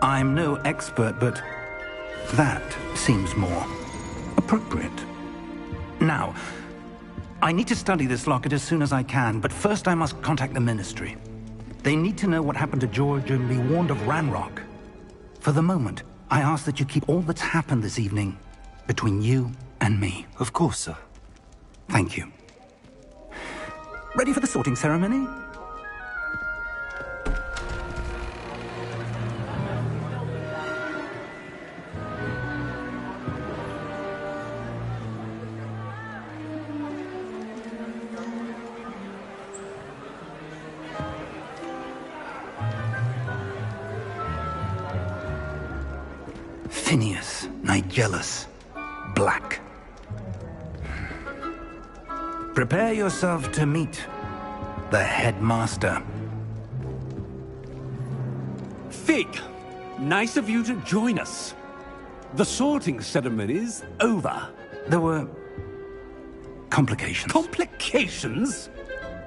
I'm no expert, but that seems more appropriate. Now, I need to study this locket as soon as I can, but first I must contact the Ministry. They need to know what happened to George and be warned of Ranrock. For the moment, I ask that you keep all that's happened this evening between you and me. Of course, sir. Thank you. Ready for the sorting ceremony? Phineas, Nigellus, Black. Prepare yourself to meet the headmaster. Fig, nice of you to join us. The sorting ceremony's over. There were complications. Complications?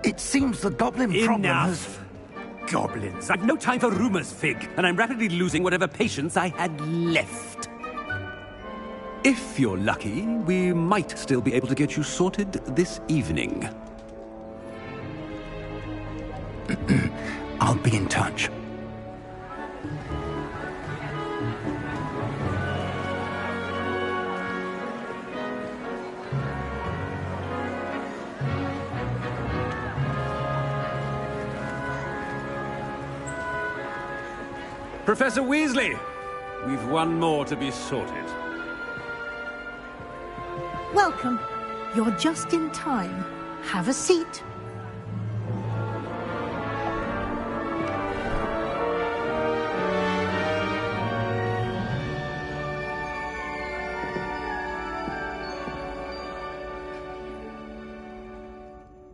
It seems the goblin problem has... Enough! Goblins. I've no time for rumors, Fig, and I'm rapidly losing whatever patience I had left. If you're lucky, we might still be able to get you sorted this evening. I'll be in touch. Professor Weasley, we've one more to be sorted. Welcome. You're just in time. Have a seat.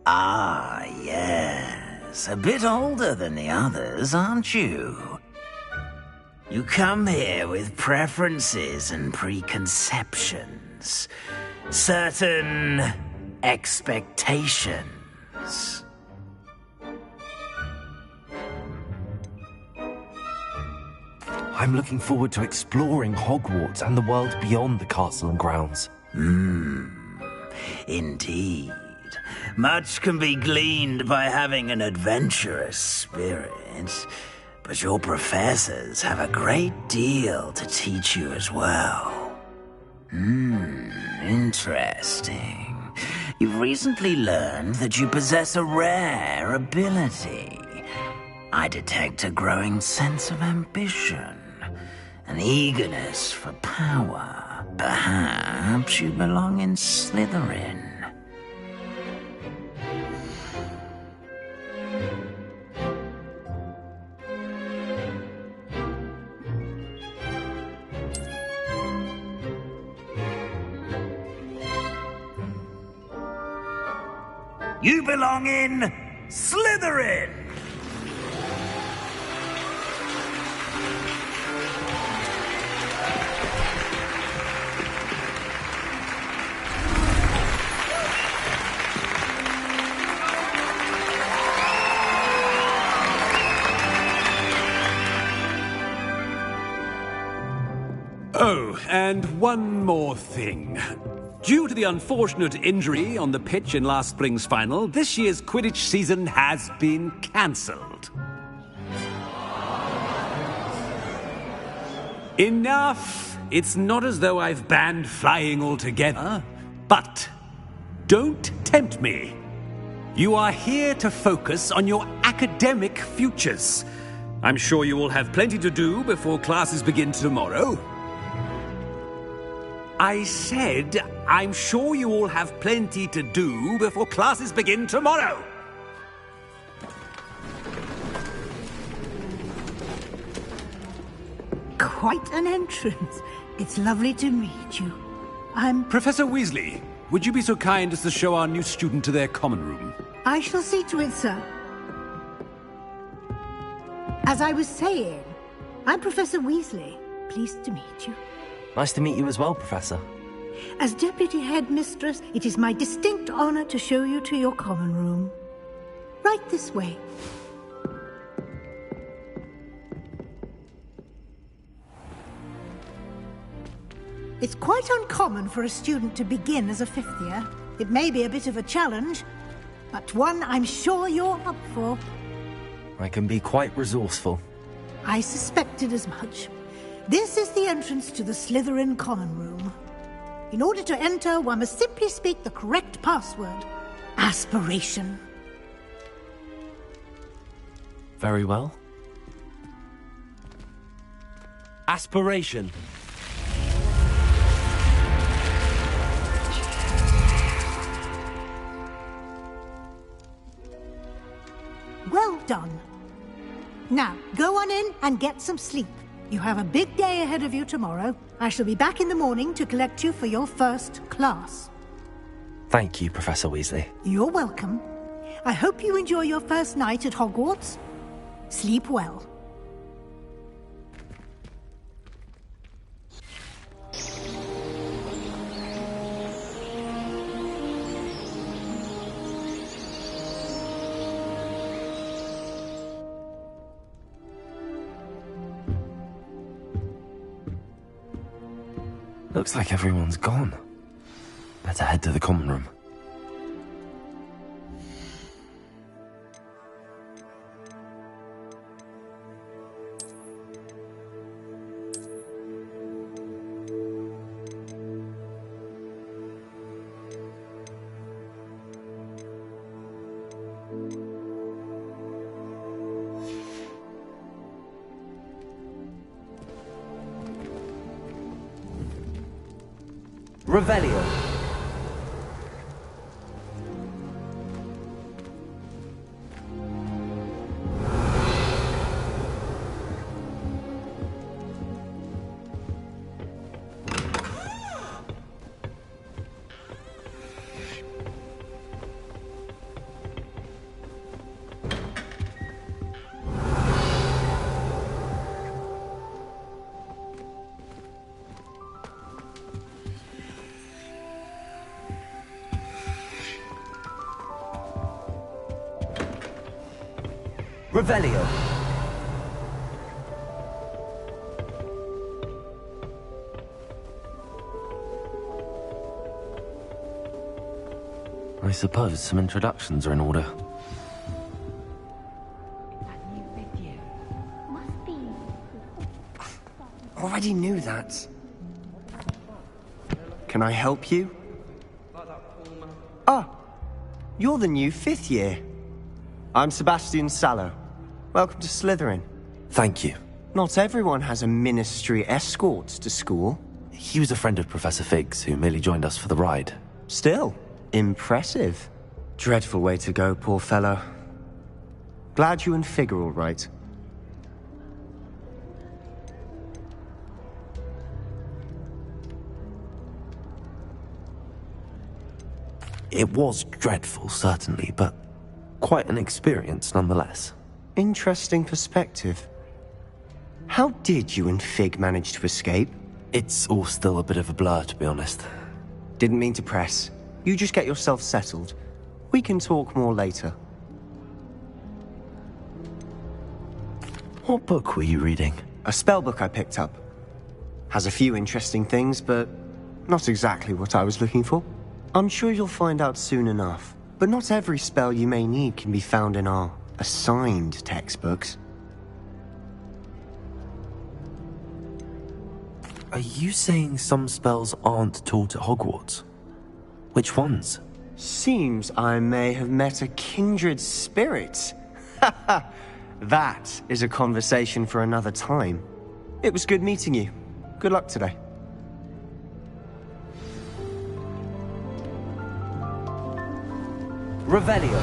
Ah, yes. A bit older than the others, aren't you? You come here with preferences and preconceptions. Certain expectations. I'm looking forward to exploring Hogwarts and the world beyond the castle and grounds. Indeed. Much can be gleaned by having an adventurous spirit. But your professors have a great deal to teach you as well. Interesting. You've recently learned that you possess a rare ability. I detect a growing sense of ambition, an eagerness for power. Perhaps you belong in Slytherin. You belong in Slytherin! Oh, and one more thing. Due to the unfortunate injury on the pitch in last spring's final, this year's Quidditch season has been cancelled. Enough! It's not as though I've banned flying altogether, but don't tempt me. You are here to focus on your academic futures. I'm sure you will have plenty to do before classes begin tomorrow. I said, I'm sure you all have plenty to do before classes begin tomorrow. Quite an entrance. It's lovely to meet you. I'm... Professor Weasley, would you be so kind as to show our new student to their common room? I shall see to it, sir. As I was saying, I'm Professor Weasley. Pleased to meet you. Nice to meet you as well, Professor. As Deputy Headmistress, it is my distinct honor to show you to your common room. Right this way. It's quite uncommon for a student to begin as a fifth year. It may be a bit of a challenge, but one I'm sure you're up for. I can be quite resourceful. I suspected as much. This is the entrance to the Slytherin common room. In order to enter, one must simply speak the correct password. Aspiration. Very well. Aspiration. Well done. Now, go on in and get some sleep. You have a big day ahead of you tomorrow. I shall be back in the morning to collect you for your first class. Thank you, Professor Weasley. You're welcome. I hope you enjoy your first night at Hogwarts. Sleep well. Looks like everyone's gone. Better head to the common room. Revelio. Revelio. I suppose some introductions are in order. Already knew that. Can I help you? Ah, you're the new fifth year. I'm Sebastian Sallow. Welcome to Slytherin. Thank you. Not everyone has a ministry escort to school. He was a friend of Professor Fig's who merely joined us for the ride. Still, impressive. Dreadful way to go, poor fellow. Glad you and Fig are all right. It was dreadful, certainly, but quite an experience nonetheless. Interesting perspective. How did you and Fig manage to escape? It's all still a bit of a blur, to be honest. Didn't mean to press. You just get yourself settled. We can talk more later. What book were you reading? A spell book I picked up. Has a few interesting things, but not exactly what I was looking for. I'm sure you'll find out soon enough. But not every spell you may need can be found in our assigned textbooks. Are you saying some spells aren't taught at Hogwarts? Which ones? Seems I may have met a kindred spirit. That is a conversation for another time. It was good meeting you. Good luck today. Revelio.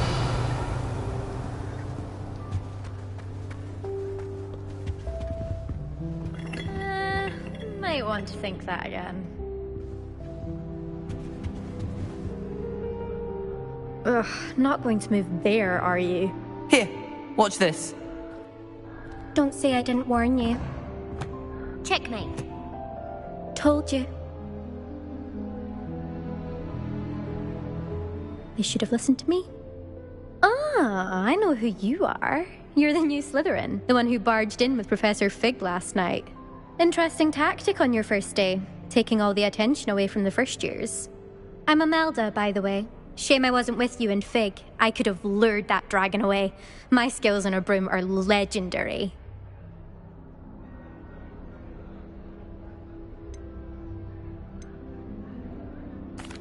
Might want to think that again. Ugh, not going to move there, are you? Here, watch this. Don't say I didn't warn you. Checkmate. Told you. You should have listened to me. Ah, I know who you are. You're the new Slytherin, the one who barged in with Professor Fig last night. Interesting tactic on your first day. taking all the attention away from the first years. I'm Imelda, by the way. Shame I wasn't with you in Fig. I could have lured that dragon away. My skills on a broom are legendary.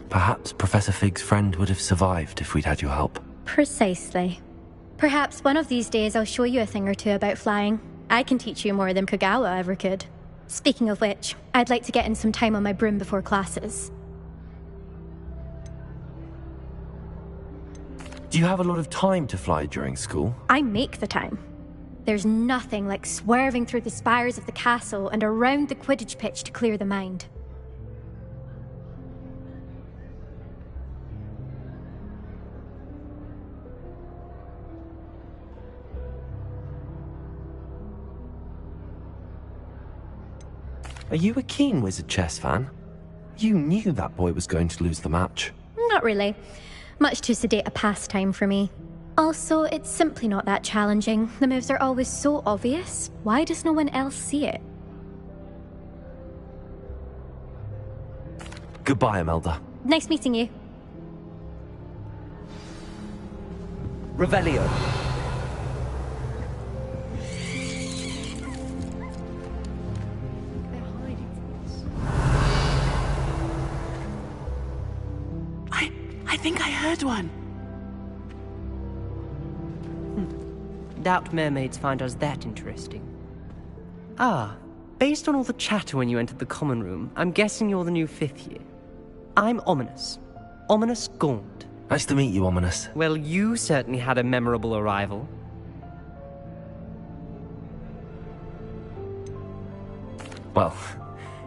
Perhaps Professor Fig's friend would have survived if we'd had your help. Precisely. Perhaps one of these days I'll show you a thing or two about flying. I can teach you more than Kogawa ever could. Speaking of which, I'd like to get in some time on my broom before classes. Do you have a lot of time to fly during school? I make the time. There's nothing like swerving through the spires of the castle and around the Quidditch pitch to clear the mind. Are you a keen Wizard chess fan? You knew that boy was going to lose the match. Not really. Much too sedate a pastime for me. Also, it's simply not that challenging. The moves are always so obvious. Why does no one else see it? Goodbye, Imelda. Nice meeting you. Revelio. I think I heard one. Doubt mermaids find us that interesting. Ah, based on all the chatter when you entered the common room, I'm guessing you're the new 5th year. I'm Ominous. Ominous Gaunt. Nice to meet you, Ominous. Well, you certainly had a memorable arrival. Well,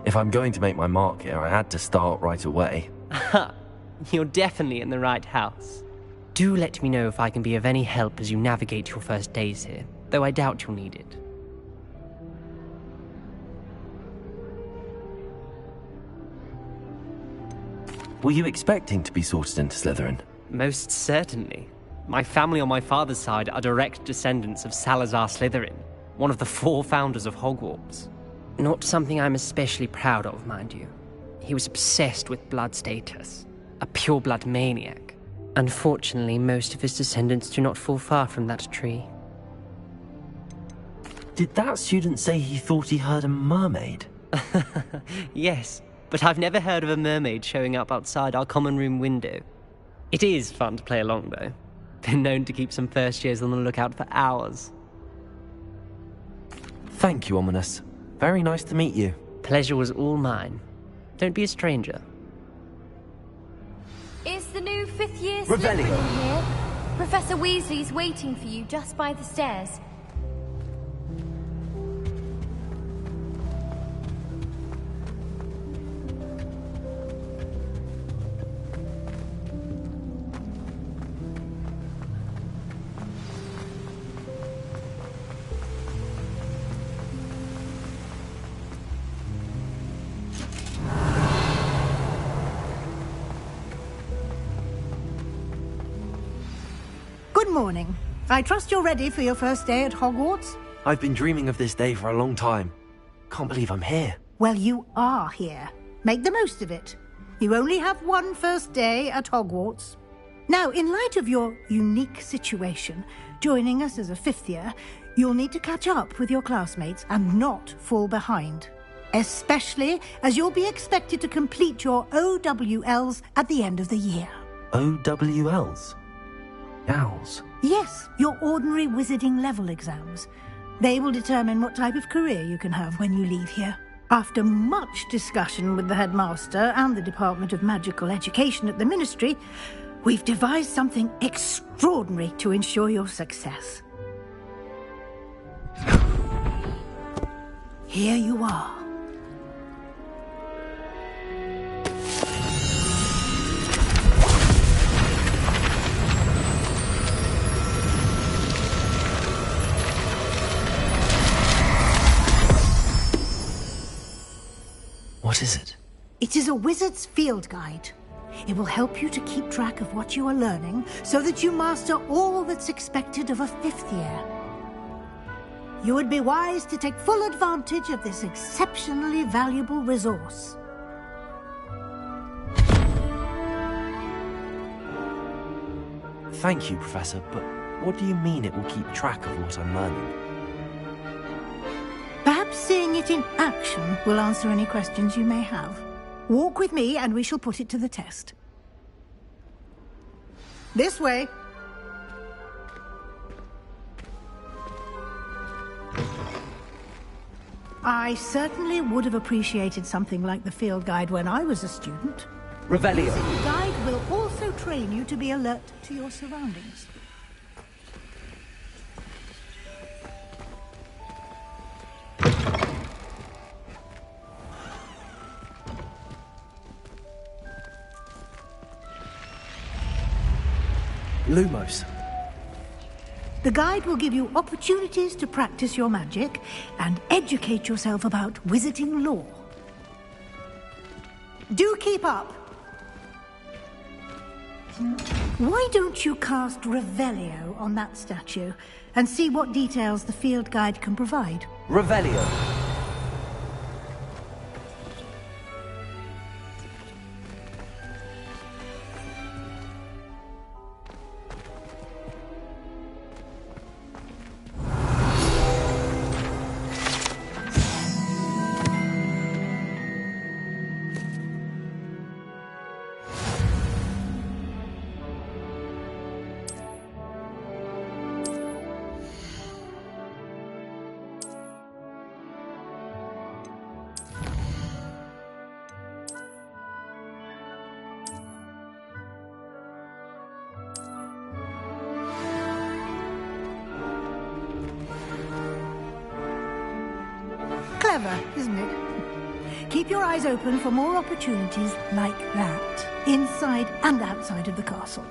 if I'm going to make my mark here, I had to start right away. Ha! You're definitely in the right house. Do let me know if I can be of any help as you navigate your first days here, though I doubt you'll need it. Were you expecting to be sorted into Slytherin? Most certainly. My family on my father's side are direct descendants of Salazar Slytherin, one of the 4 founders of Hogwarts. Not something I'm especially proud of, mind you. He was obsessed with blood status. A pure-blood maniac. Unfortunately, most of his descendants do not fall far from that tree. Did that student say he thought he heard a mermaid? Yes, but I've never heard of a mermaid showing up outside our common room window. It is fun to play along, though. Been known to keep some first years on the lookout for hours. Thank you, Ominous. Very nice to meet you. Pleasure was all mine. Don't be a stranger. Is the new 5th year Revelio. Slytherin here? Professor Weasley's waiting for you just by the stairs. Good morning. I trust you're ready for your first day at Hogwarts? I've been dreaming of this day for a long time. Can't believe I'm here. Well, you are here. Make the most of it. You only have one first day at Hogwarts. Now, in light of your unique situation, joining us as a 5th year, you'll need to catch up with your classmates and not fall behind. Especially as you'll be expected to complete your OWLs at the end of the year. OWLs? Owls? Yes, your ordinary wizarding level exams. They will determine what type of career you can have when you leave here. After much discussion with the headmaster and the Department of Magical Education at the Ministry, we've devised something extraordinary to ensure your success. Here you are. What is it? It is a wizard's field guide. It will help you to keep track of what you are learning so that you master all that's expected of a 5th year. You would be wise to take full advantage of this exceptionally valuable resource. Thank you, Professor, but what do you mean it will keep track of what I'm learning? Perhaps seeing it in action will answer any questions you may have. Walk with me and we shall put it to the test. This way. I certainly would have appreciated something like the field guide when I was a student. Revelio. The guide will also train you to be alert to your surroundings. Lumos. The guide will give you opportunities to practice your magic and educate yourself about wizarding lore. Do keep up! Why don't you cast Revelio on that statue and see what details the field guide can provide? Revelio. Clever, isn't it? Keep your eyes open for more opportunities like that, inside and outside of the castle.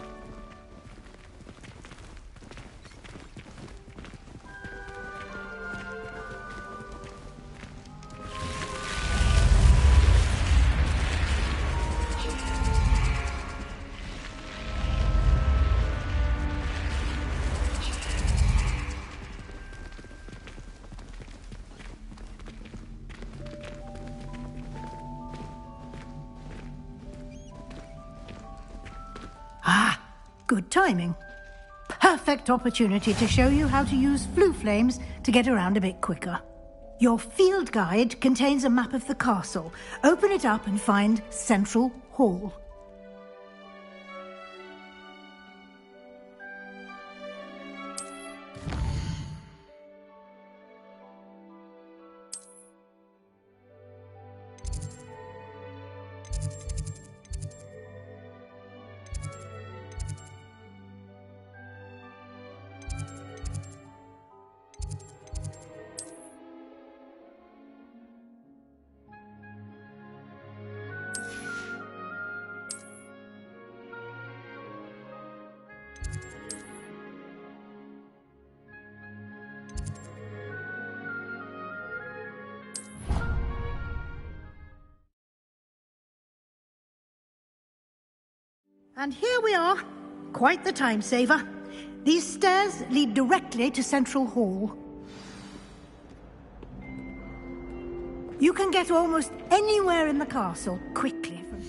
Good timing. Perfect opportunity to show you how to use flue flames to get around a bit quicker. Your field guide contains a map of the castle. Open it up and find Central Hall. And here we are. Quite the time saver. These stairs lead directly to Central Hall. You can get almost anywhere in the castle quickly from...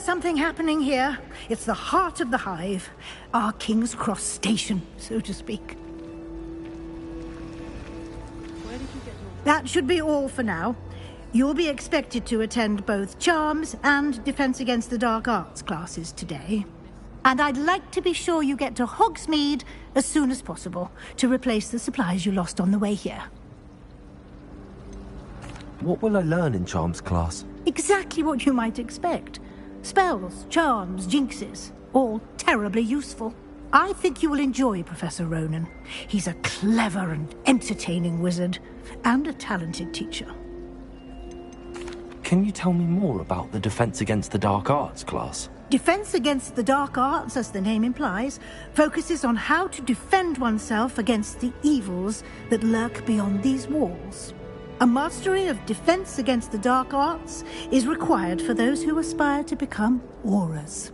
something happening here. It's the heart of the hive. Our King's Cross station, so to speak. That should be all for now. You'll be expected to attend both Charms and Defense Against the Dark Arts classes today. And I'd like to be sure you get to Hogsmeade as soon as possible to replace the supplies you lost on the way here. What will I learn in Charms class? Exactly what you might expect. Spells, charms, jinxes, all terribly useful. I think you will enjoy Professor Ronan. He's a clever and entertaining wizard, and a talented teacher. Can you tell me more about the Defense Against the Dark Arts class? Defense Against the Dark Arts, as the name implies, focuses on how to defend oneself against the evils that lurk beyond these walls. A mastery of Defense Against the Dark Arts is required for those who aspire to become Aurors.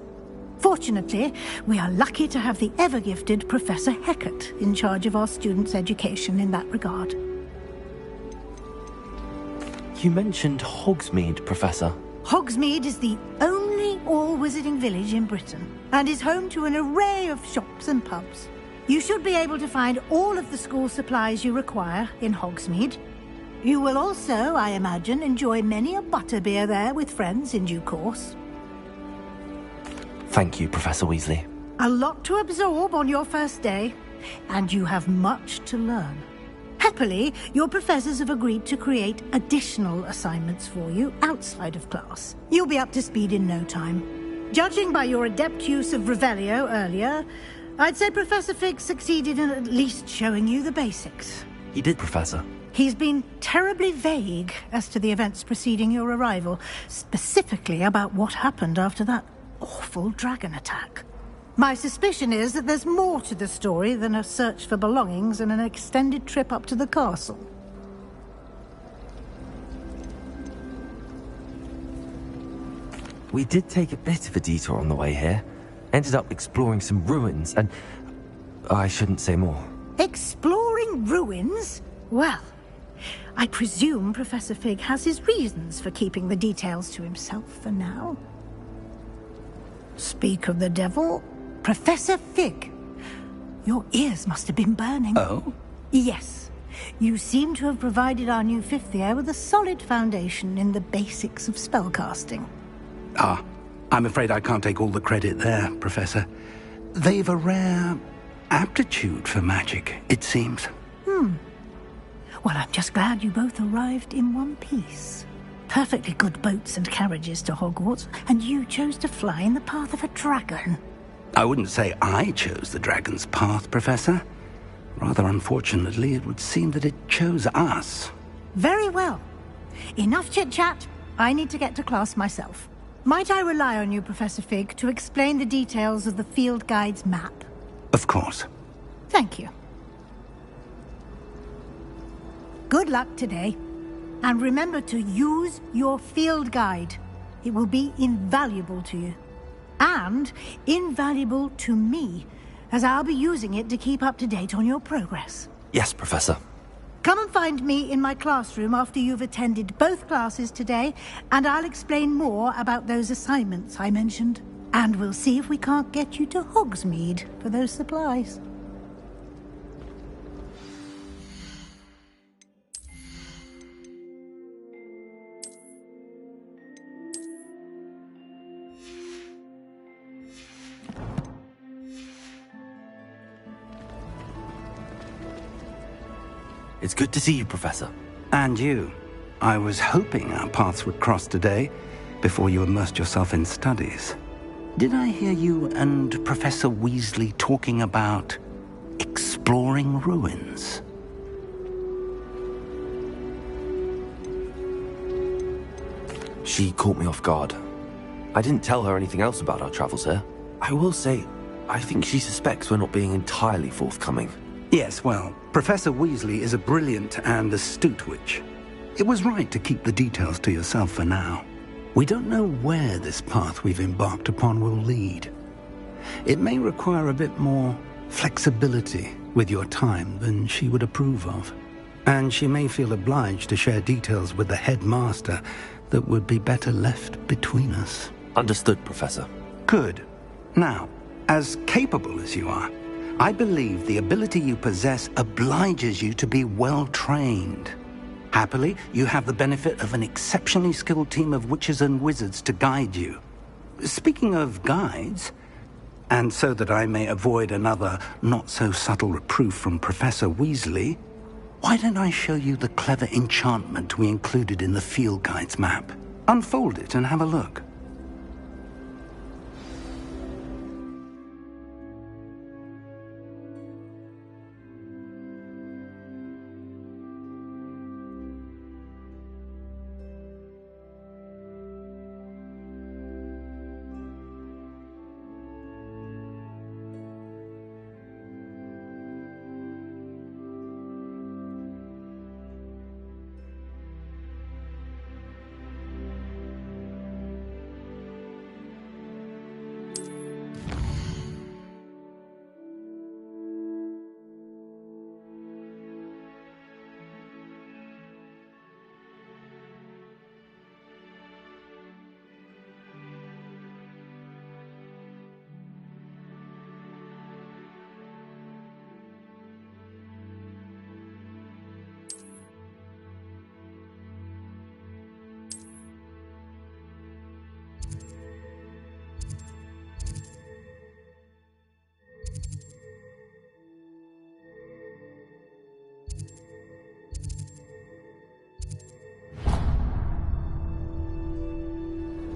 Fortunately, we are lucky to have the ever-gifted Professor Hecat in charge of our students' education in that regard. You mentioned Hogsmeade, Professor. Hogsmeade is the only all-wizarding village in Britain, and is home to an array of shops and pubs. You should be able to find all of the school supplies you require in Hogsmeade. You will also, I imagine, enjoy many a butterbeer there with friends in due course. Thank you, Professor Weasley. A lot to absorb on your first day, and you have much to learn. Happily, your professors have agreed to create additional assignments for you outside of class. You'll be up to speed in no time. Judging by your adept use of Revelio earlier, I'd say Professor Fig succeeded in at least showing you the basics. He did, Professor. He's been terribly vague as to the events preceding your arrival, specifically about what happened after that awful dragon attack. My suspicion is that there's more to the story than a search for belongings and an extended trip up to the castle. We did take a bit of a detour on the way here. Ended up exploring some ruins and... I shouldn't say more. Exploring ruins? Well, I presume Professor Fig has his reasons for keeping the details to himself for now. Speak of the devil, Professor Fig. Your ears must have been burning. Oh? Yes. You seem to have provided our new fifth year with a solid foundation in the basics of spellcasting. Ah, I'm afraid I can't take all the credit there, Professor. They've a rare aptitude for magic, it seems. Well, I'm just glad you both arrived in one piece. Perfectly good boats and carriages to Hogwarts, and you chose to fly in the path of a dragon. I wouldn't say I chose the dragon's path, Professor. Rather unfortunately, it would seem that it chose us. Very well. Enough chit-chat. I need to get to class myself. Might I rely on you, Professor Fig, to explain the details of the field guide's map? Of course. Thank you. Good luck today. And remember to use your field guide. It will be invaluable to you. And invaluable to me, as I'll be using it to keep up to date on your progress. Yes, Professor. Come and find me in my classroom after you've attended both classes today, and I'll explain more about those assignments I mentioned. And we'll see if we can't get you to Hogsmeade for those supplies. It's good to see you, Professor. And you. I was hoping our paths would cross today, before you immersed yourself in studies. Did I hear you and Professor Weasley talking about exploring ruins? She caught me off guard. I didn't tell her anything else about our travels here. I will say, I think she suspects we're not being entirely forthcoming. Yes, well, Professor Weasley is a brilliant and astute witch. It was right to keep the details to yourself for now. We don't know where this path we've embarked upon will lead. It may require a bit more flexibility with your time than she would approve of. And she may feel obliged to share details with the headmaster that would be better left between us. Understood, Professor. Good. Now, as capable as you are, I believe the ability you possess obliges you to be well trained. Happily, you have the benefit of an exceptionally skilled team of witches and wizards to guide you. Speaking of guides, and so that I may avoid another not-so-subtle reproof from Professor Weasley, why don't I show you the clever enchantment we included in the field guide's map? Unfold it and have a look.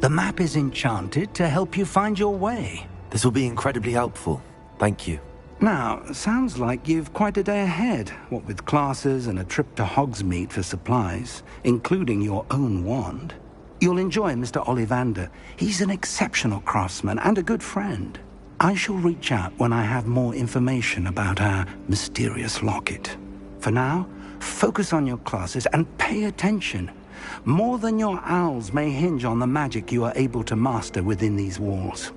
The map is enchanted to help you find your way. This will be incredibly helpful. Thank you. Now, sounds like you've quite a day ahead, what with classes and a trip to Hogsmeade for supplies, including your own wand. You'll enjoy Mr. Ollivander. He's an exceptional craftsman and a good friend. I shall reach out when I have more information about our mysterious locket. For now, focus on your classes and pay attention. More than your owls may hinge on the magic you are able to master within these walls.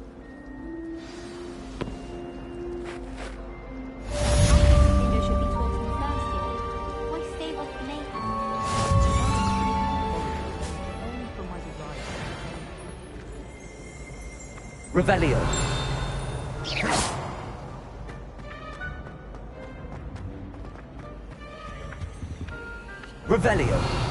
Revelio. Revelio.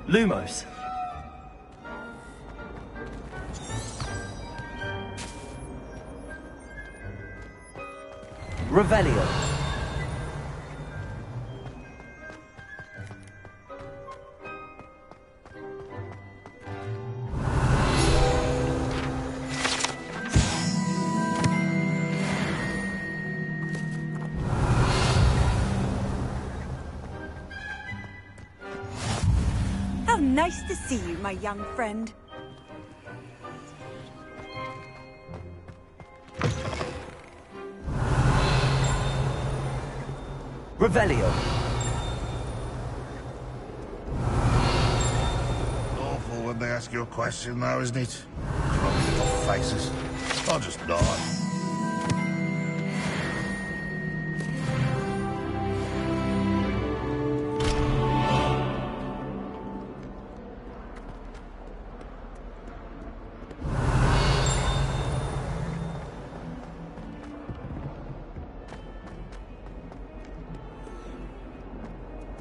Lumos. Revelio. Nice to see you, my young friend. Revelio. Awful when they ask you a question, though, isn't it? Crummy little faces. I'll just nod.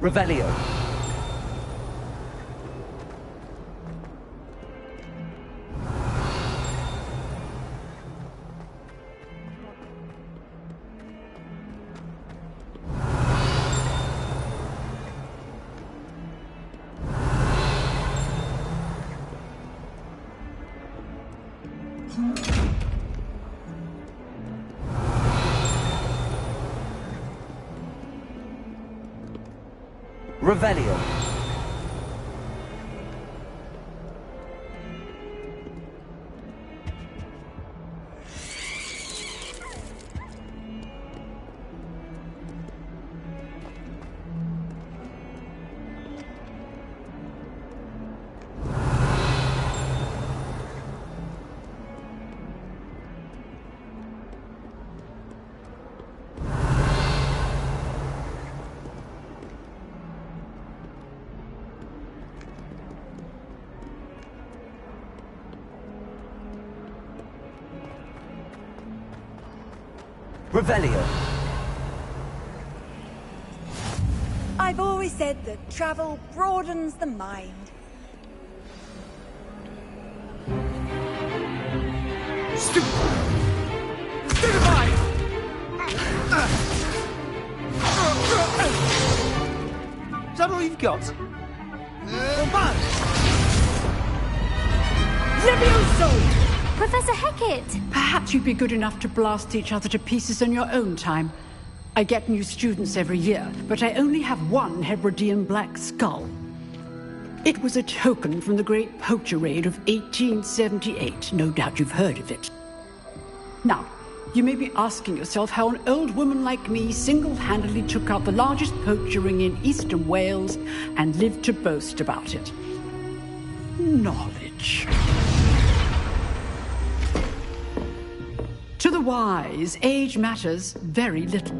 Revelio. Revelio. Revelio. I've always said that travel broadens the mind. Stupefy! Is that all you've got? Levioso! Professor Hecat! Perhaps you'd be good enough to blast each other to pieces on your own time. I get new students every year, but I only have one Hebridean black skull. It was a token from the Great Poacher Raid of 1878. No doubt you've heard of it. Now, you may be asking yourself how an old woman like me single-handedly took out the largest poacher ring in eastern Wales and lived to boast about it. Knowledge. To the wise, age matters very little.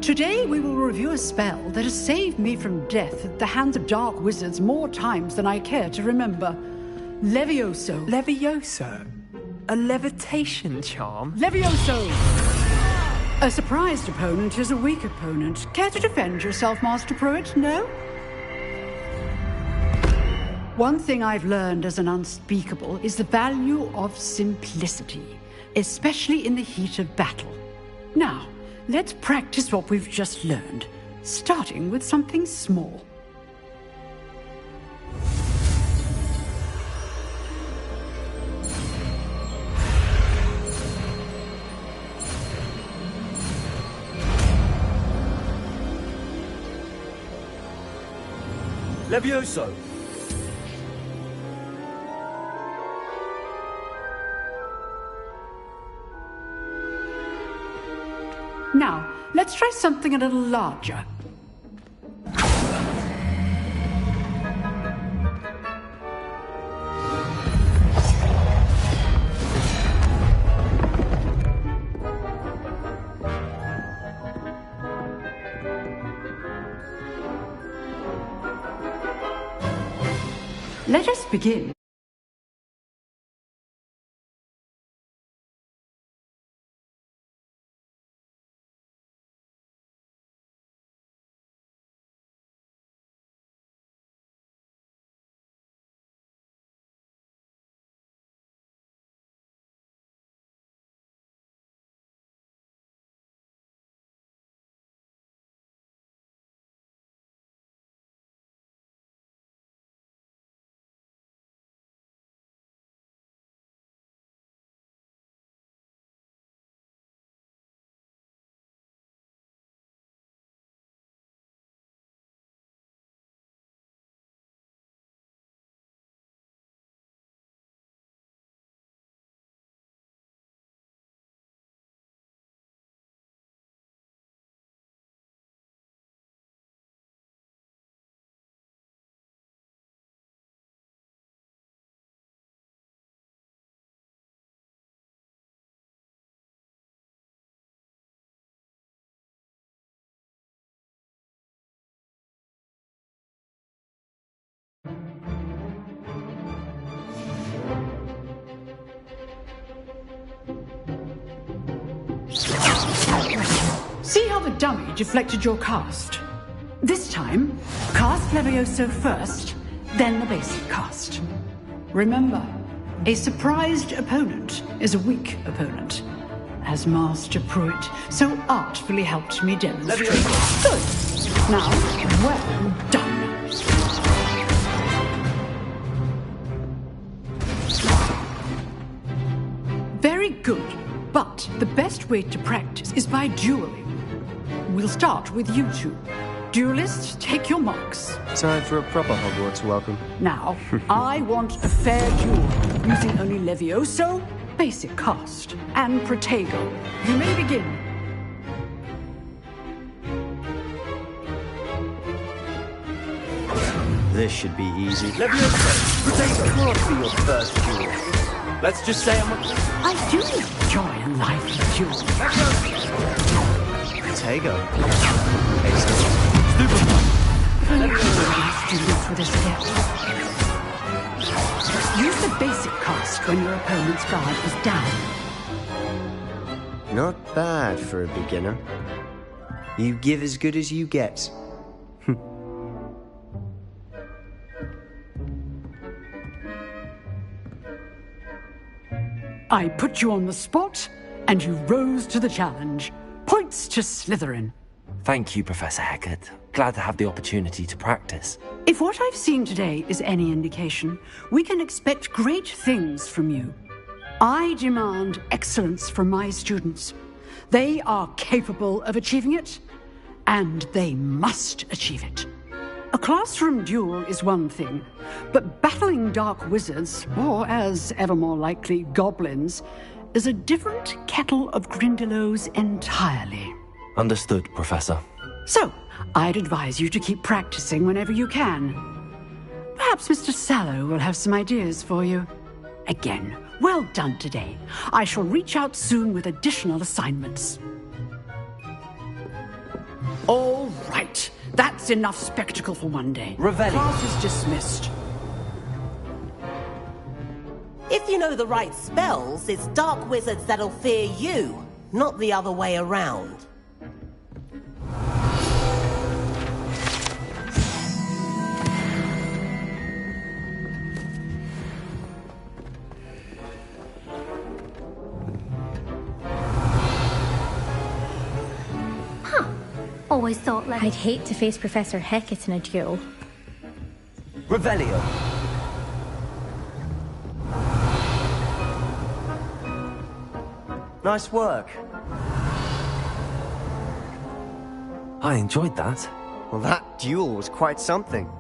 Today we will review a spell that has saved me from death at the hands of dark wizards more times than I care to remember. Levioso. Levioso? A levitation charm? Levioso! A surprised opponent is a weak opponent. Care to defend yourself, Master Pruitt? No? One thing I've learned as an unspeakable is the value of simplicity, especially in the heat of battle. Now, let's practice what we've just learned, starting with something small. Levioso! Now, let's try something a little larger. Let us begin. See how the dummy deflected your cast? This time, cast Levioso first, then the basic cast. Remember, a surprised opponent is a weak opponent, as Master Pruitt so artfully helped me demonstrate. Good. Now, well done. Very good. But the best way to practice is by dueling. We'll start with you two. Duelists, take your marks. Time for a proper Hogwarts welcome. Now, I want a fair duel, using only Levioso, basic cast, and Protego. You may begin. This should be easy. Levioso! Protego can't be your first duel. Let's just say I do enjoy a lively duel. Protego. Students with a step. Use the basic cast when your opponent's guard is down. Not bad for a beginner. You give as good as you get. I put you on the spot, and you rose to the challenge. Points to Slytherin. Thank you, Professor Hecat. Glad to have the opportunity to practice. If what I've seen today is any indication, we can expect great things from you. I demand excellence from my students. They are capable of achieving it, and they must achieve it. A classroom duel is one thing, but battling dark wizards, or as ever more likely, goblins, is a different kettle of Grindylows entirely. Understood, Professor. So, I'd advise you to keep practicing whenever you can. Perhaps Mr. Sallow will have some ideas for you. Again, well done today. I shall reach out soon with additional assignments. All right. That's enough spectacle for one day. Revelli. Class is dismissed. If you know the right spells, it's dark wizards that'll fear you, not the other way around. Always thought like I'd hate to face Professor Hecat in a duel. Revelio. Nice work. I enjoyed that. Well, that duel was quite something.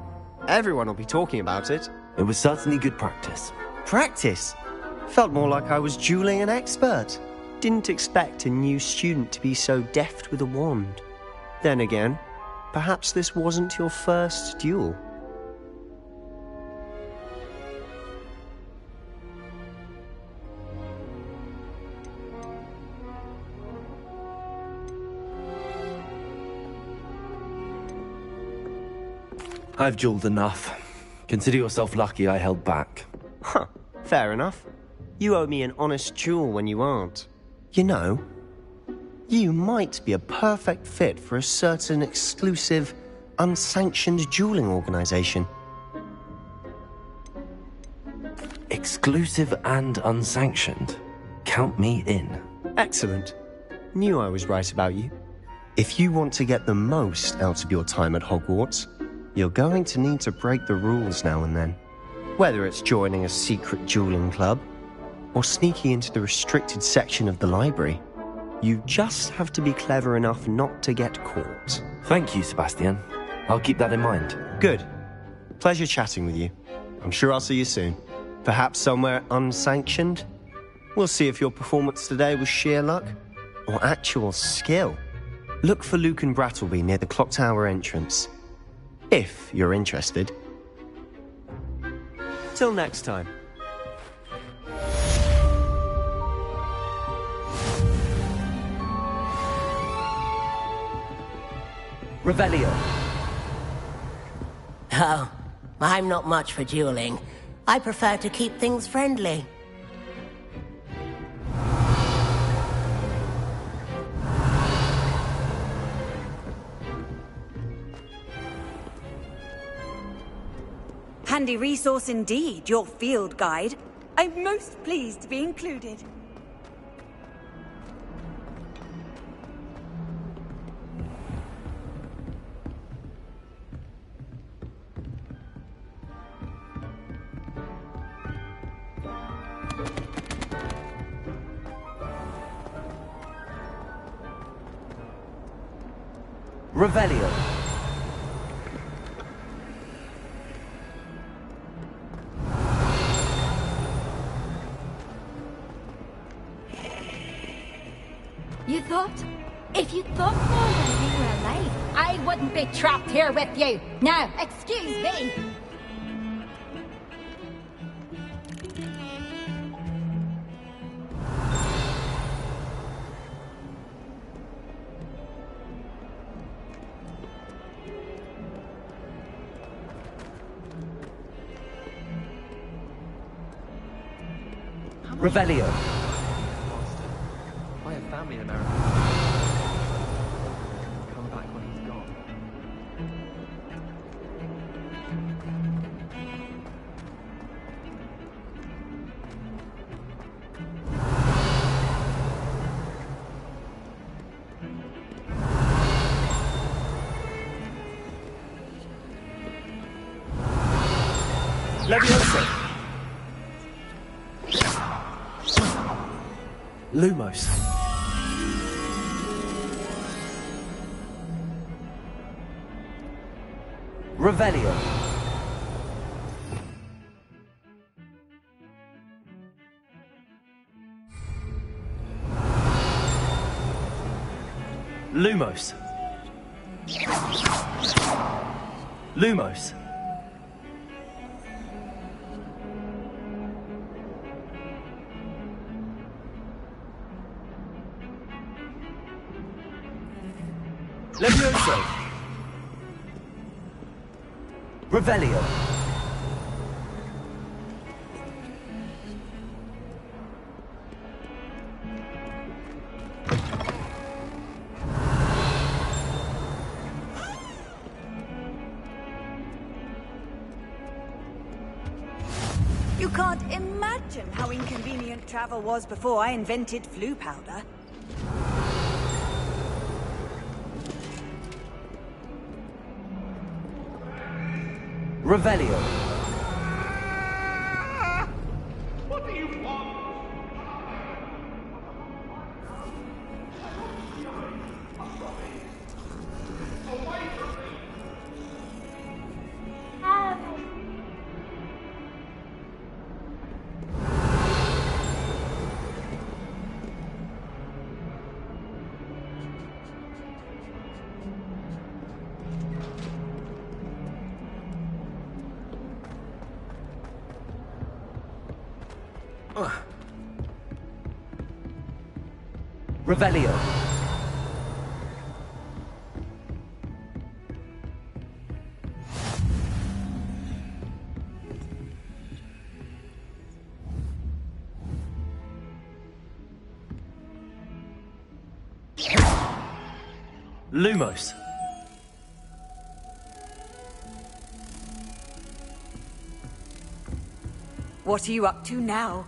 Everyone will be talking about it. It was certainly good practice. Practice? Felt more like I was dueling an expert. Didn't expect a new student to be so deft with a wand. Then again, perhaps this wasn't your first duel. I've dueled enough. Consider yourself lucky I held back. Huh, fair enough. You owe me an honest duel when you aren't. You know, you might be a perfect fit for a certain exclusive, unsanctioned dueling organization. Exclusive and unsanctioned? Count me in. Excellent. Knew I was right about you. If you want to get the most out of your time at Hogwarts, you're going to need to break the rules now and then. Whether it's joining a secret dueling club, or sneaking into the restricted section of the library, you just have to be clever enough not to get caught. Thank you, Sebastian. I'll keep that in mind. Good. Pleasure chatting with you. I'm sure I'll see you soon. Perhaps somewhere unsanctioned? We'll see if your performance today was sheer luck, or actual skill. Look for Luke and Brattleby near the clock tower entrance. If you're interested. Till next time. Revelio. Oh, I'm not much for dueling. I prefer to keep things friendly. Handy resource indeed, your field guide. I'm most pleased to be included. Revelio. You thought? If you thought more than we were alive, I wouldn't be trapped here with you. Now, excuse me. Revelio. family in America. Come back when he's gone. Leviosa! Lumos. Revelio. Lumos. Lumos. Levioso. Revelio. You can't imagine how inconvenient travel was before I invented flu powder. Revelio. What do you want? Revelio. Lumos. What are you up to now?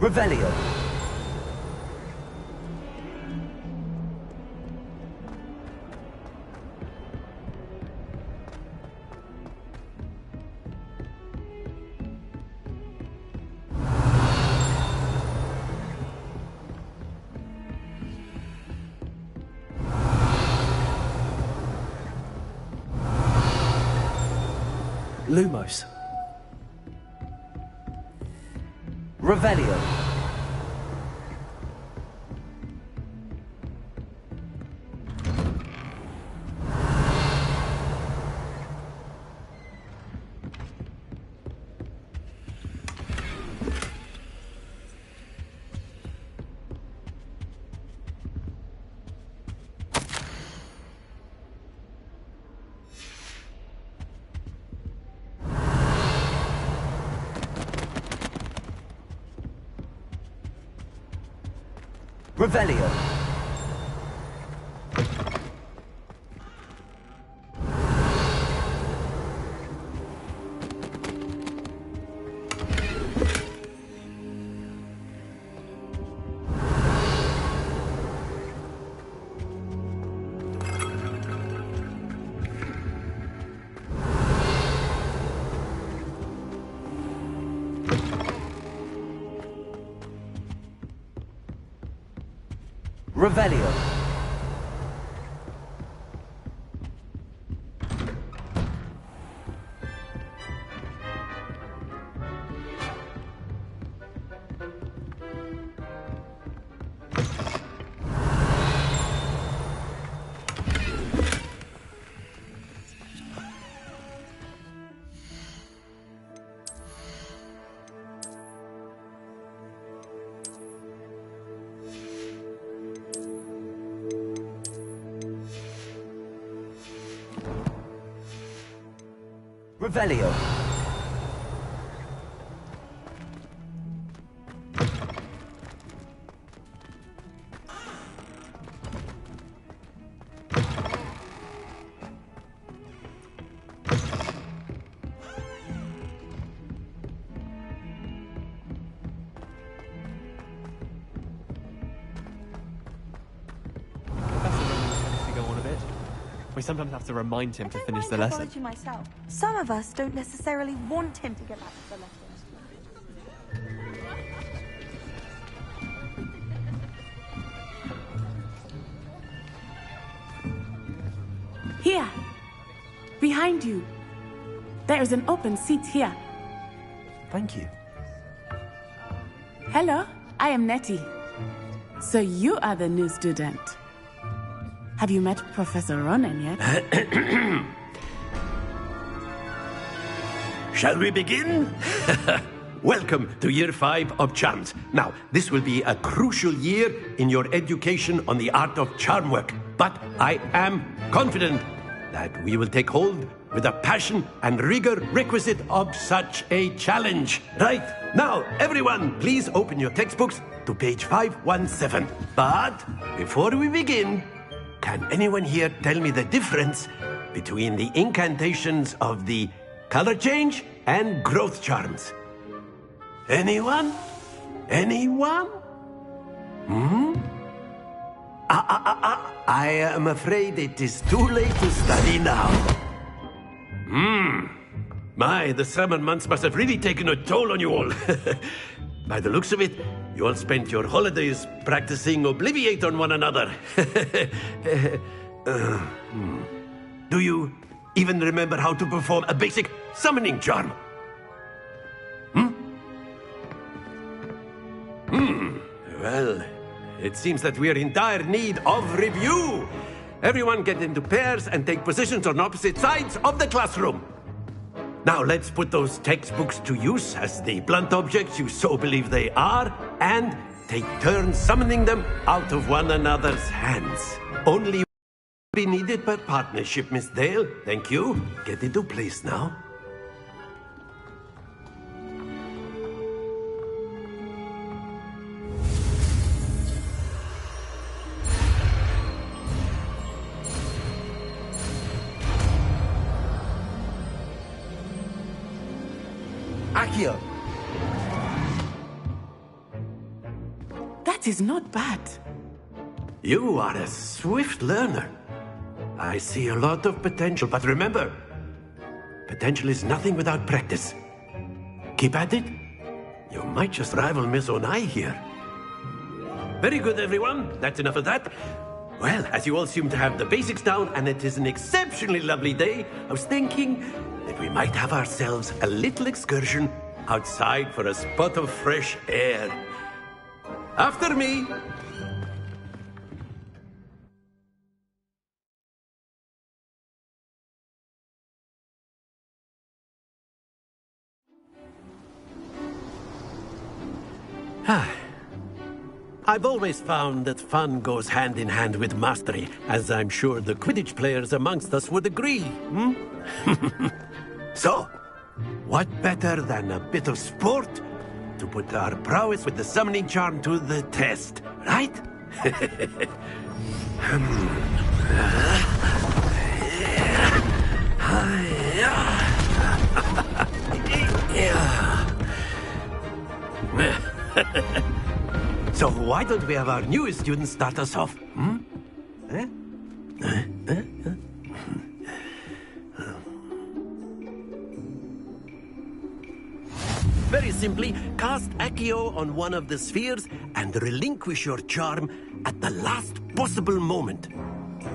Revelio. Lumos. Revelio. Revelio. Revelio. Revelio. We sometimes have to remind him to finish the lesson. Myself. Some of us don't necessarily want him to get back to the lessons. Here. Behind you. There is an open seat here. Thank you. Hello, I am Nettie. So you are the new student. Have you met Professor Ronan yet? Shall we begin? Welcome to Year 5 of Charms. Now, this will be a crucial year in your education on the art of charm work. But I am confident that we will take hold with the passion and rigor requisite of such a challenge. Right, now, everyone, please open your textbooks to page 517. But before we begin, can anyone here tell me the difference between the incantations of the color change and growth charms? Anyone? Anyone? I am afraid it is too late to study now. My, the summer months must have really taken a toll on you all. By the looks of it, you all spent your holidays practicing Obliviate on one another. Do you even remember how to perform a basic summoning charm? Well, it seems that we are in dire need of review. Everyone get into pairs and take positions on opposite sides of the classroom. Now let's put those textbooks to use as the blunt objects you so believe they are, and take turns summoning them out of one another's hands. Only be needed per partnership, Miss Dale. Thank you. Get into place now. Accio. That is not bad. You are a swift learner. I see a lot of potential, but remember, potential is nothing without practice. Keep at it. You might just rival Miss Onai here. Very good, everyone. That's enough of that. Well, as you all seem to have the basics down, and it is an exceptionally lovely day, I was thinking that we might have ourselves a little excursion outside for a spot of fresh air. After me. I've always found that fun goes hand in hand with mastery, as I'm sure the Quidditch players amongst us would agree. So, what better than a bit of sport to put our prowess with the summoning charm to the test, right? So why don't we have our newest student start us off? Very simply, cast Accio on one of the spheres and relinquish your charm at the last possible moment.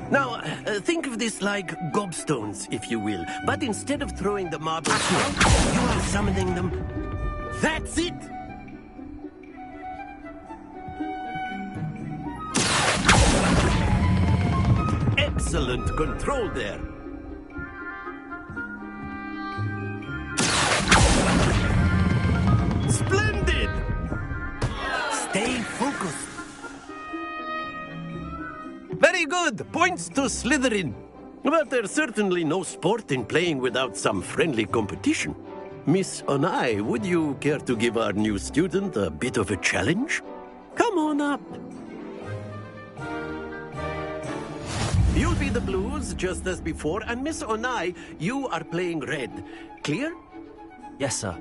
Now, think of this like gobstones, if you will. But instead of throwing the marbles out, you are summoning them. That's it! Excellent control there. Splendid! Stay focused. Very good. Points to Slytherin. But there's certainly no sport in playing without some friendly competition. Miss Onai, would you care to give our new student a bit of a challenge? Come on up. You'll be the blues, just as before, and Miss Onai, you are playing red. Clear? Yes, sir.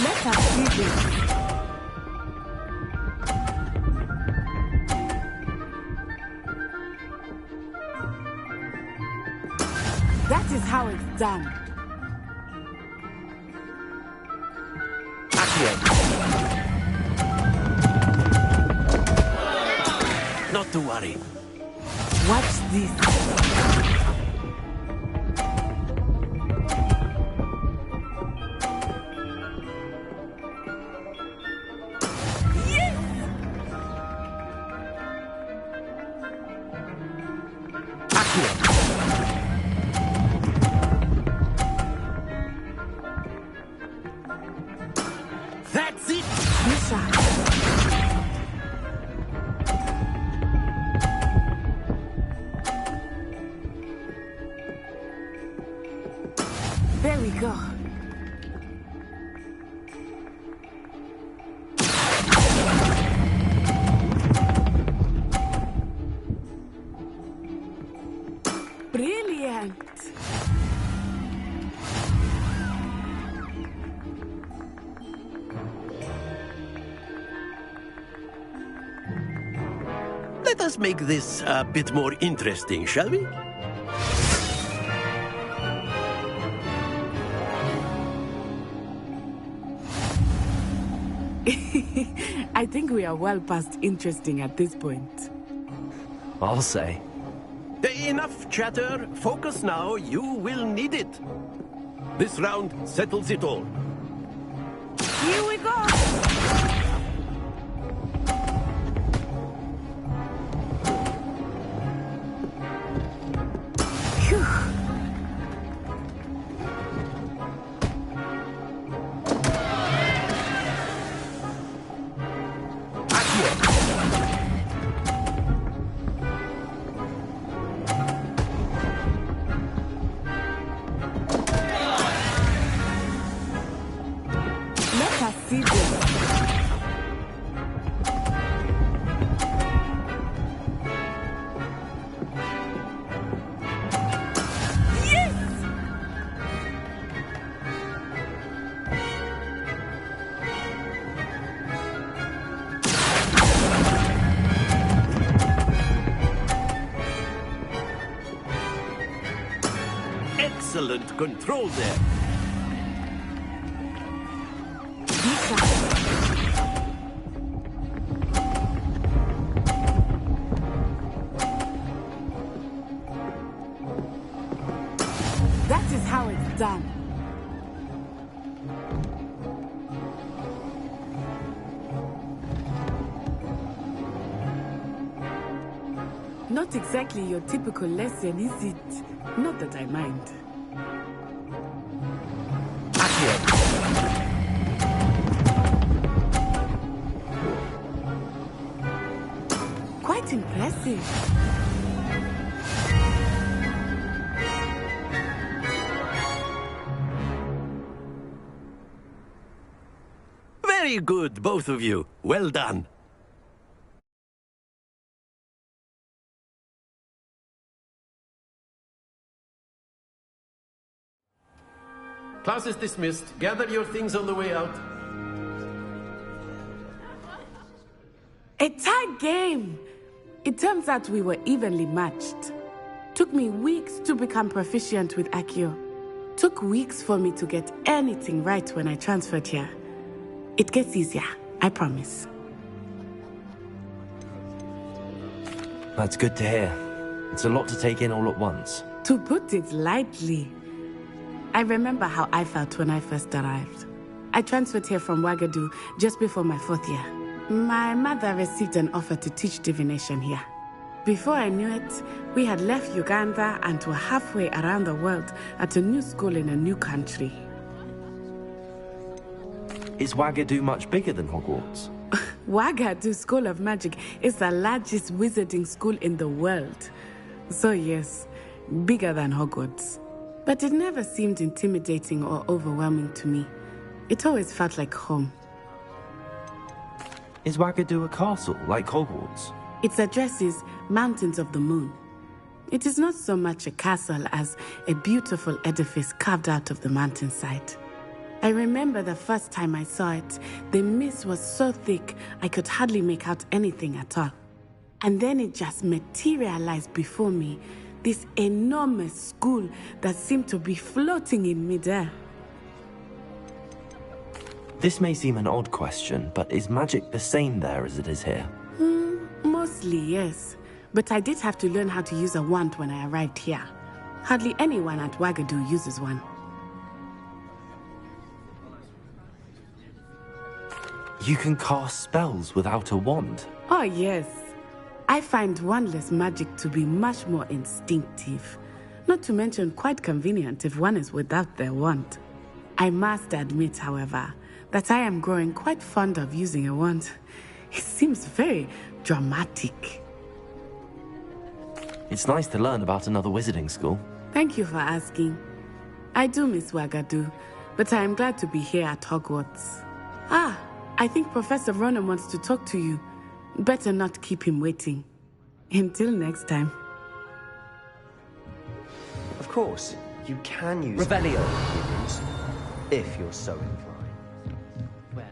Let us see this. That is how it's done. Not to worry. Watch this. That's it! There we go. Brilliant. Let us make this a bit more interesting, shall we? I think we are well past interesting at this point. I'll say. Enough chatter. Focus now. You will need it. This round settles it all. Here we go. Let us see this. Excellent control there. That is how it's done. Not exactly your typical lesson, is it? Not that I mind. Quite impressive. Very good, both of you. Well done. Class is dismissed. Gather your things on the way out. A tight game. It turns out we were evenly matched. Took me weeks to become proficient with Accio. Took weeks for me to get anything right when I transferred here. It gets easier, I promise. That's good to hear. It's a lot to take in all at once. To put it lightly, I remember how I felt when I first arrived. I transferred here from Ouagadougou just before my 4th year. My mother received an offer to teach divination here. Before I knew it, we had left Uganda and were halfway around the world at a new school in a new country. Is Ouagadougou much bigger than Hogwarts? Wagadu School of Magic is the largest wizarding school in the world. So yes, bigger than Hogwarts. But it never seemed intimidating or overwhelming to me. It always felt like home. Is Wagadu a castle, like Hogwarts? Its address is Mountains of the Moon. It is not so much a castle as a beautiful edifice carved out of the mountainside. I remember the first time I saw it, the mist was so thick I could hardly make out anything at all. And then it just materialized before me, this enormous school that seemed to be floating in midair. This may seem an odd question, but is magic the same there as it is here? Mostly, yes. But I did have to learn how to use a wand when I arrived here. Hardly anyone at Wagadu uses one. You can cast spells without a wand? Oh, yes. I find wandless magic to be much more instinctive. Not to mention quite convenient if one is without their wand. I must admit, however, that I am growing quite fond of using a wand. It seems very dramatic. It's nice to learn about another wizarding school. Thank you for asking. I do miss Wagadu, but I am glad to be here at Hogwarts. Ah, I think Professor Ronan wants to talk to you. Better not keep him waiting. Until next time. Of course, you can use Revelio, if you're so inclined. Well,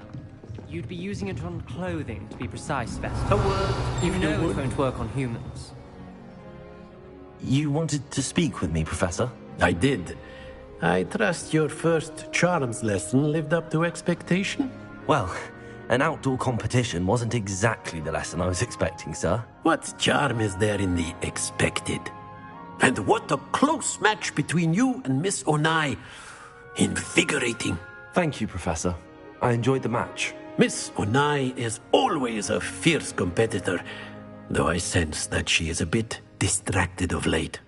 you'd be using it on clothing, to be precise, Vesta. A word, You know it won't work on humans. You wanted to speak with me, Professor? I did. I trust your first charms lesson lived up to expectation? Well, an outdoor competition wasn't exactly the lesson I was expecting, sir. What charm is there in the expected? And what a close match between you and Miss Onai. Invigorating. Thank you, Professor. I enjoyed the match. Miss Onai is always a fierce competitor, though I sense that she is a bit distracted of late.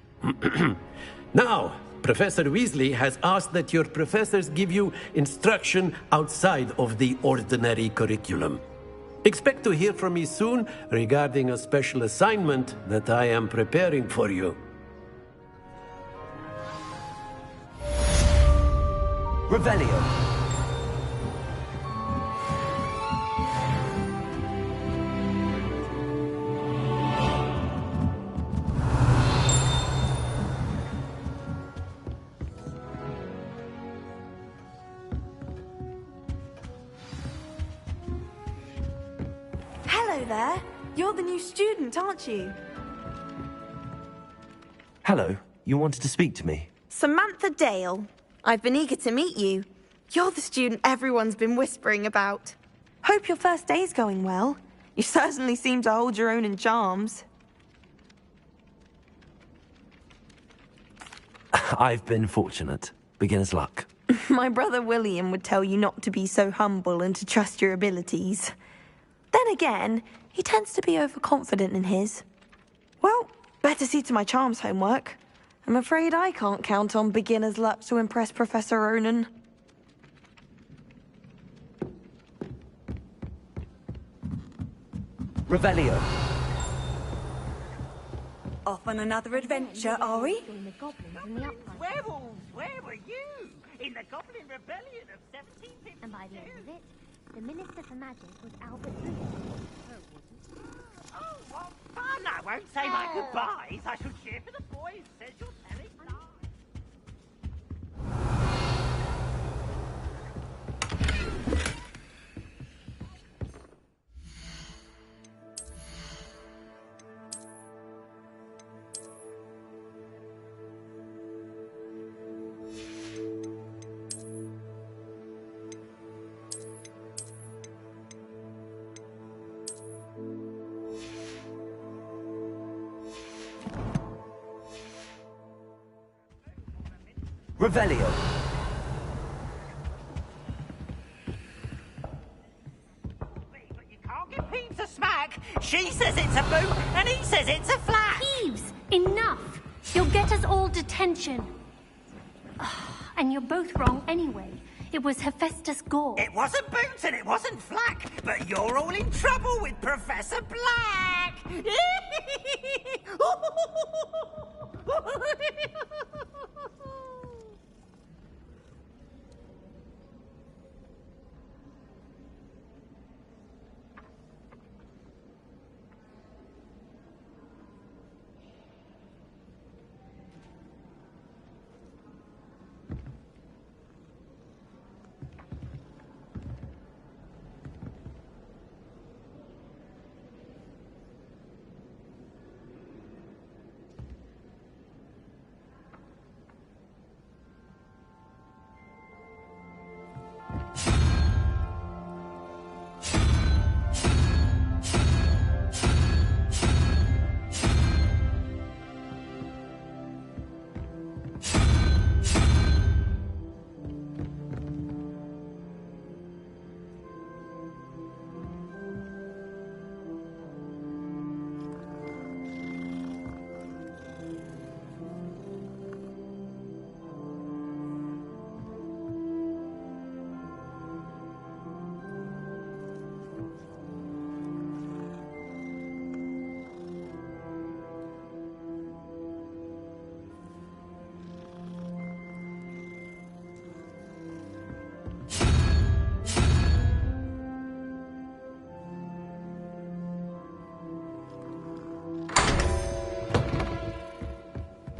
Now, Professor Weasley has asked that your professors give you instruction outside of the ordinary curriculum. Expect to hear from me soon regarding a special assignment that I am preparing for you. Revelio. Hello there. You're the new student, aren't you? Hello. You wanted to speak to me? Samantha Dale. I've been eager to meet you. You're the student everyone's been whispering about. Hope your first day's going well. You certainly seem to hold your own in charms. I've been fortunate. Beginner's luck. My brother William would tell you not to be so humble and to trust your abilities. Then again, he tends to be overconfident in his. Well, better see to my charms homework. I'm afraid I can't count on beginner's luck to impress Professor Ronan. Revelio. Off on another adventure, are we? Werewolves, where were you? In the Goblin Rebellion of 1752. And by the end of it, the Minister for Magic was Albert Oh, what fun! I won't say my goodbyes. I shall cheer for the boys, says your telling lies. Revelio. But you can't give Peeves a smack. She says it's a boot, and he says it's a flat. Peeves, enough! You'll get us all detention. And you're both wrong anyway. It was Hephaestus Gore. It wasn't Boots and it wasn't Flack, but you're all in trouble with Professor Black!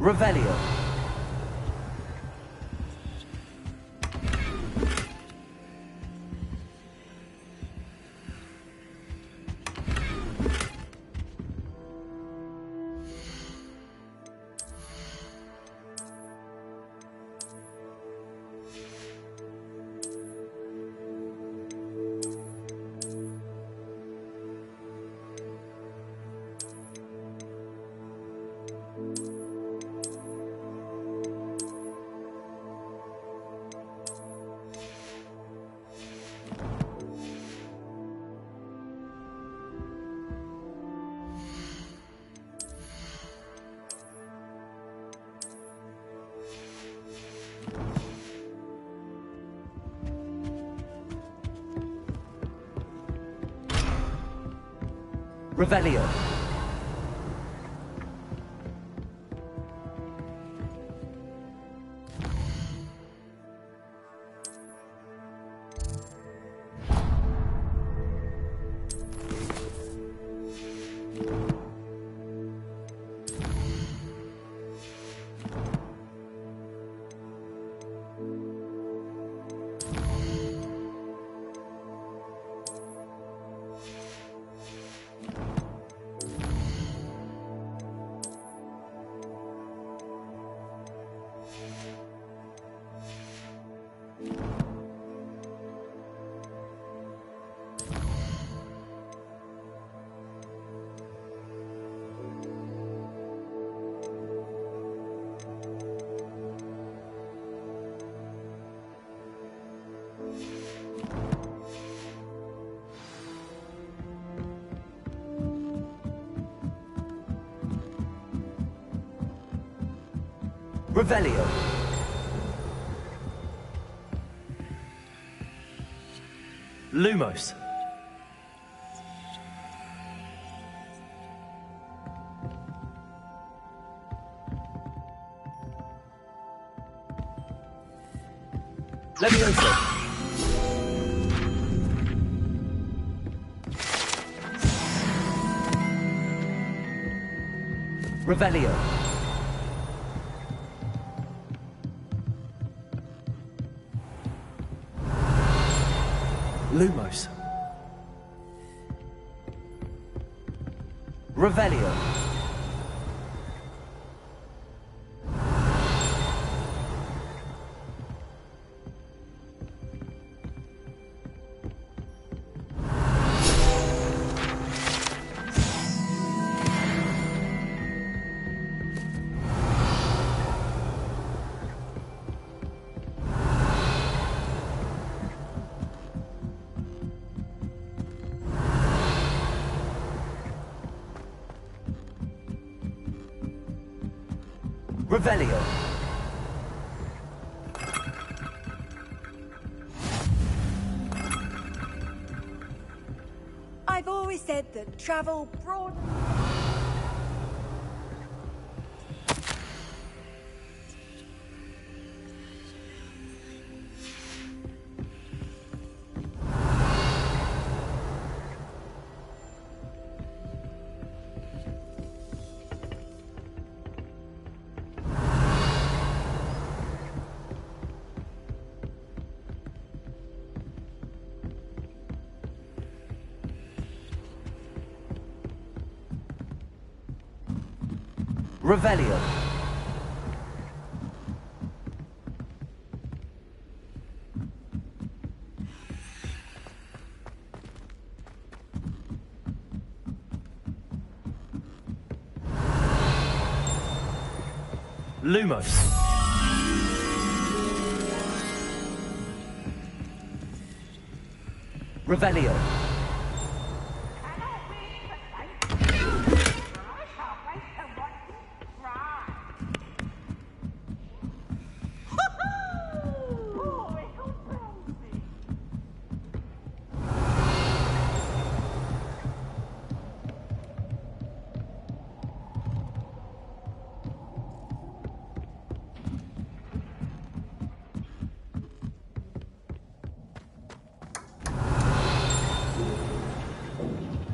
Revelio. Revelio. Revelio. Lumos. Levioso. Revelio. Lumos. Revelio. Revelio. I've always said that travel broadens... Revelio. Lumos. Revelio.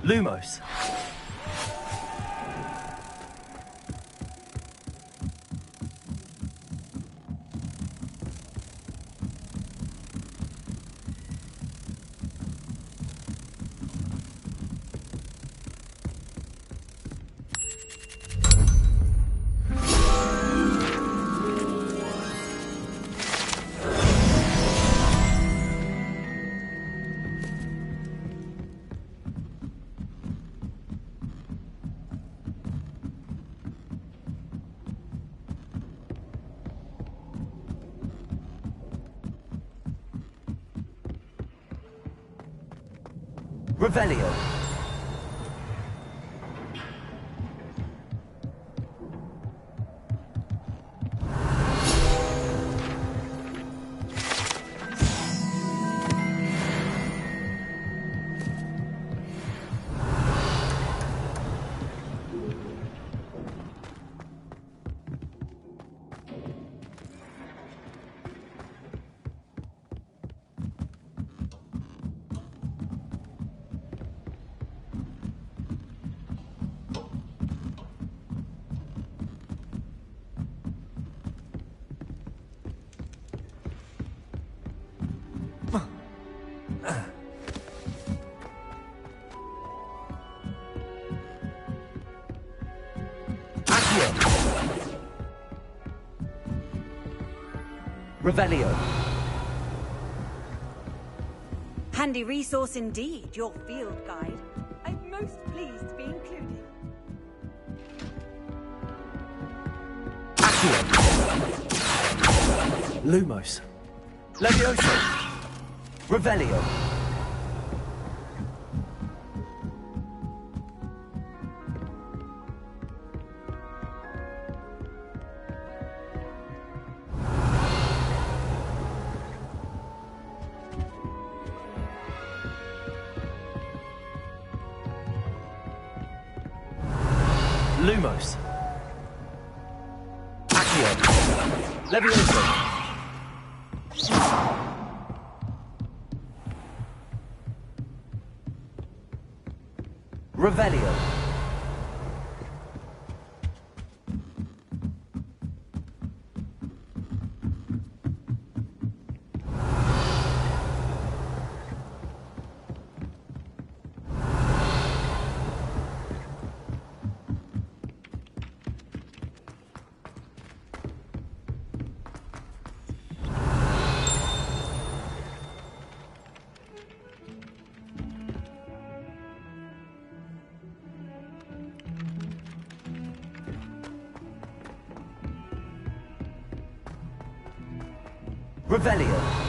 Lumos. Revelio. Revelio. Handy resource indeed, your field guide. I'm most pleased to be included. Lumos. Levioso. Revelio. Lumos. Accio. Levioso. Revelio. Revelio.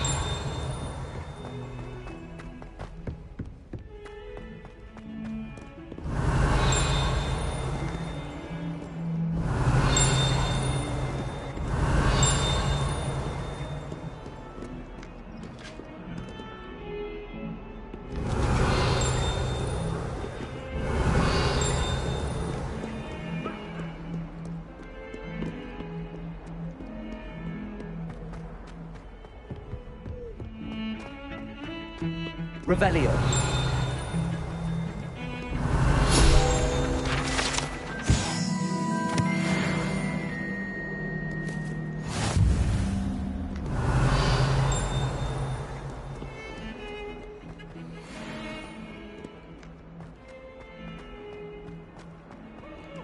Revelio.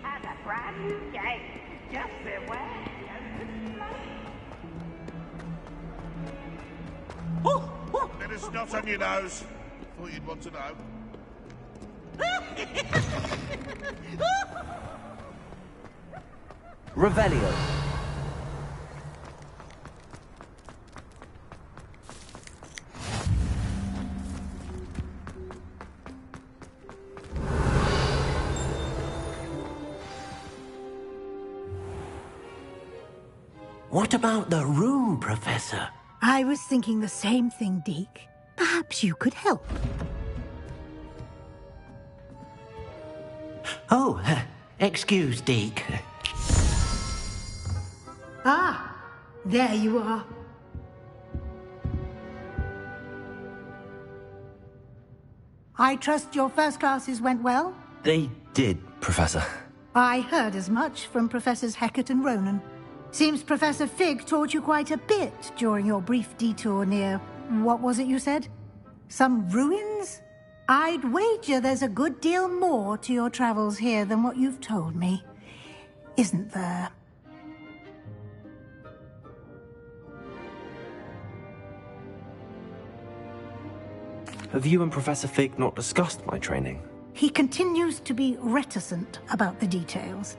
Has a brand new gate. Just beware. Bit of snot on your nose. Thought you'd want to know. Revelio. What about the room, Professor? I was thinking the same thing, Deke. Perhaps you could help. Oh, excuse, Deke. Ah, there you are. I trust your first classes went well? They did, Professor. I heard as much from Professors Hecat and Ronan. Seems Professor Fig taught you quite a bit during your brief detour near... what was it you said? Some ruins? I'd wager there's a good deal more to your travels here than what you've told me. Isn't there? Have you and Professor Fig not discussed my training? He continues to be reticent about the details,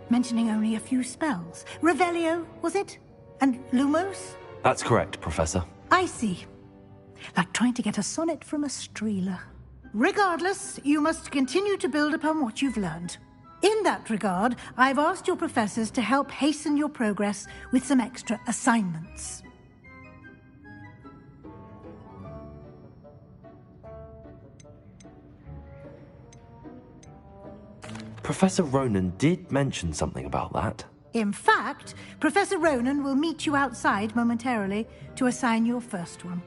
mentioning only a few spells. Revelio, was it? And Lumos? That's correct, Professor. I see. Like trying to get a sonnet from a streeler. Regardless, you must continue to build upon what you've learned. In that regard, I've asked your professors to help hasten your progress with some extra assignments. Professor Ronan did mention something about that. In fact, Professor Ronan will meet you outside momentarily to assign your first one.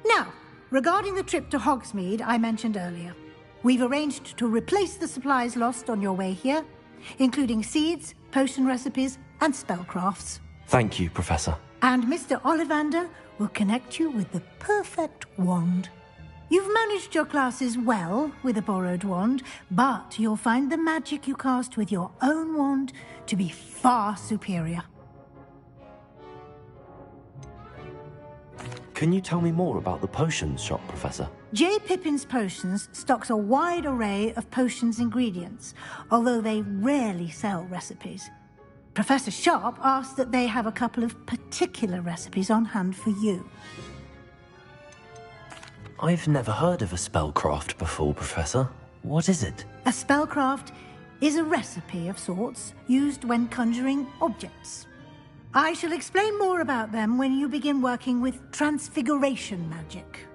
Now, regarding the trip to Hogsmeade I mentioned earlier, we've arranged to replace the supplies lost on your way here, including seeds, potion recipes, and spellcrafts. Thank you, Professor. And Mr. Ollivander will connect you with the perfect wand. You've managed your classes well with a borrowed wand, but you'll find the magic you cast with your own wand to be far superior. Can you tell me more about the potions shop, Professor? J. Pippin's Potions stocks a wide array of potions ingredients, although they rarely sell recipes. Professor Sharp asked that they have a couple of particular recipes on hand for you. I've never heard of a spellcraft before, Professor. What is it? A spellcraft is a recipe of sorts used when conjuring objects. I shall explain more about them when you begin working with transfiguration magic.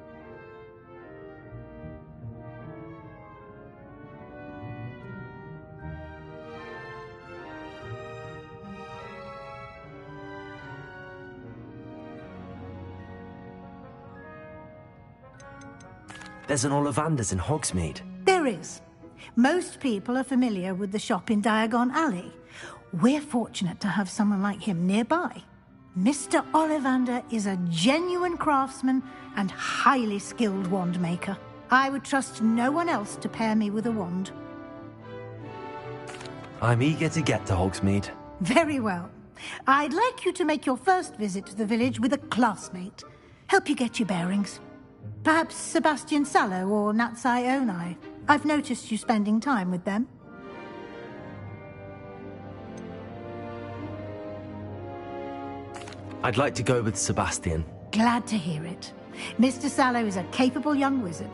There's an Ollivander's in Hogsmeade. There is. Most people are familiar with the shop in Diagon Alley. We're fortunate to have someone like him nearby. Mr. Ollivander is a genuine craftsman and highly skilled wand maker. I would trust no one else to pair me with a wand. I'm eager to get to Hogsmeade. Very well. I'd like you to make your first visit to the village with a classmate. Help you get your bearings. Perhaps Sebastian Sallow or Natsai Onai. I've noticed you spending time with them. I'd like to go with Sebastian. Glad to hear it. Mr. Sallow is a capable young wizard,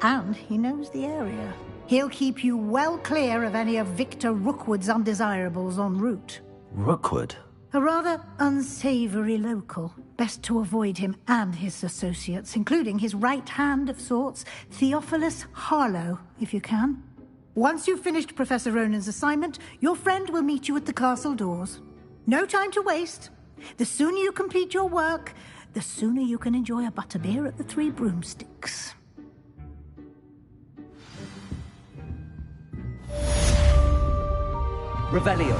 and he knows the area. He'll keep you well clear of any of Victor Rookwood's undesirables en route. Rookwood? A rather unsavory local. Best to avoid him and his associates, including his right hand of sorts, Theophilus Harlow, if you can. Once you've finished Professor Ronan's assignment, your friend will meet you at the castle doors. No time to waste. The sooner you complete your work, the sooner you can enjoy a butterbeer at the Three Broomsticks. Revelio.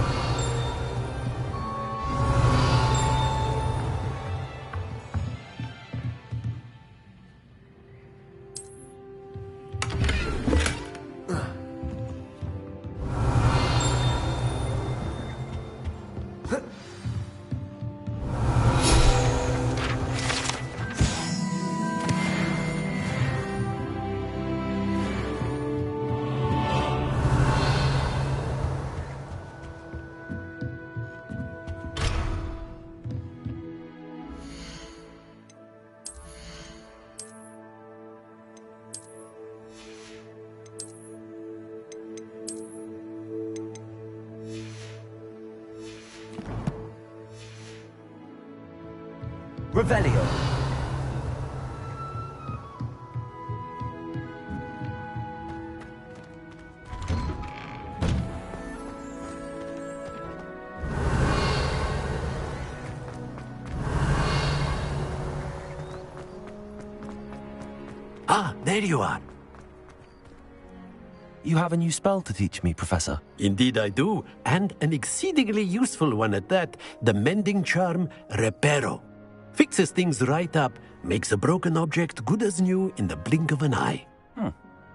Revelio. Ah, there you are. You have a new spell to teach me, Professor. Indeed I do, and an exceedingly useful one at that. The mending charm, Reparo. Fixes things right up, makes a broken object good as new in the blink of an eye.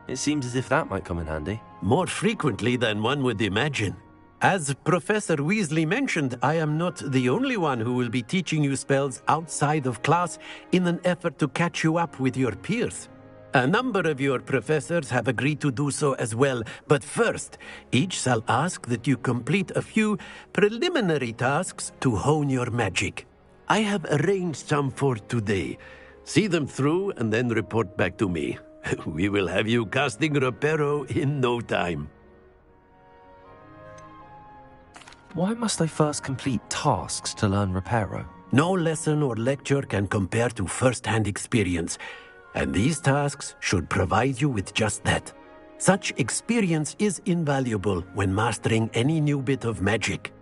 It seems as if that might come in handy. More frequently than one would imagine. As Professor Weasley mentioned, I am not the only one who will be teaching you spells outside of class in an effort to catch you up with your peers. A number of your professors have agreed to do so as well, but first, each shall ask that you complete a few preliminary tasks to hone your magic. I have arranged some for today. See them through and then report back to me. We will have you casting Reparo in no time. Why must I first complete tasks to learn Reparo? No lesson or lecture can compare to first-hand experience, and these tasks should provide you with just that. Such experience is invaluable when mastering any new bit of magic.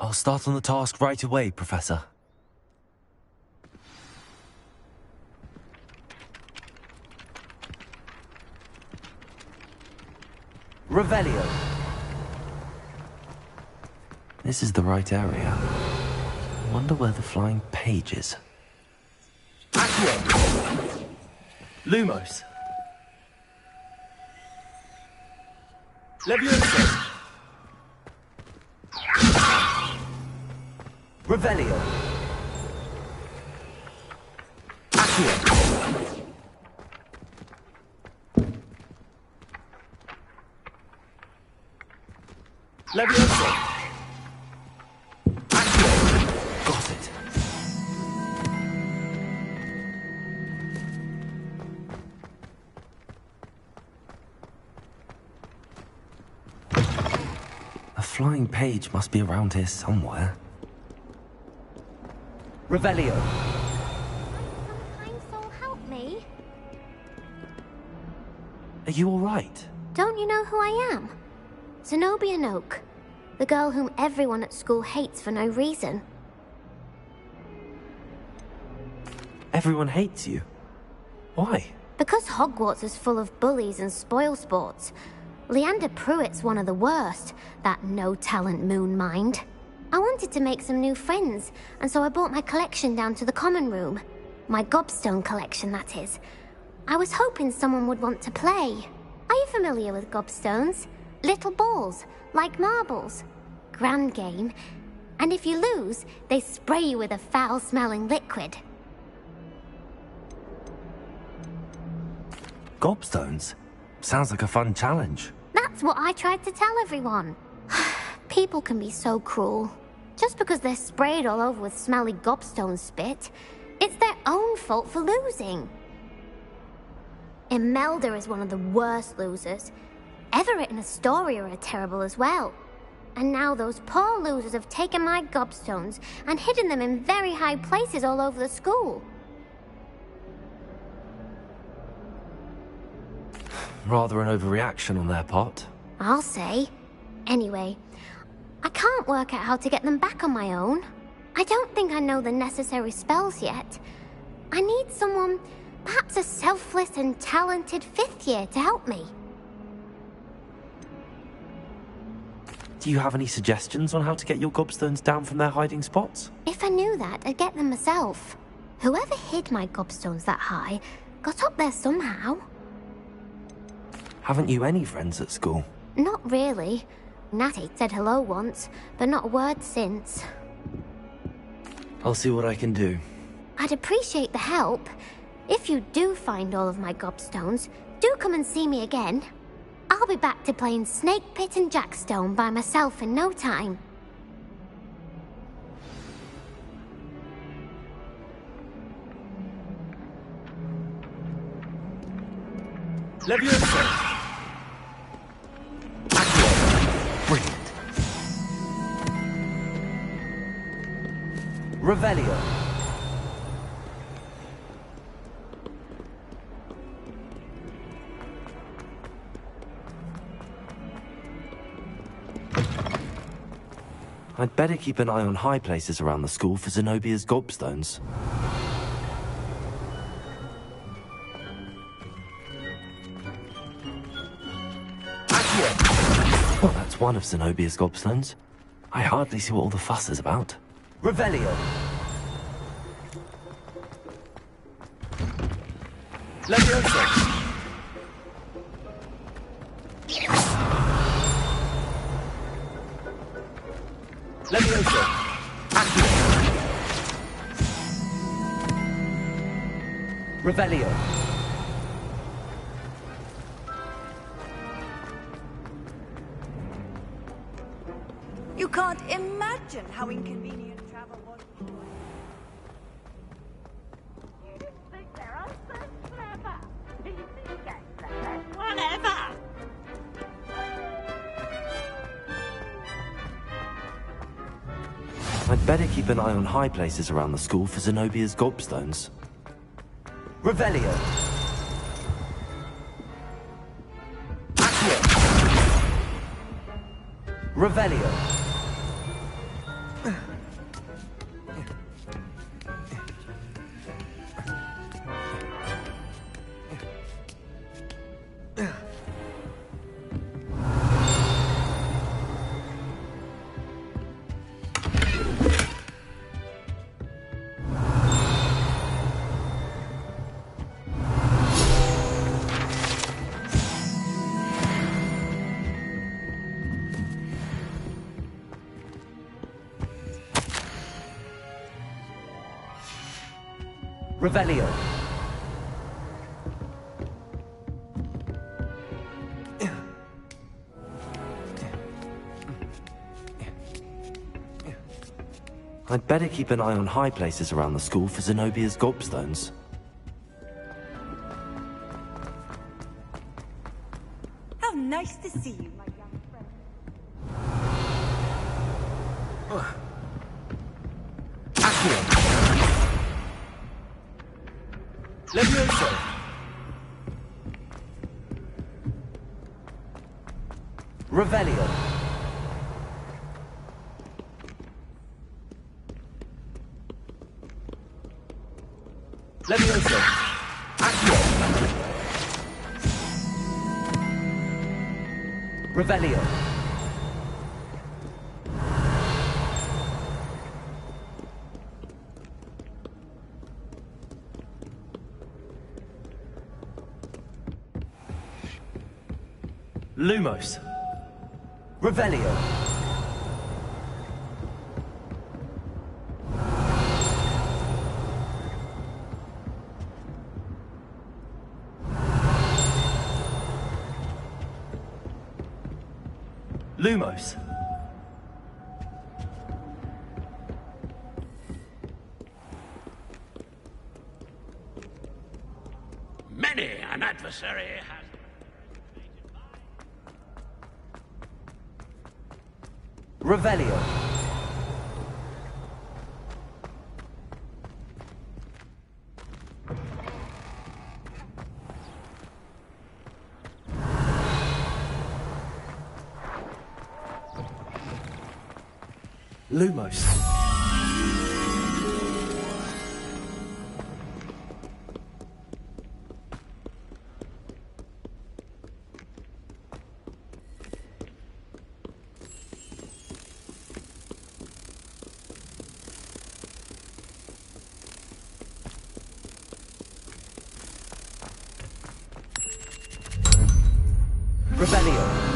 I'll start on the task right away, Professor. Revelio. This is the right area. I wonder where the flying page is. Accio. Lumos. Leviosa. Revelio. Accio. Leviosa. Accio. Got it. A flying page must be around here somewhere. Revelio. So help me. Are you all right? Don't you know who I am? Zenobia Noak, the girl whom everyone at school hates for no reason. Everyone hates you. Why? Because Hogwarts is full of bullies and spoilsports. Leander Pruitt's one of the worst, that no-talent moon mind. I wanted to make some new friends, and so I brought my collection down to the common room. My gobstone collection, that is. I was hoping someone would want to play. Are you familiar with gobstones? Little balls, like marbles. Grand game. And if you lose, they spray you with a foul-smelling liquid. Gobstones? Sounds like a fun challenge. That's what I tried to tell everyone. People can be so cruel. Just because they're sprayed all over with smelly gobstone spit, it's their own fault for losing. Imelda is one of the worst losers. Everett and Astoria are terrible as well. And now those poor losers have taken my gobstones and hidden them in very high places all over the school. Rather an overreaction on their part. I'll say. Anyway, I can't work out how to get them back on my own. I don't think I know the necessary spells yet. I need someone, perhaps a selfless and talented 5th year to help me. Do you have any suggestions on how to get your gobstones down from their hiding spots? If I knew that, I'd get them myself. Whoever hid my gobstones that high got up there somehow. Haven't you any friends at school? Not really. Natty said hello once, but not a word since. I'll see what I can do. I'd appreciate the help. If you do find all of my gobstones, do come and see me again. I'll be back to playing Snake Pit and Jackstone by myself in no time. Leviosa! Brilliant. Revelio. I'd better keep an eye on high places around the school for Zenobia's gobstones. Well, that's one of Zenobia's gobstones. I hardly see what all the fuss is about. Revelio. Leviosa. Leviosa. Accio. Revelio. You can't imagine how inconvenient travel was. You didn't think they're all so clever. You think get clever. Whatever. I'd better keep an eye on high places around the school for Zenobia's gobstones. Revelio. Accio. Revelio. Revelio. I'd better keep an eye on high places around the school for Zenobia's gobstones. How nice to see you, my young friend. Accio. Leviosa. Revelio. Leviosa. Accio. Revelio. Lumos. Revelio. Lumos. Many an adversary has... Revelio. Lumos. Revelio.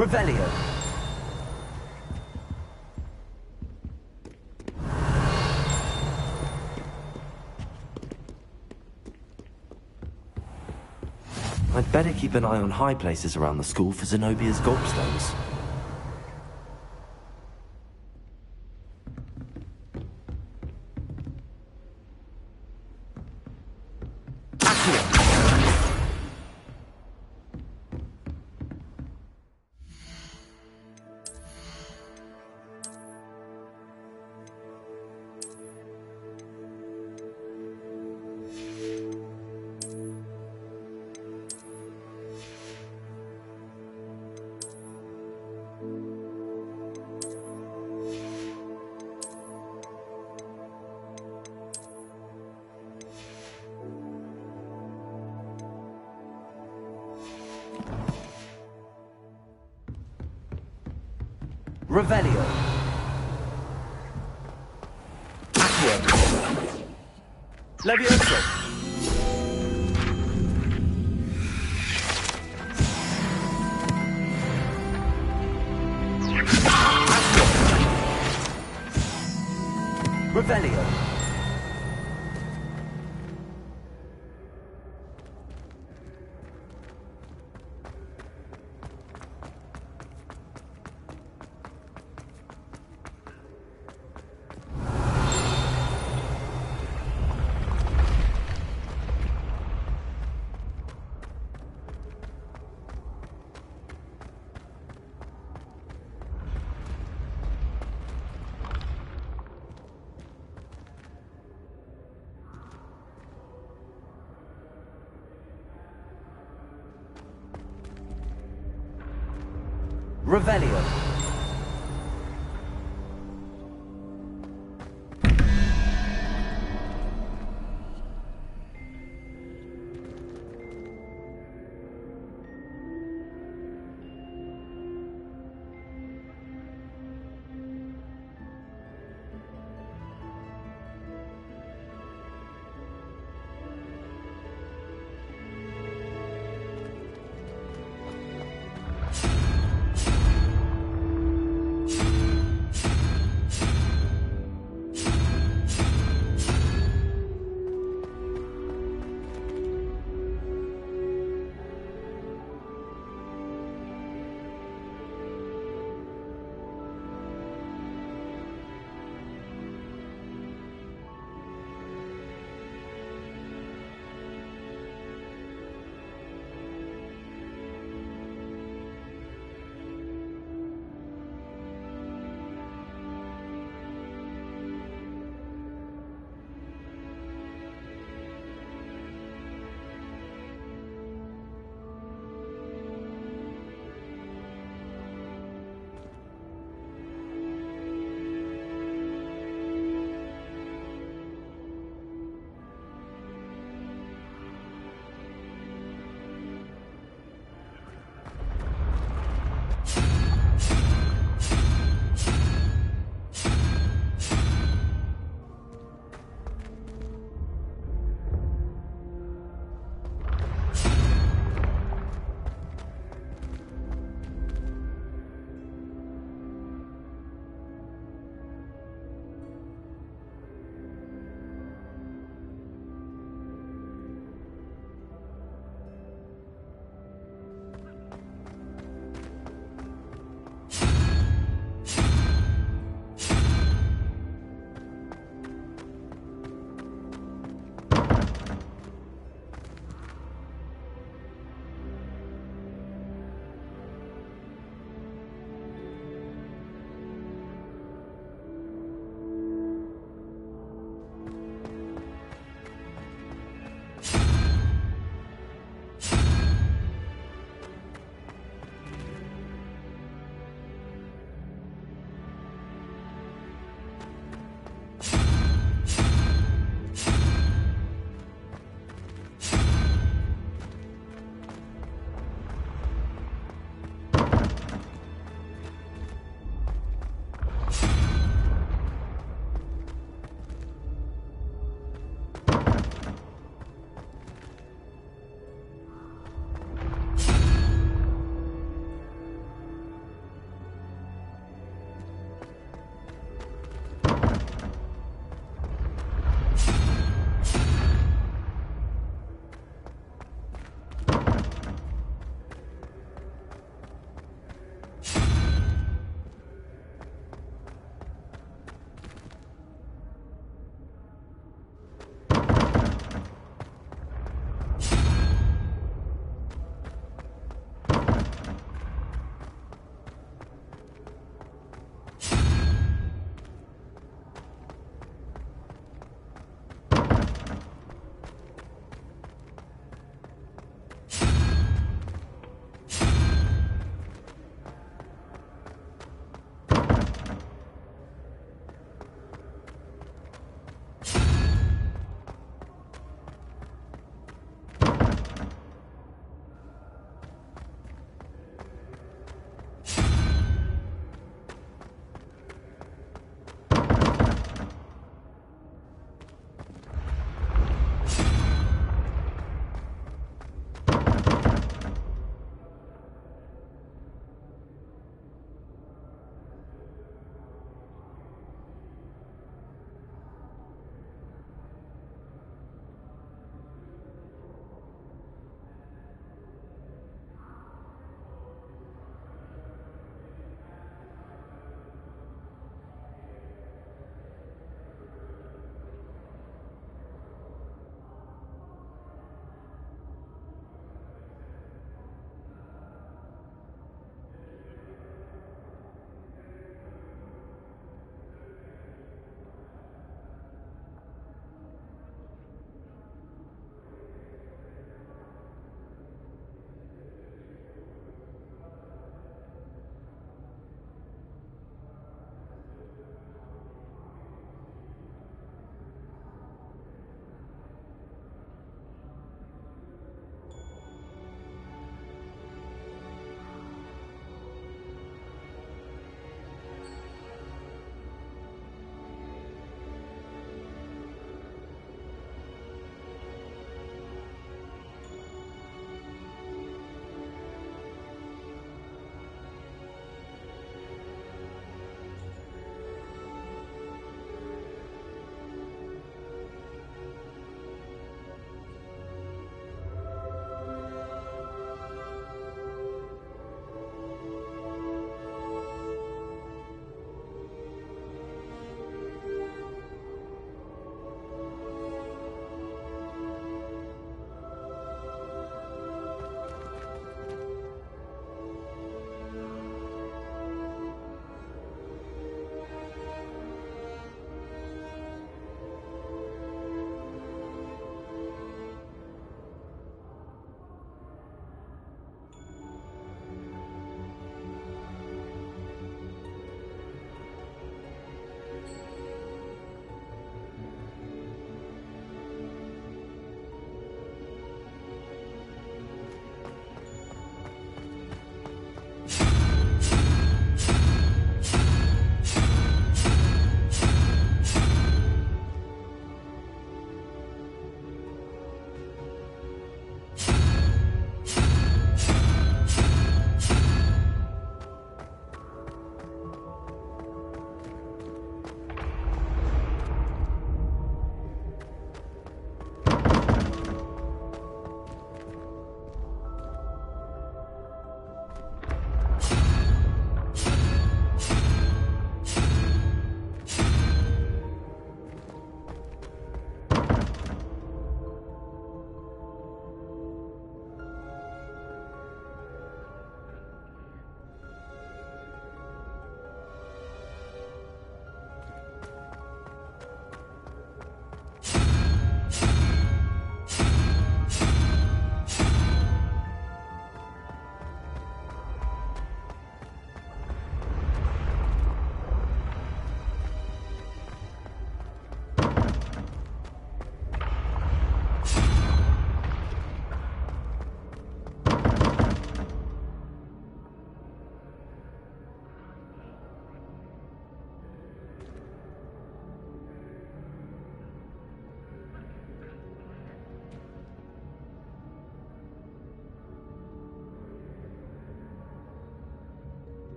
Revelio. I'd better keep an eye on high places around the school for Zenobia's gobstones. Revelio. Accio. Levioso. Revelio. Revelio.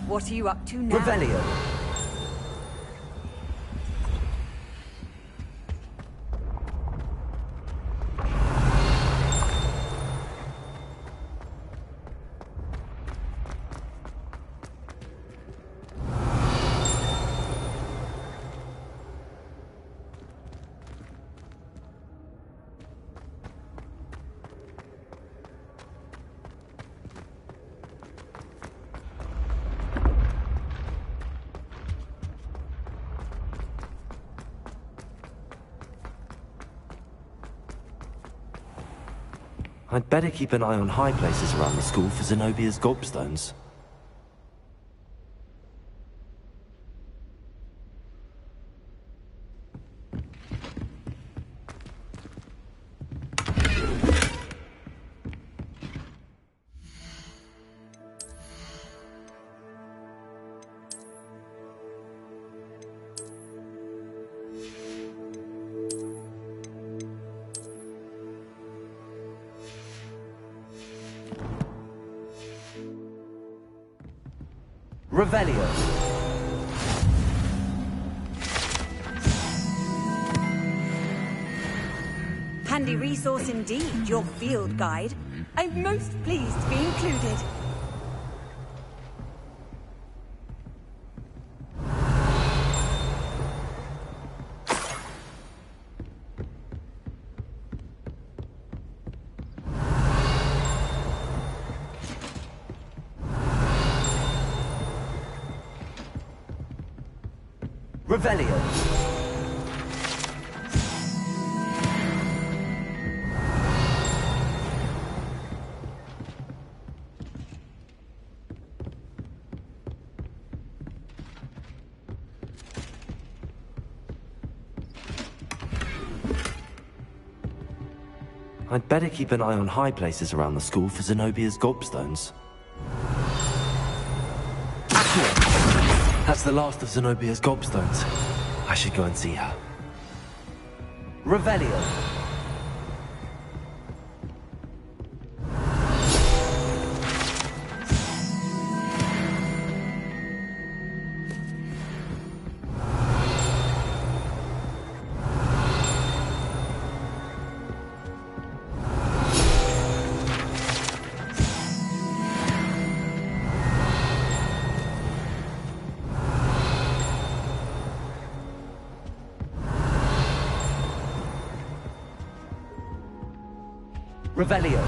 What are you up to now? Revelio. I'd better keep an eye on high places around the school for Zenobia's gobstones. Revelio. Handy resource indeed, your field guide. I'm most pleased to be included. Revelio. I'd better keep an eye on high places around the school for Zenobia's gobstones. That's the last of Zenobia's gobstones. I should go and see her. Revelio. Revelio.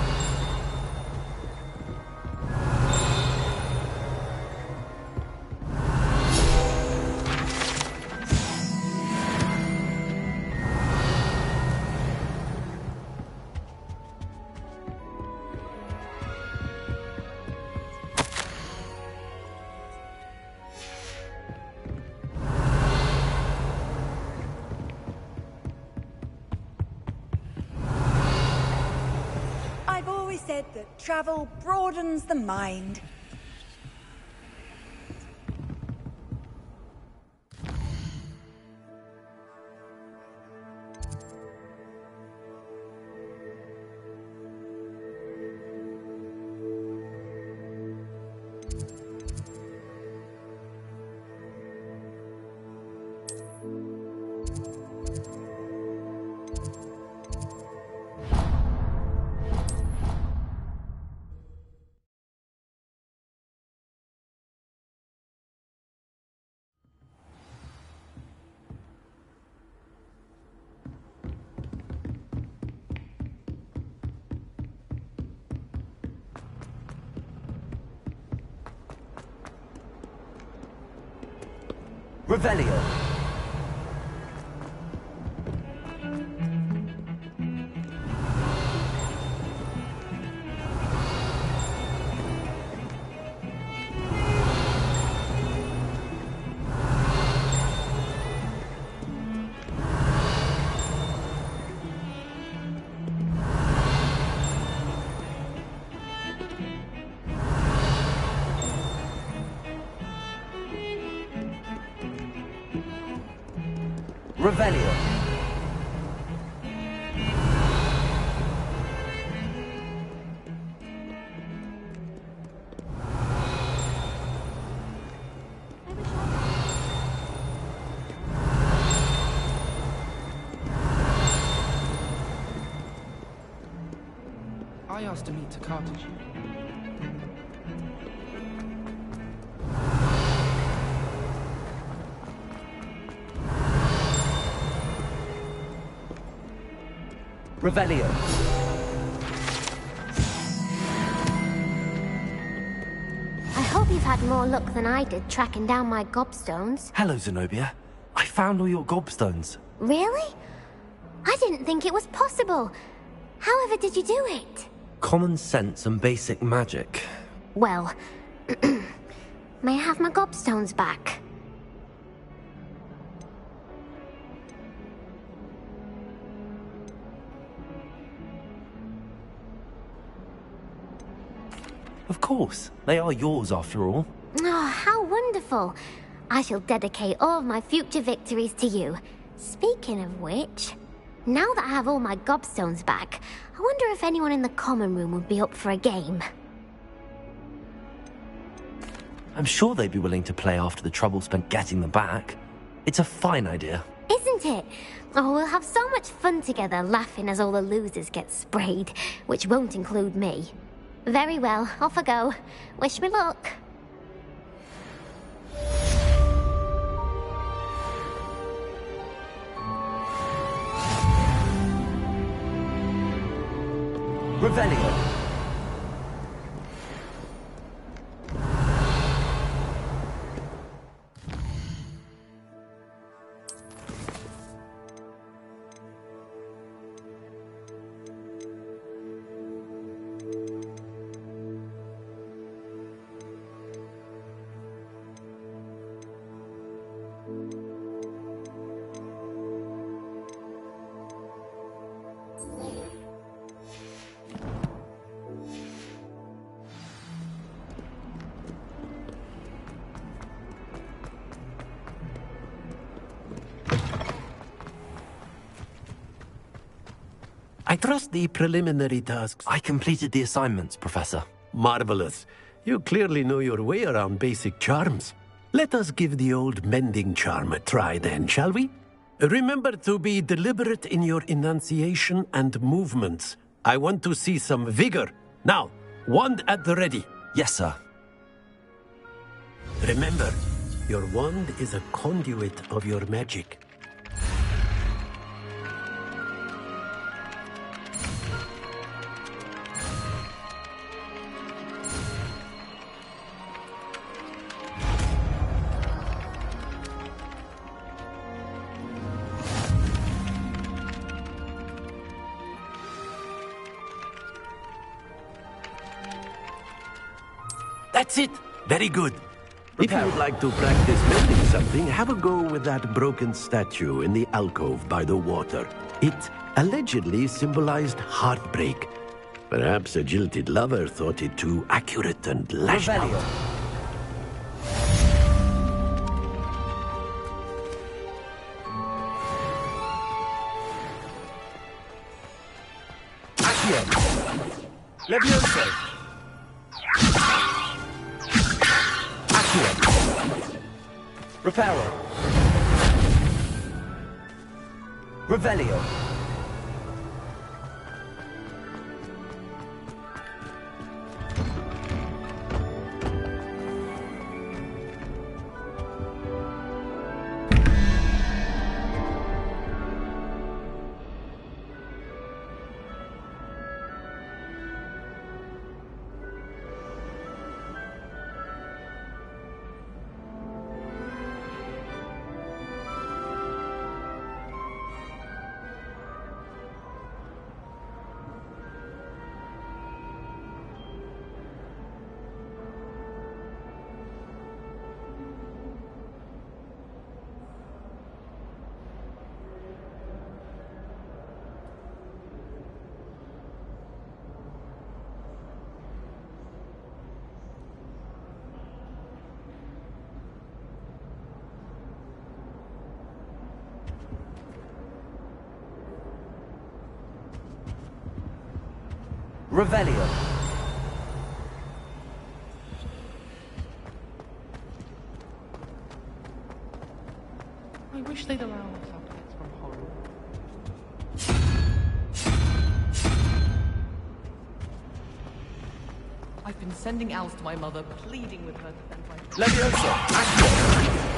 Said that travel broadens the mind. Revelio. Revelio. I asked to meet Takata. Revelio. I hope you've had more luck than I did tracking down my gobstones. Hello, Zenobia. I found all your gobstones. Really? I didn't think it was possible. However did you do it? Common sense and basic magic. Well, may I have my gobstones back? Of course. They are yours after all. Oh, how wonderful. I shall dedicate all of my future victories to you. Speaking of which, now that I have all my gobstones back, I wonder if anyone in the common room would be up for a game. I'm sure they'd be willing to play after the trouble spent getting them back. It's a fine idea. Isn't it? Oh, we'll have so much fun together laughing as all the losers get sprayed, which won't include me. Very well, off I go. Wish me luck. Revelio. I trust the preliminary tasks. I completed the assignments, Professor. Marvelous. You clearly know your way around basic charms. Let us give the old mending charm a try then, shall we? Remember to be deliberate in your enunciation and movements. I want to see some vigor. Now, wand at the ready. Yes, sir. Remember, your wand is a conduit of your magic. That's it. Very good. If you would like to practice mending something, have a go with that broken statue in the alcove by the water. It allegedly symbolized heartbreak. Perhaps a jilted lover thought it too accurate and lashed out. Leviosa. Reparo. Revelio. Revelio. I wish they'd allow subjects from home. been sending owls to my mother, pleading with her to send my... Leviosa, action!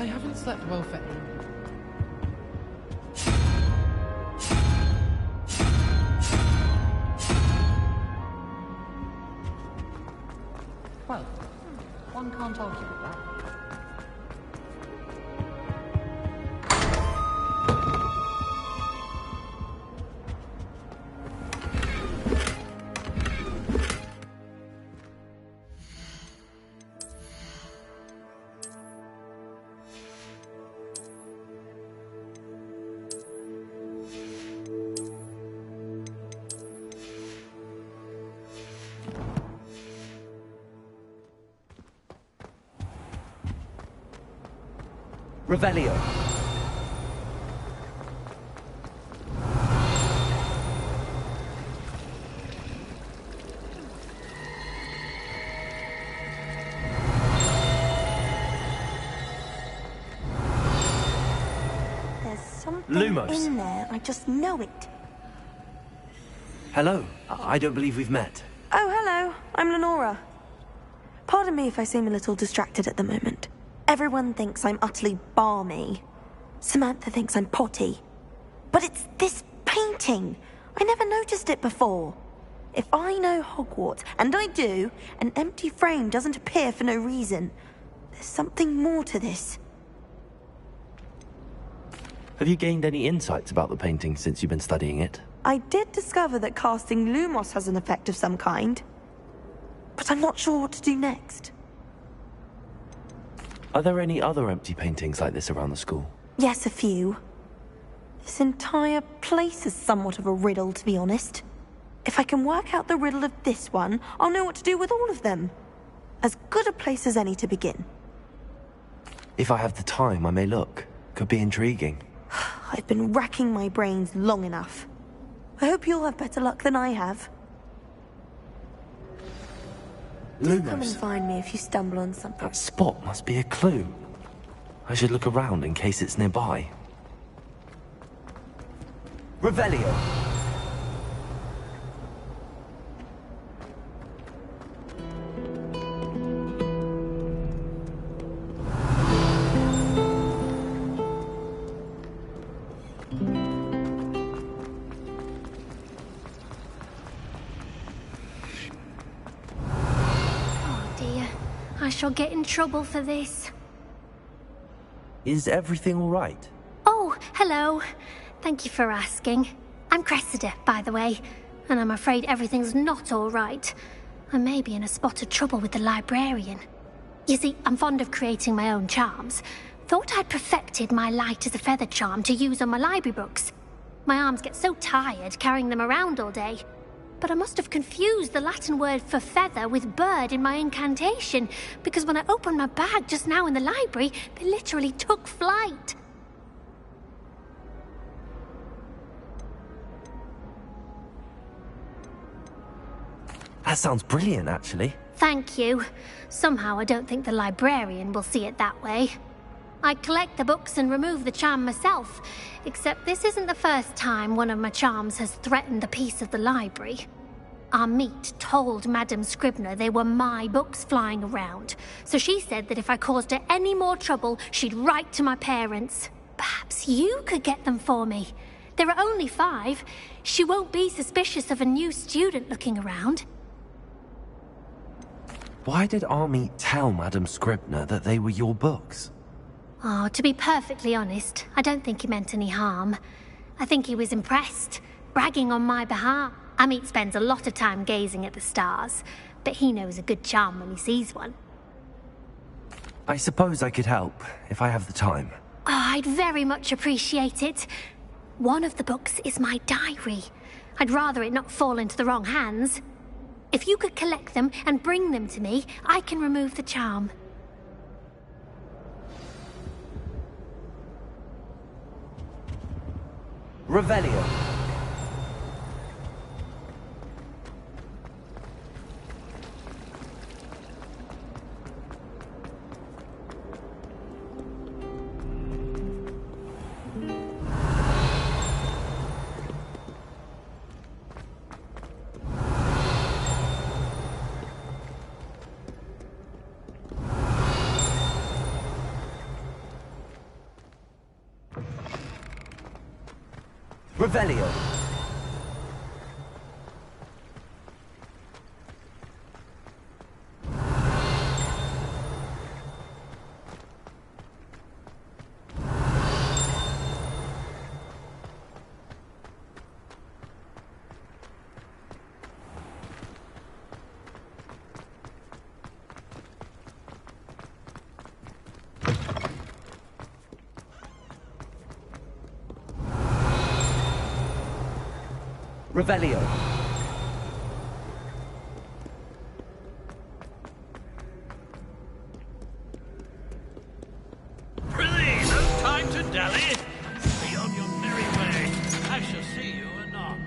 I haven't slept well for... Well, one can't argue with that. Revelio. There's something Lumos. in there. I just know it. Hello. I don't believe we've met. Oh, hello. I'm Lenora. Pardon me if I seem a little distracted at the moment. Everyone thinks I'm utterly balmy. Samantha thinks I'm potty. But it's this painting. I never noticed it before. If I know Hogwarts, and I do, an empty frame doesn't appear for no reason. There's something more to this. Have you gained any insights about the painting since you've been studying it? I did discover that casting Lumos has an effect of some kind. But I'm not sure what to do next. Are there any other empty paintings like this around the school? Yes, a few. This entire place is somewhat of a riddle, to be honest. If I can work out the riddle of this one, I'll know what to do with all of them. As good a place as any to begin. If I have the time, I may look. Could be intriguing. I've been racking my brains long enough. I hope you'll have better luck than I have. Do come and find me if you stumble on something. That spot must be a clue. I should look around in case it's nearby. Revelio. I shall get in trouble for this. Is everything all right? Oh, hello. Thank you for asking. I'm Cressida, by the way, and I'm afraid everything's not all right. I may be in a spot of trouble with the librarian. You see, I'm fond of creating my own charms. Thought I'd perfected my light as a feather charm to use on my library books. My arms get so tired carrying them around all day. But I must have confused the Latin word for feather with bird in my incantation, because when I opened my bag just now in the library, they literally took flight. That sounds brilliant, actually. Thank you. Somehow I don't think the librarian will see it that way. I collect the books and remove the charm myself, except this isn't the first time one of my charms has threatened the peace of the library. Our meet told Madame Scribner they were my books flying around, so she said that if I caused her any more trouble, she'd write to my parents. Perhaps you could get them for me. There are only 5. She won't be suspicious of a new student looking around. Why did Army tell Madame Scribner that they were your books? Oh, to be perfectly honest, I don't think he meant any harm. I think he was impressed, bragging on my behalf. Amit spends a lot of time gazing at the stars, but he knows a good charm when he sees one. I suppose I could help, if I have the time. Oh, I'd very much appreciate it. One of the books is my diary. I'd rather it not fall into the wrong hands. If you could collect them and bring them to me, I can remove the charm. Revelio. Revelio. Revelio. Prithee, no time to dally. Be on your merry way. I shall see you anon.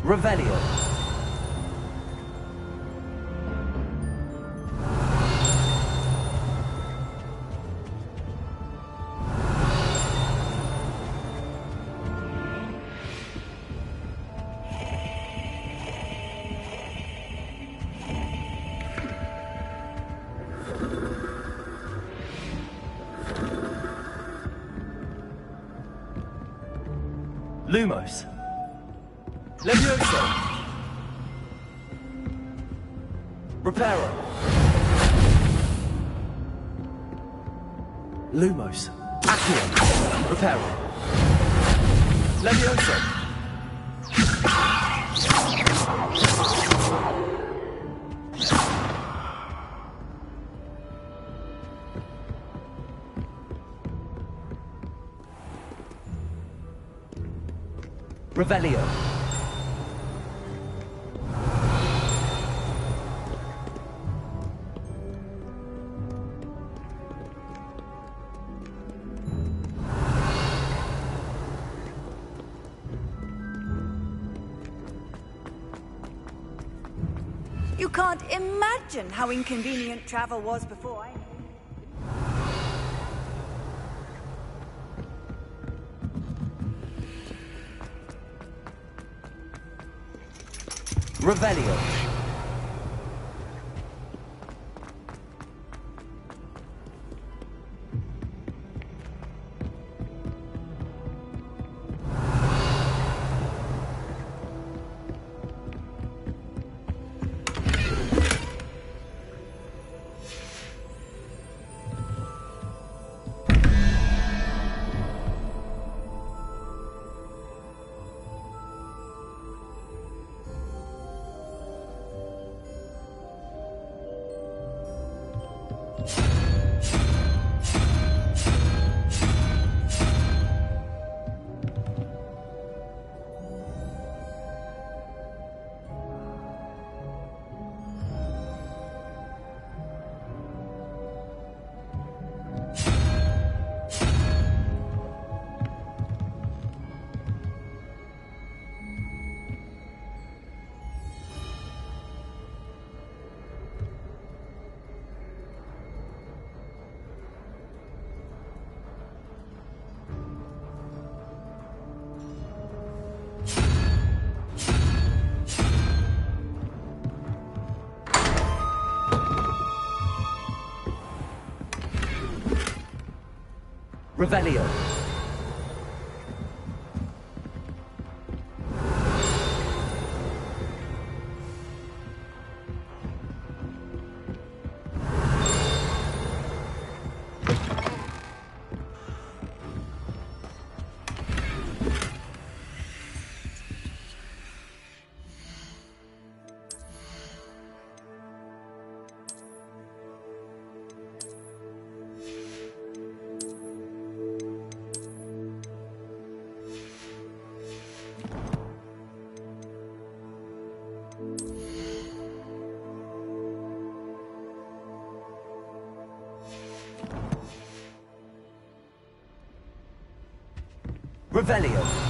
Revelio. Lumos. Levioso. Reparo. Lumos. Accio. Reparo. Levioso. Revelio. You can't imagine how inconvenient travel was before I... Revelio. Revelio. Revelio.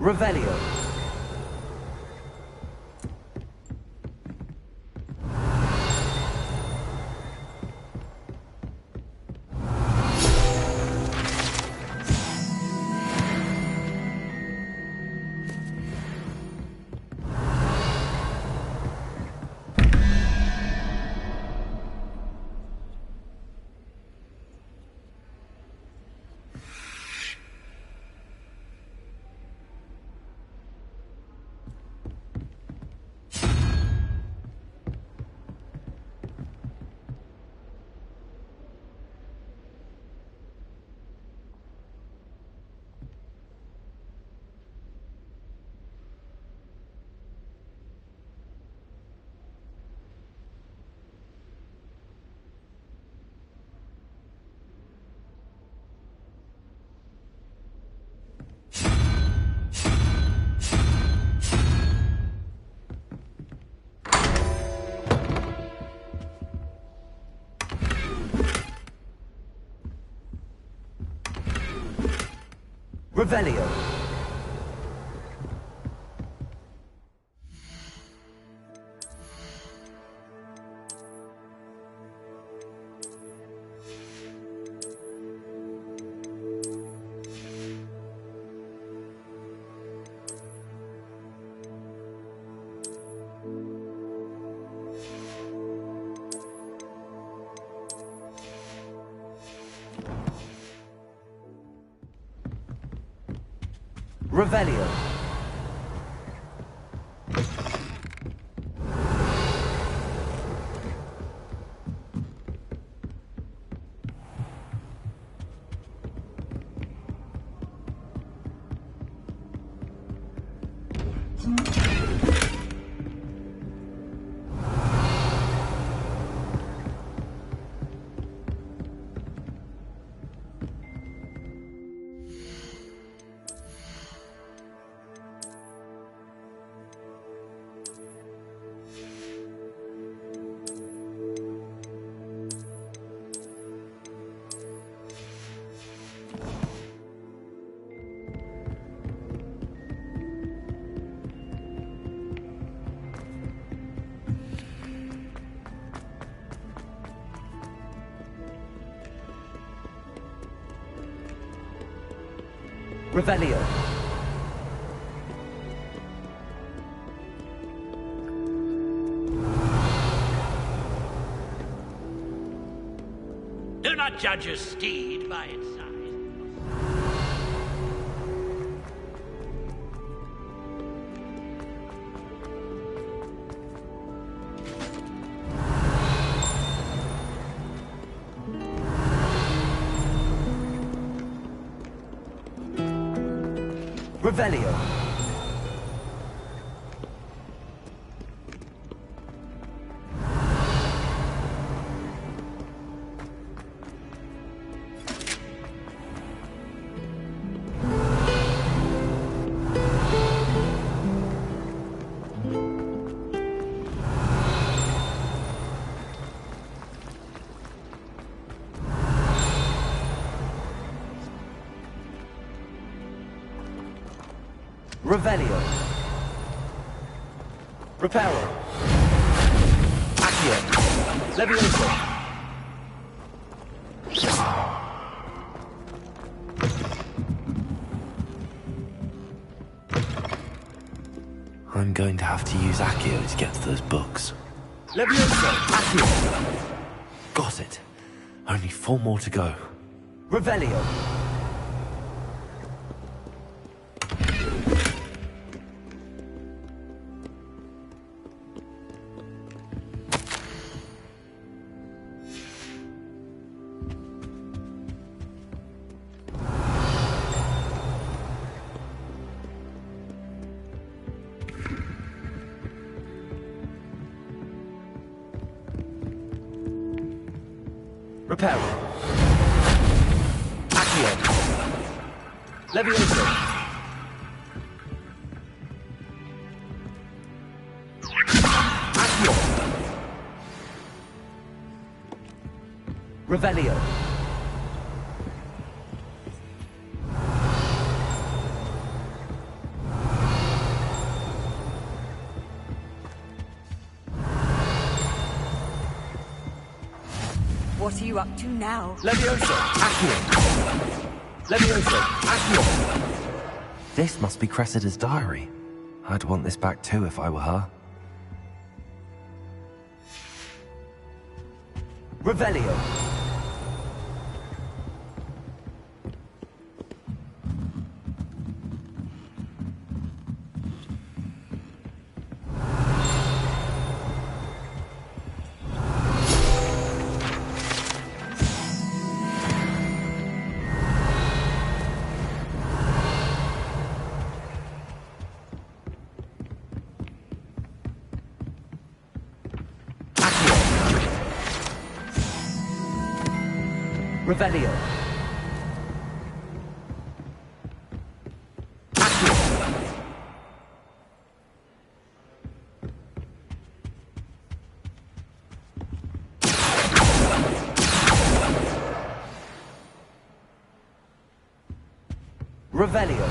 Revelio. Revelio. Revelio. Revelio. Do not judge a steed by its size. Revelio. Revelio. Reparo. Accio. Levioso. I'm going to have to use Accio to get to those books. Levioso. Accio. Got it. Only 4 more to go. Revelio. Reparo. Accio. Levioso. Accio. Revelio. What are you up to now? Levioso. Accio. Levioso. Accio. This must be Cressida's diary. I'd want this back too if I were her. Revelio. Revelio. Accio. Revelio.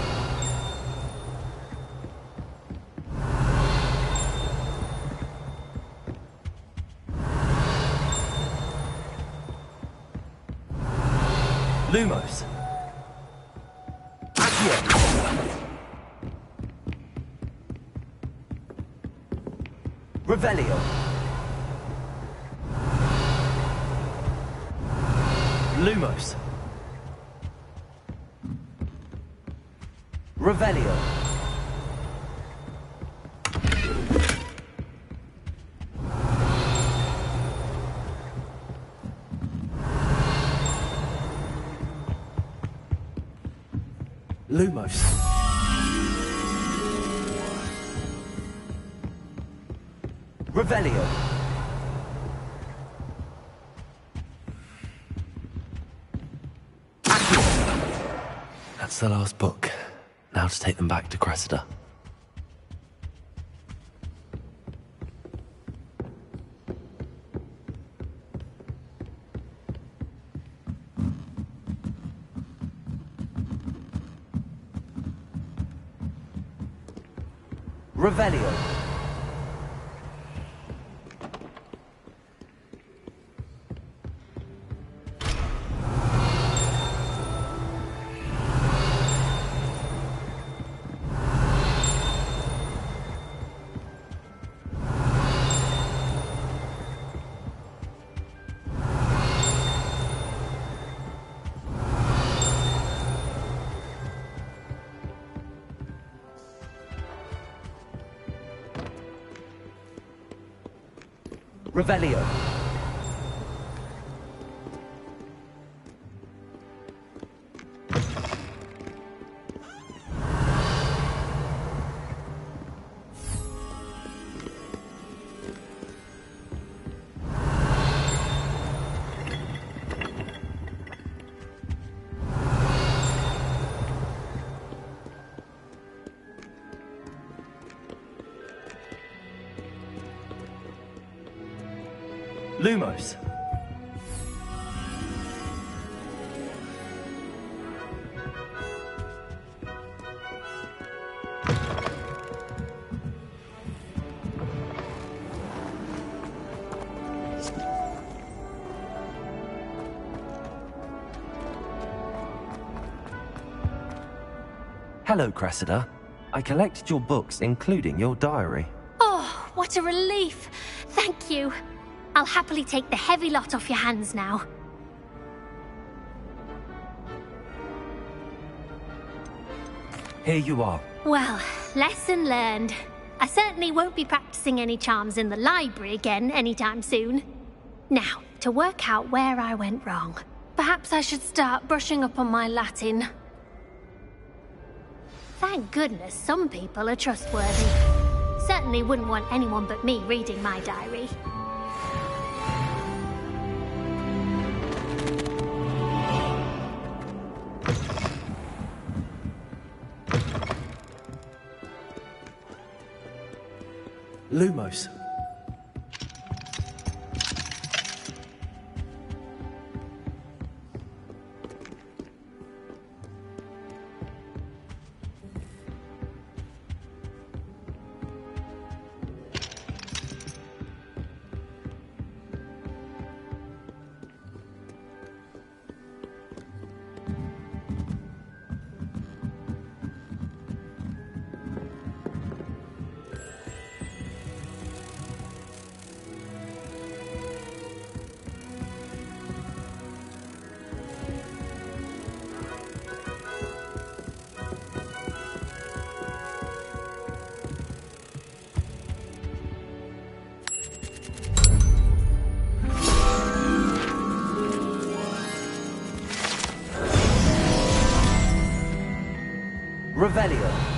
Lumos. Accio. Revelio. Lumos. Revelio. Lumos. Revelio. That's the last book. Now to take them back to Cressida. Revelio. Revelio. Lumos. Hello, Cressida. I collected your books, including your diary. Oh, what a relief. Thank you. I'll happily take the heavy lot off your hands now. Here you are. Well, lesson learned. I certainly won't be practicing any charms in the library again anytime soon. Now, to work out where I went wrong. Perhaps I should start brushing up on my Latin. Thank goodness some people are trustworthy. Certainly wouldn't want anyone but me reading my diary. Lumos. Revelio.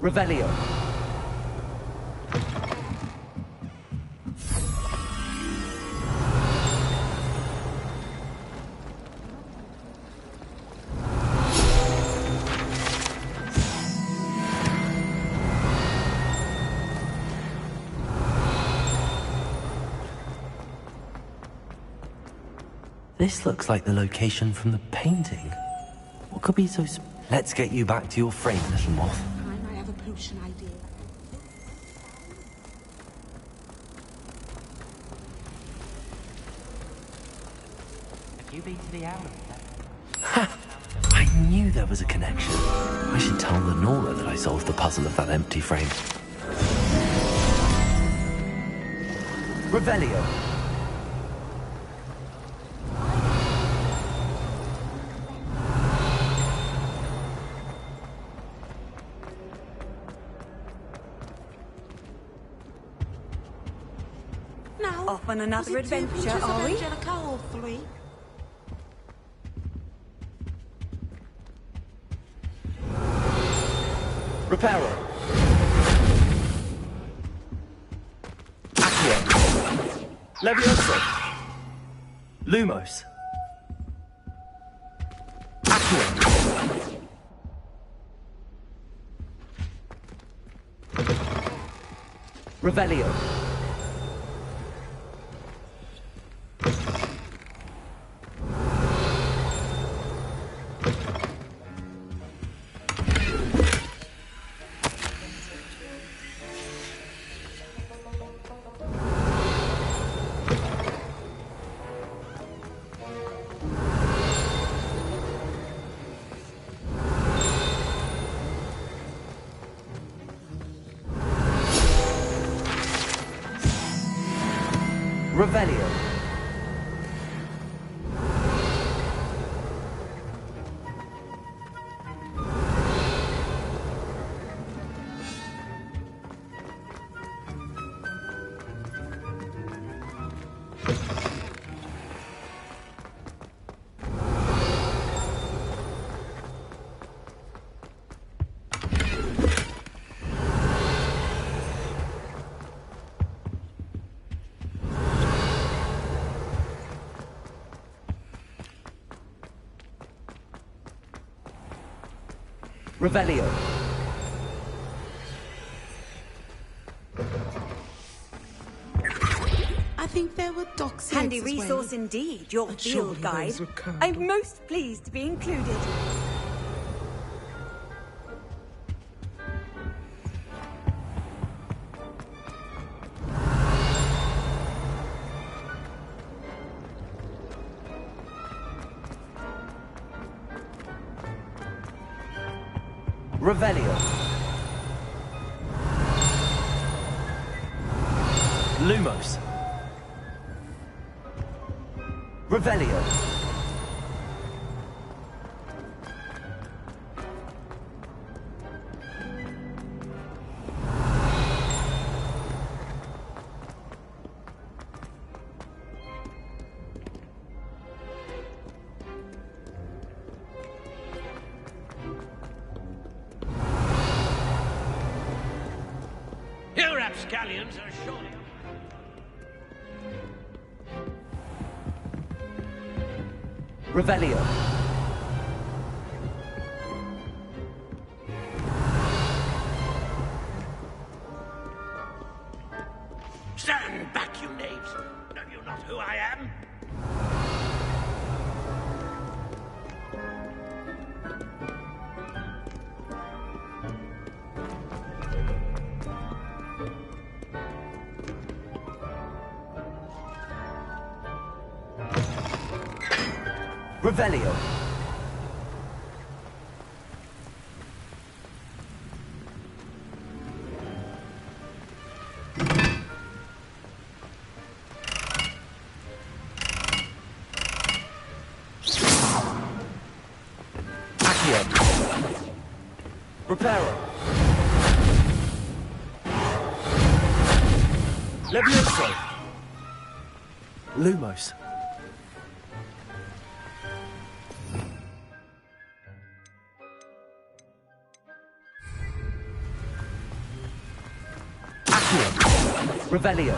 Revelio. This looks like the location from the painting. What could be so Let's get you back to your frame, little moth. I have a potion idea. Have you been to the owl? I knew there was a connection. I should tell Lenora that I solved the puzzle of that empty frame. Revelio. Now, off on another adventure, are we? Angelica, all three? Reparo. Accio. Levioso. Lumos. Accio. Revelio. Revelio. Revelio. I think there were docks here. Handy resource indeed, your field guide. I'm most pleased to be included. Revelio. Lumos. Revelio. You rapscallions are surely... Revelio. Stand back, you knaves! Know you not who I am? Revelio. Accio. Reparo. Levioso. Lumos. Revelio.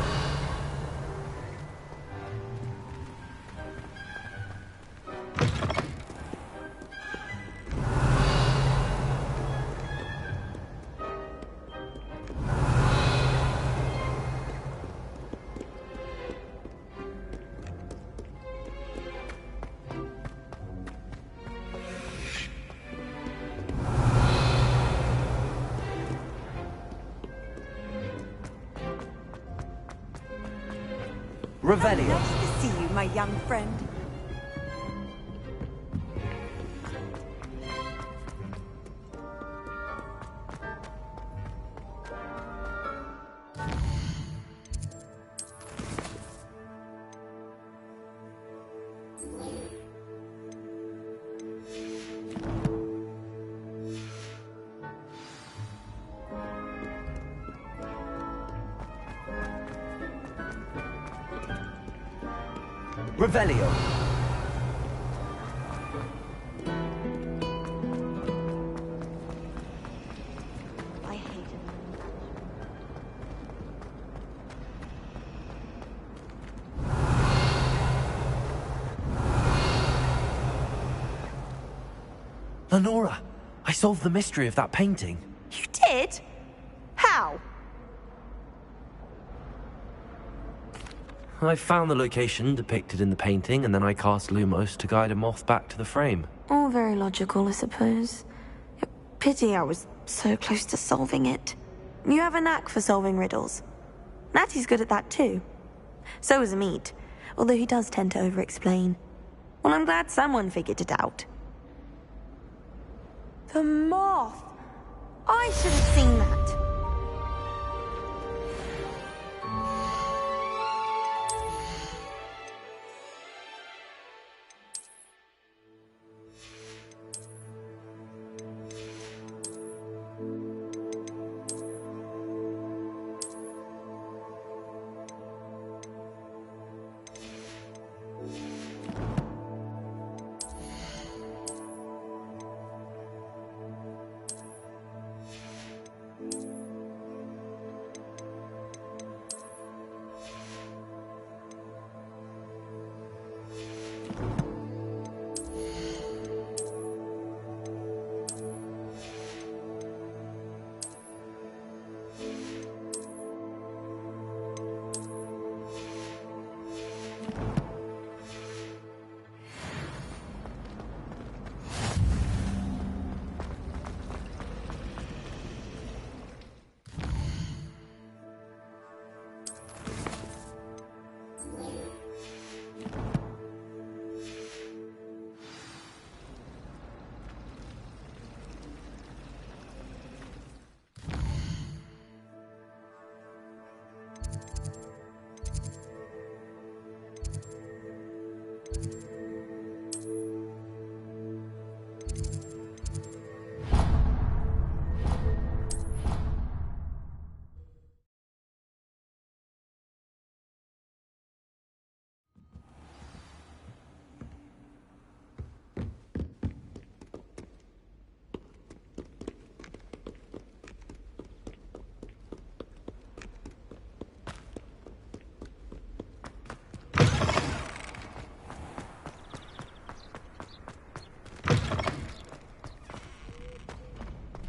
Revelio. Nice to see you, my young friend. Revelio. I hate him. Lenora, I solved the mystery of that painting. You did? How? I found the location depicted in the painting, and then I cast Lumos to guide a moth back to the frame. All very logical, I suppose. Pity I was so close to solving it. You have a knack for solving riddles. Natty's good at that too. So is Amit, although he does tend to over-explain. Well, I'm glad someone figured it out. The moth! I should have seen that.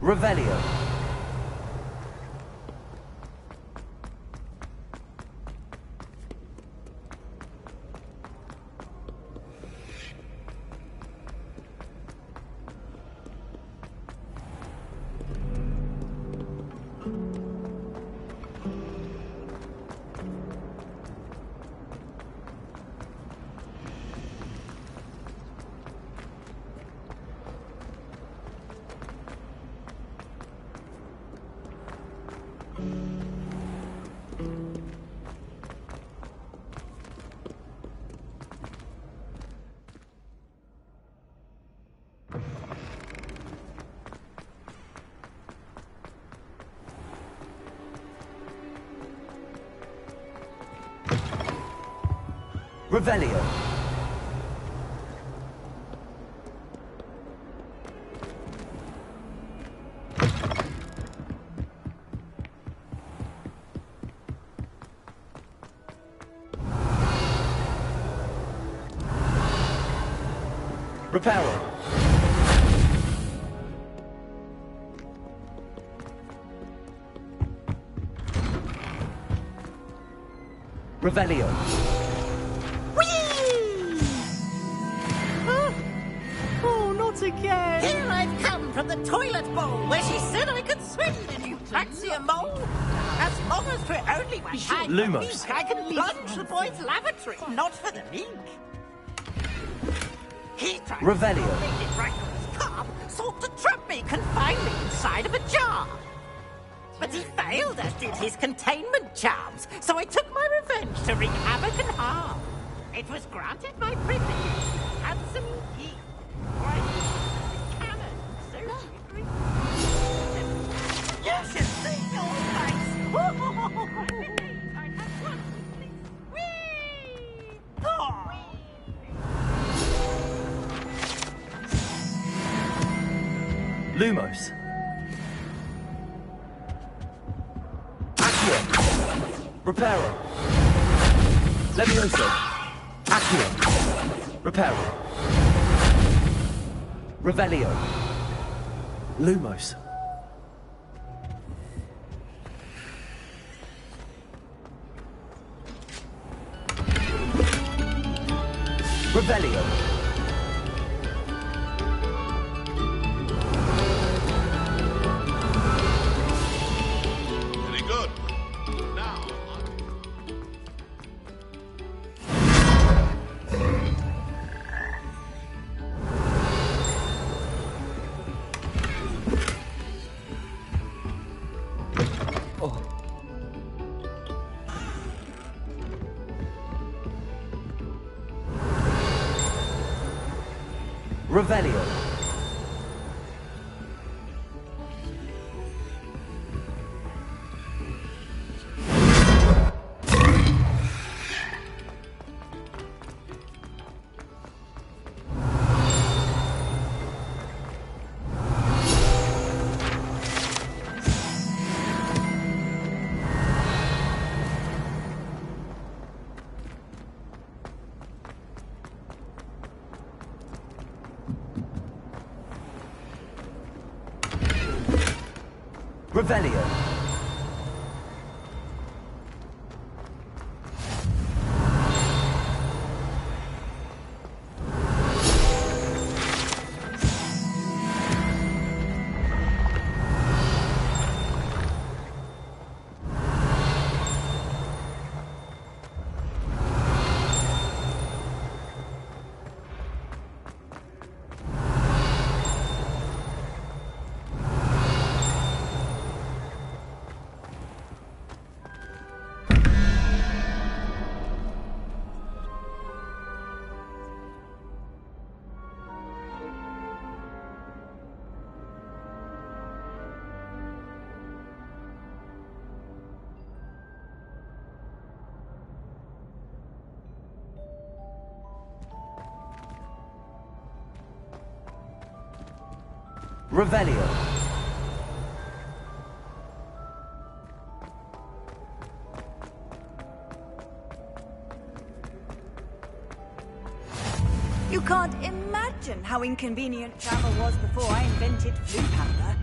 Revelio. Revelio. Reparo. Revelio. Oh, not again! Here I've come from the toilet bowl, where she said I could swim. Did you fancy a mole? As As long as we're only one time for Lumos. milk, I can plunge the boy's lavatory, not for the milk. He tried Revelio. to make it right on his cob, sought to trap me, confine me inside of a jar. But he failed, as did his containment charms, so I took my revenge to wreak havoc and harm. It was granted my privilege, handsome indeed. For I used cannon, so agreed. You should see your face! I have one with Whee! Oh. Lumos. Reparo. Levioso. Accio. Reparo. Revelio. Lumos. Revelio. Very good. Now, Revelio. Revelio. Revelio. You can't imagine how inconvenient travel was before I invented flue powder.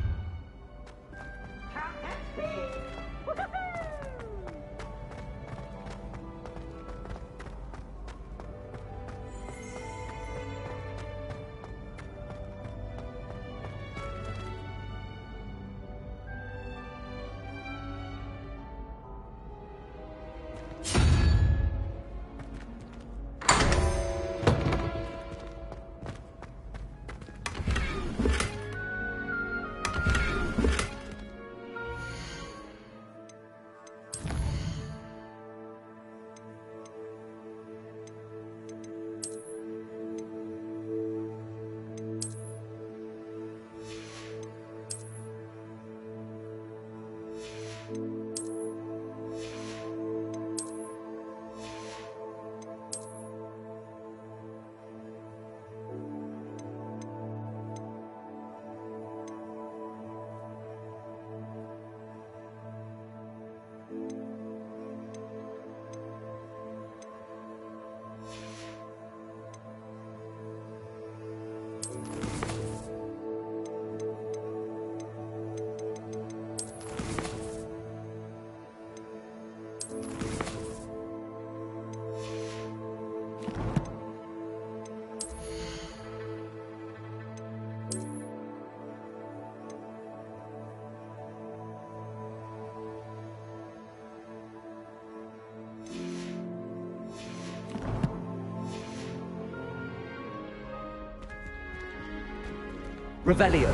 Revelio.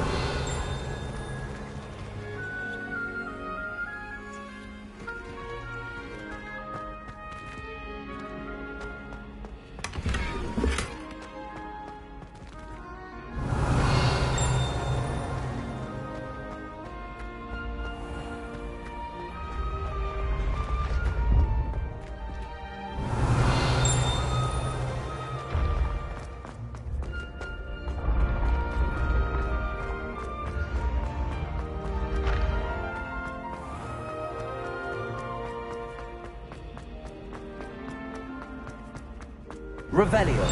Revelio.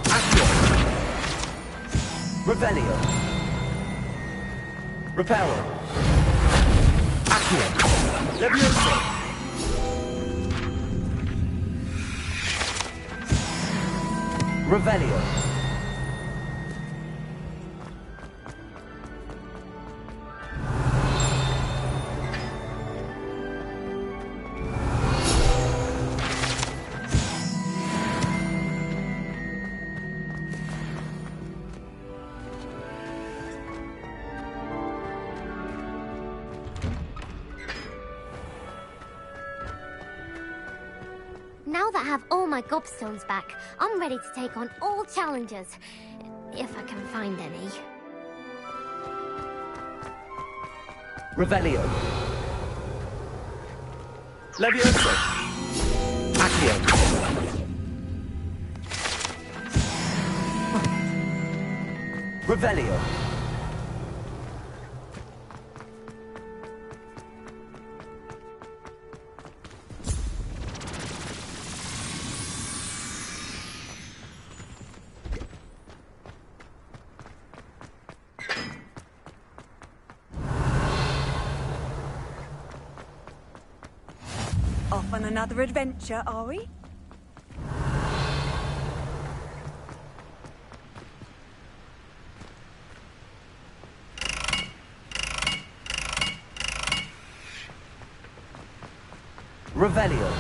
Accio. Revelio. Reparo. Accio. Levioso. Revelio. Now that I have all my gobstones back, I'm ready to take on all challenges. If I can find any. Revelio. Levioso. Accio. Revelio. Off on another adventure, are we? Revelio.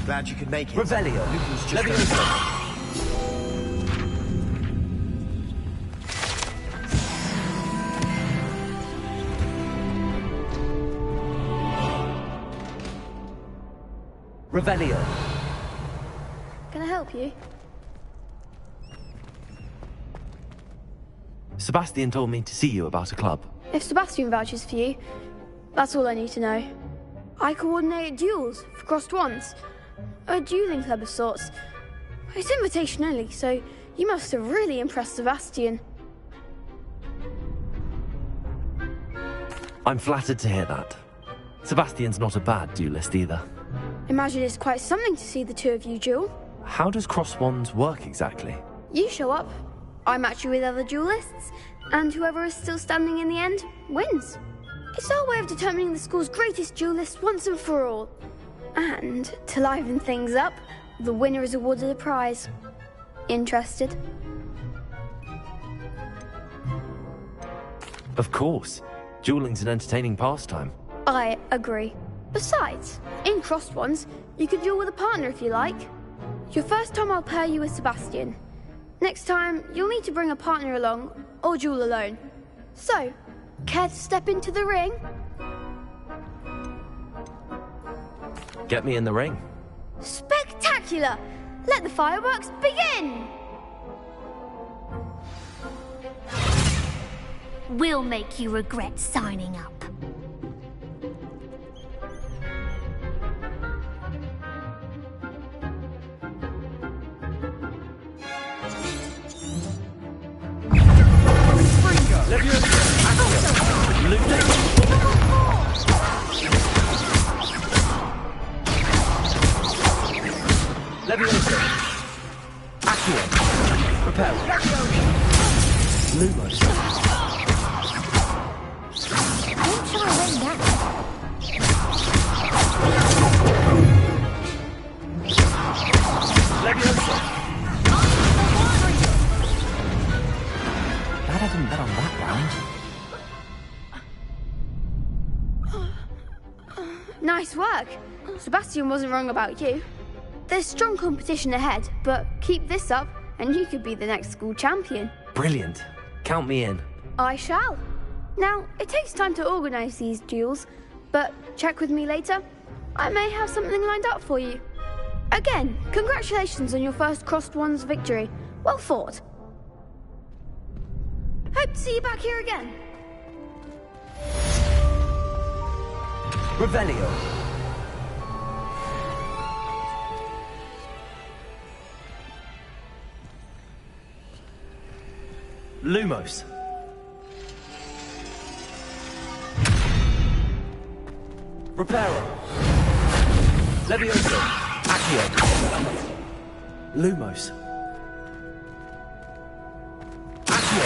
Glad you could make it. Revelio. Lucan's just Levioso. Revelio. Can I help you? Sebastian told me to see you about a club. If Sebastian vouches for you, that's all I need to know. I coordinate duels for crossed ones. A dueling club of sorts. It's invitation only, so you must have really impressed Sebastian. I'm flattered to hear that. Sebastian's not a bad duelist either. Imagine it's quite something to see the two of you duel. How does cross wands work exactly? You show up, I match you with other duelists, and whoever is still standing in the end wins. It's our way of determining the school's greatest duelist once and for all. And, to liven things up, the winner is awarded a prize. Interested? Of course. Dueling's an entertaining pastime. I agree. Besides, in crossed ones, you could duel with a partner if you like. Your first time I'll pair you with Sebastian. Next time, you'll need to bring a partner along, or duel alone. So, care to step into the ring? Get me in the ring. Spectacular! Let the fireworks begin! We'll make you regret signing up. Leviosa. Accio. Repel. Lumos. Don't try away now. Leviosa. Glad I didn't bet on that round. Nice work. Sebastian wasn't wrong about you. There's strong competition ahead, but keep this up and you could be the next school champion. Brilliant. Count me in. I shall. Now, it takes time to organise these duels, but check with me later. I may have something lined up for you. Again, congratulations on your first Crossed Ones victory. Well fought. Hope to see you back here again. Revelio. Lumos. Reparo. Leviosa. Accio. Lumos. Accio.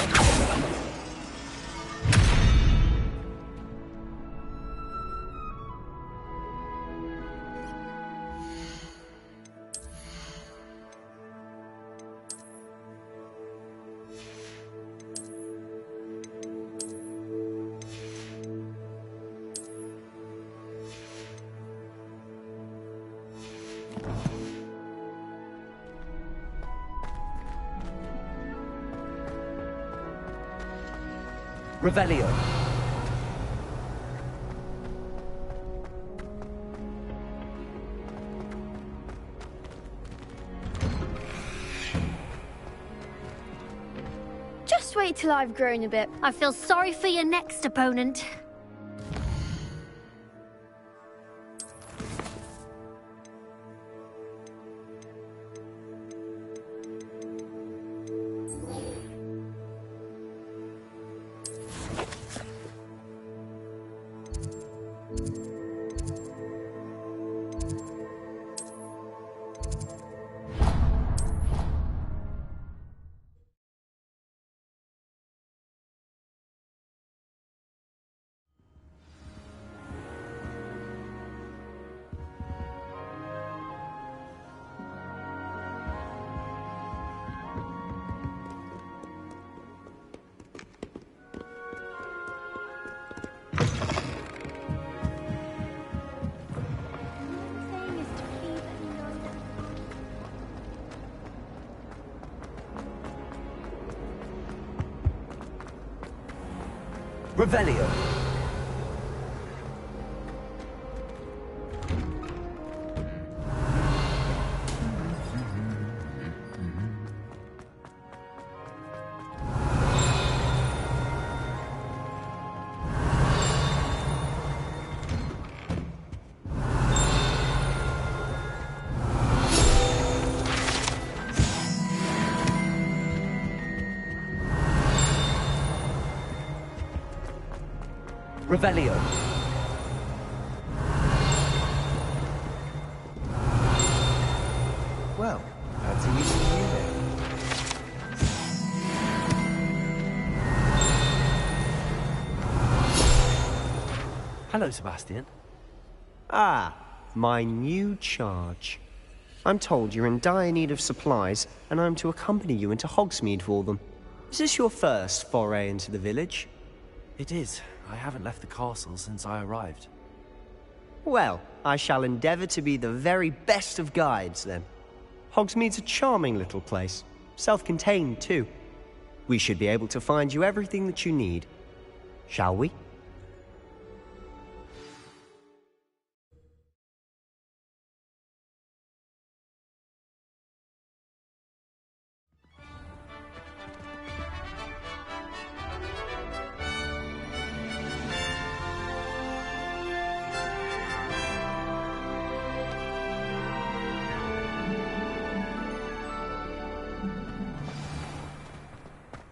Revelio. Just wait till I've grown a bit. I feel sorry for your next opponent. Revelio. Revelio. Well, that's a useful unit. Hello, Sebastian. Ah, my new charge. I'm told you're in dire need of supplies, and I'm to accompany you into Hogsmeade for them. Is this your first foray into the village? It is. I haven't left the castle since I arrived. Well, I shall endeavour to be the very best of guides, then. Hogsmeade's a charming little place. Self-contained, too. We should be able to find you everything that you need. Shall we?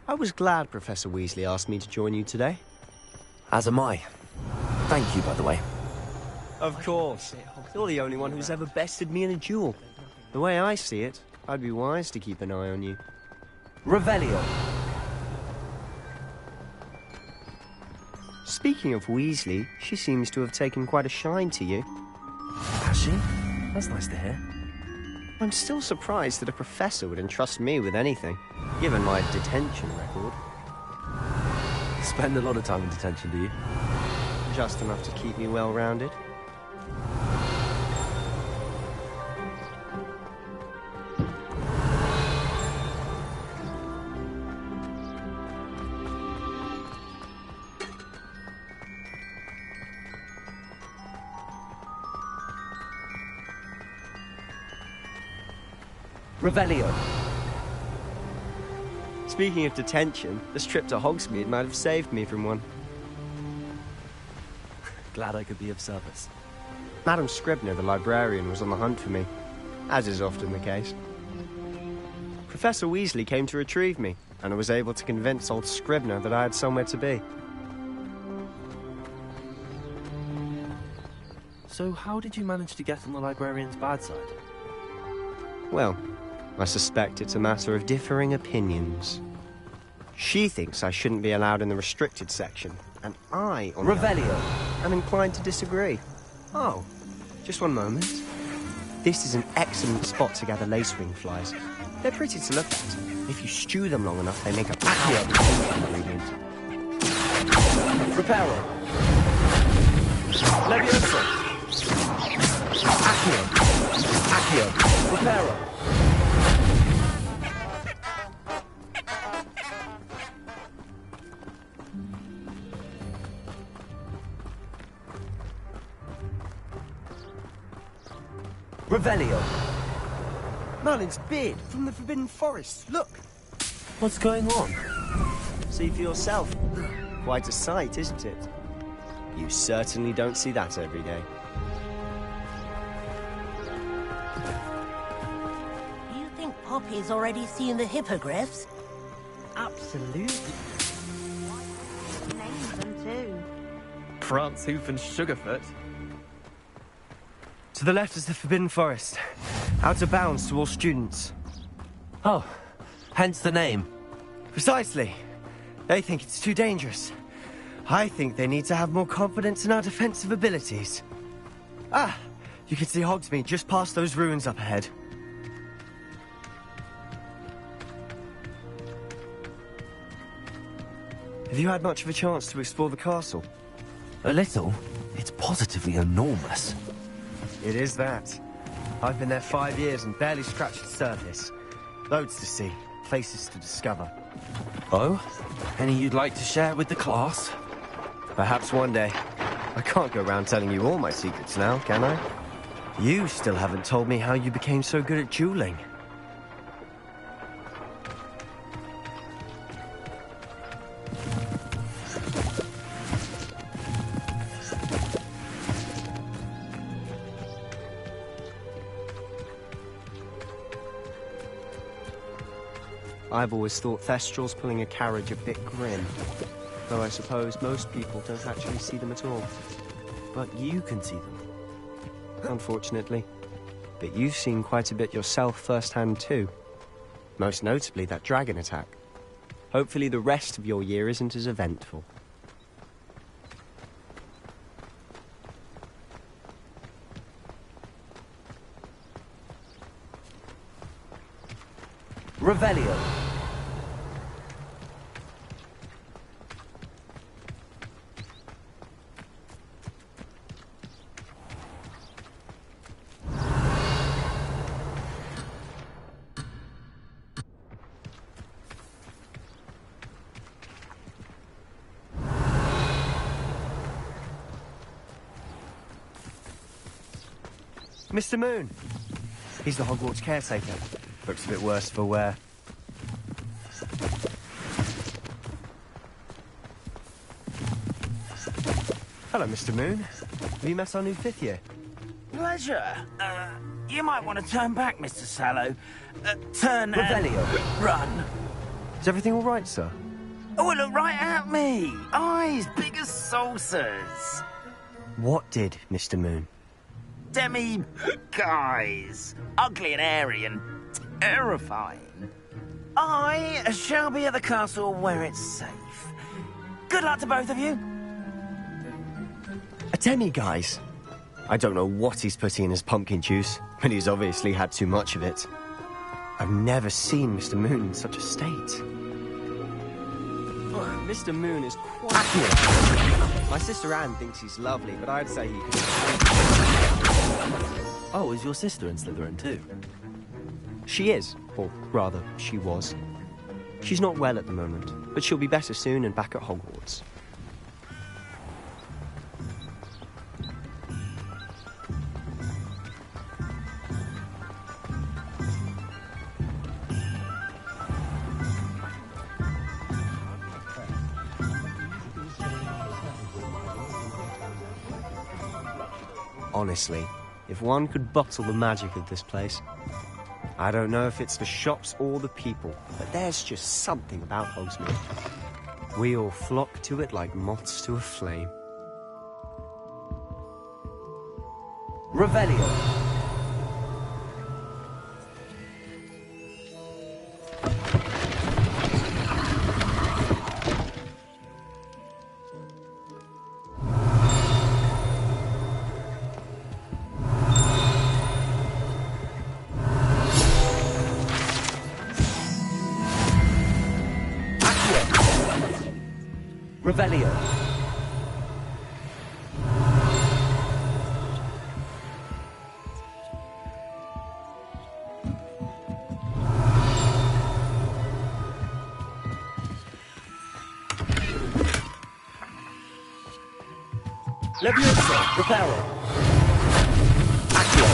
I was glad Professor Weasley asked me to join you today. As am I. Thank you, by the way. Of course. You're the only one who's ever bested me in a duel. The way I see it, I'd be wise to keep an eye on you. Revelio. Speaking of Weasley, she seems to have taken quite a shine to you. Has she? That's nice to hear. I'm still surprised that a professor would entrust me with anything, given my detention record. Spend a lot of time in detention, do you? Just enough to keep me well-rounded. Revelio. Speaking of detention, this trip to Hogsmeade might have saved me from one. Glad I could be of service. Madam Scribner, the librarian, was on the hunt for me, as is often the case. Professor Weasley came to retrieve me, and I was able to convince old Scribner that I had somewhere to be. So how did you manage to get on the librarian's bad side? Well, I suspect it's a matter of differing opinions. She thinks I shouldn't be allowed in the restricted section, and I, on Revelio. am inclined to disagree. Oh, just one moment. This is an excellent spot to gather lacewing flies. They're pretty to look at. If you stew them long enough, they make a powerful ingredient. Reparo. Levioso. Accio. Accio. Reparo. Revelio. Merlin's beard from the Forbidden Forest. Look. What's going on? See for yourself. Quite a sight, isn't it? You certainly don't see that every day. You think Poppy's already seen the hippogriffs? Absolutely. Names them too. Prancehoof and Sugarfoot. To the left is the Forbidden Forest. Out of bounds to all students. Oh, hence the name. Precisely. They think it's too dangerous. I think they need to have more confidence in our defensive abilities. Ah, you can see Hogsmeade just past those ruins up ahead. Have you had much of a chance to explore the castle? A little. It's positively enormous. It is that. I've been there 5 years and barely scratched the surface. Loads to see, places to discover. Oh? Any you'd like to share with the class? Perhaps one day. I can't go around telling you all my secrets now, can I? You still haven't told me how you became so good at dueling. I've always thought Thestrals pulling a carriage a bit grim, though I suppose most people don't actually see them at all. But you can see them. Unfortunately. But you've seen quite a bit yourself firsthand too. Most notably that dragon attack. Hopefully the rest of your year isn't as eventful. Revelio. Mr. Moon. He's the Hogwarts caretaker. Looks a bit worse for wear. Hello, Mr. Moon. Have you met our new fifth year? Pleasure. You might want to turn back, Mr. Sallow. Turn Revelio. and run. Is everything all right, sir? Oh, look right at me! Eyes big as saucers! What did, Mr. Moon? Guys, ugly and hairy and terrifying. I shall be at the castle where it's safe. Good luck to both of you. A demi-guise? I don't know what he's putting in his pumpkin juice, but he's obviously had too much of it. I've never seen Mr. Moon in such a state. Mr. Moon is quite... My sister Anne thinks he's lovely, but I'd say he could... Oh, is your sister in Slytherin too? She is, or rather, she was. She's not well at the moment, but she'll be better soon and back at Hogwarts. Honestly, if one could bottle the magic of this place. I don't know if it's the shops or the people, but there's just something about Hogsmeade. We all flock to it like moths to a flame. Revelio. Revelio. Levioso. Reparo. Accio.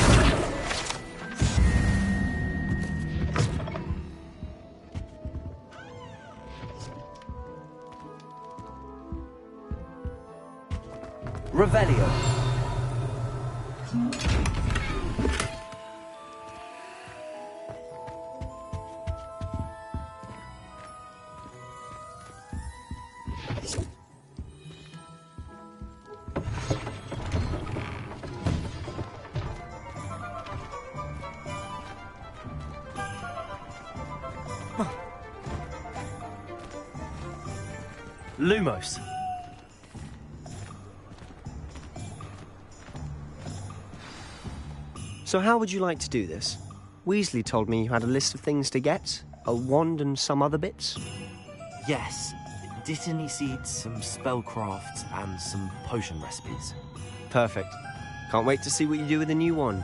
Revelio. Lumos. So how would you like to do this? Weasley told me you had a list of things to get, a wand and some other bits. Yes. Dittany seeds, some spellcrafts, and some potion recipes. Perfect. Can't wait to see what you do with the new wand.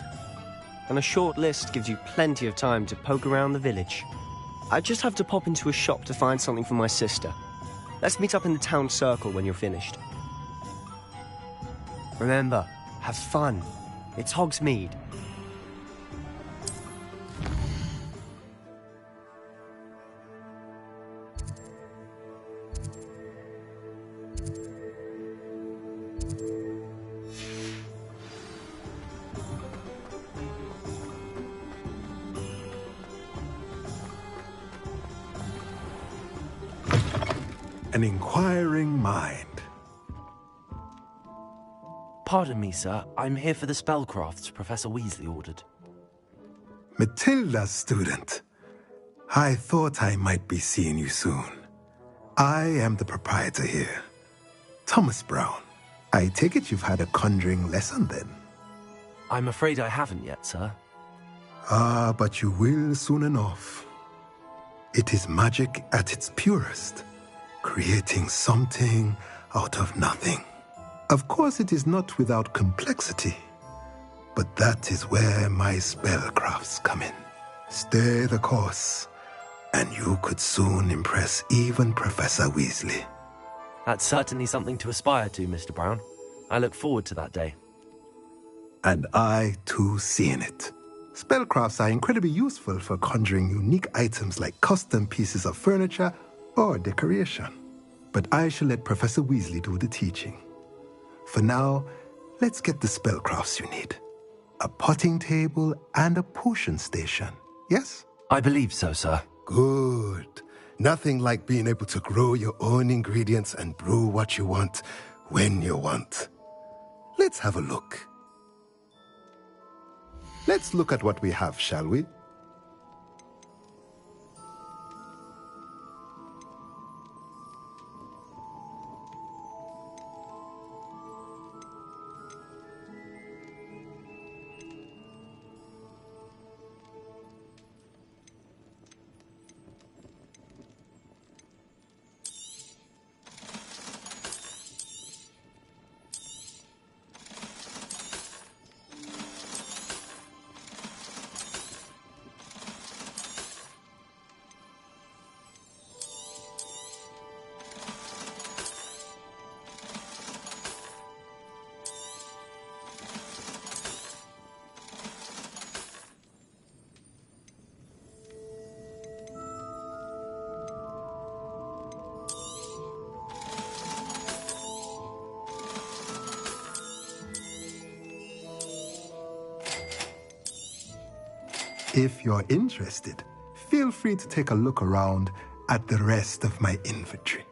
And a short list gives you plenty of time to poke around the village. I just have to pop into a shop to find something for my sister. Let's meet up in the town circle when you're finished. Remember, have fun. It's Hogsmeade. An inquiring mind. Pardon me, sir. I'm here for the spellcrafts Professor Weasley ordered. Matilda's student. I thought I might be seeing you soon. I am the proprietor here, Thomas Brown. I take it you've had a conjuring lesson then? I'm afraid I haven't yet, sir. Ah, but you will soon enough. It is magic at its purest, creating something out of nothing. Of course, it is not without complexity, but that is where my spellcrafts come in. Stay the course, and you could soon impress even Professor Weasley. That's certainly something to aspire to, Mr. Brown. I look forward to that day. And I, too, seeing it. Spellcrafts are incredibly useful for conjuring unique items like custom pieces of furniture or decoration. But I shall let Professor Weasley do the teaching. For now, let's get the spellcrafts you need. A potting table and a potion station, yes? I believe so, sir. Good. Nothing like being able to grow your own ingredients and brew what you want when you want. Let's have a look. Let's look at what we have, shall we? If you're interested, feel free to take a look around at the rest of my inventory.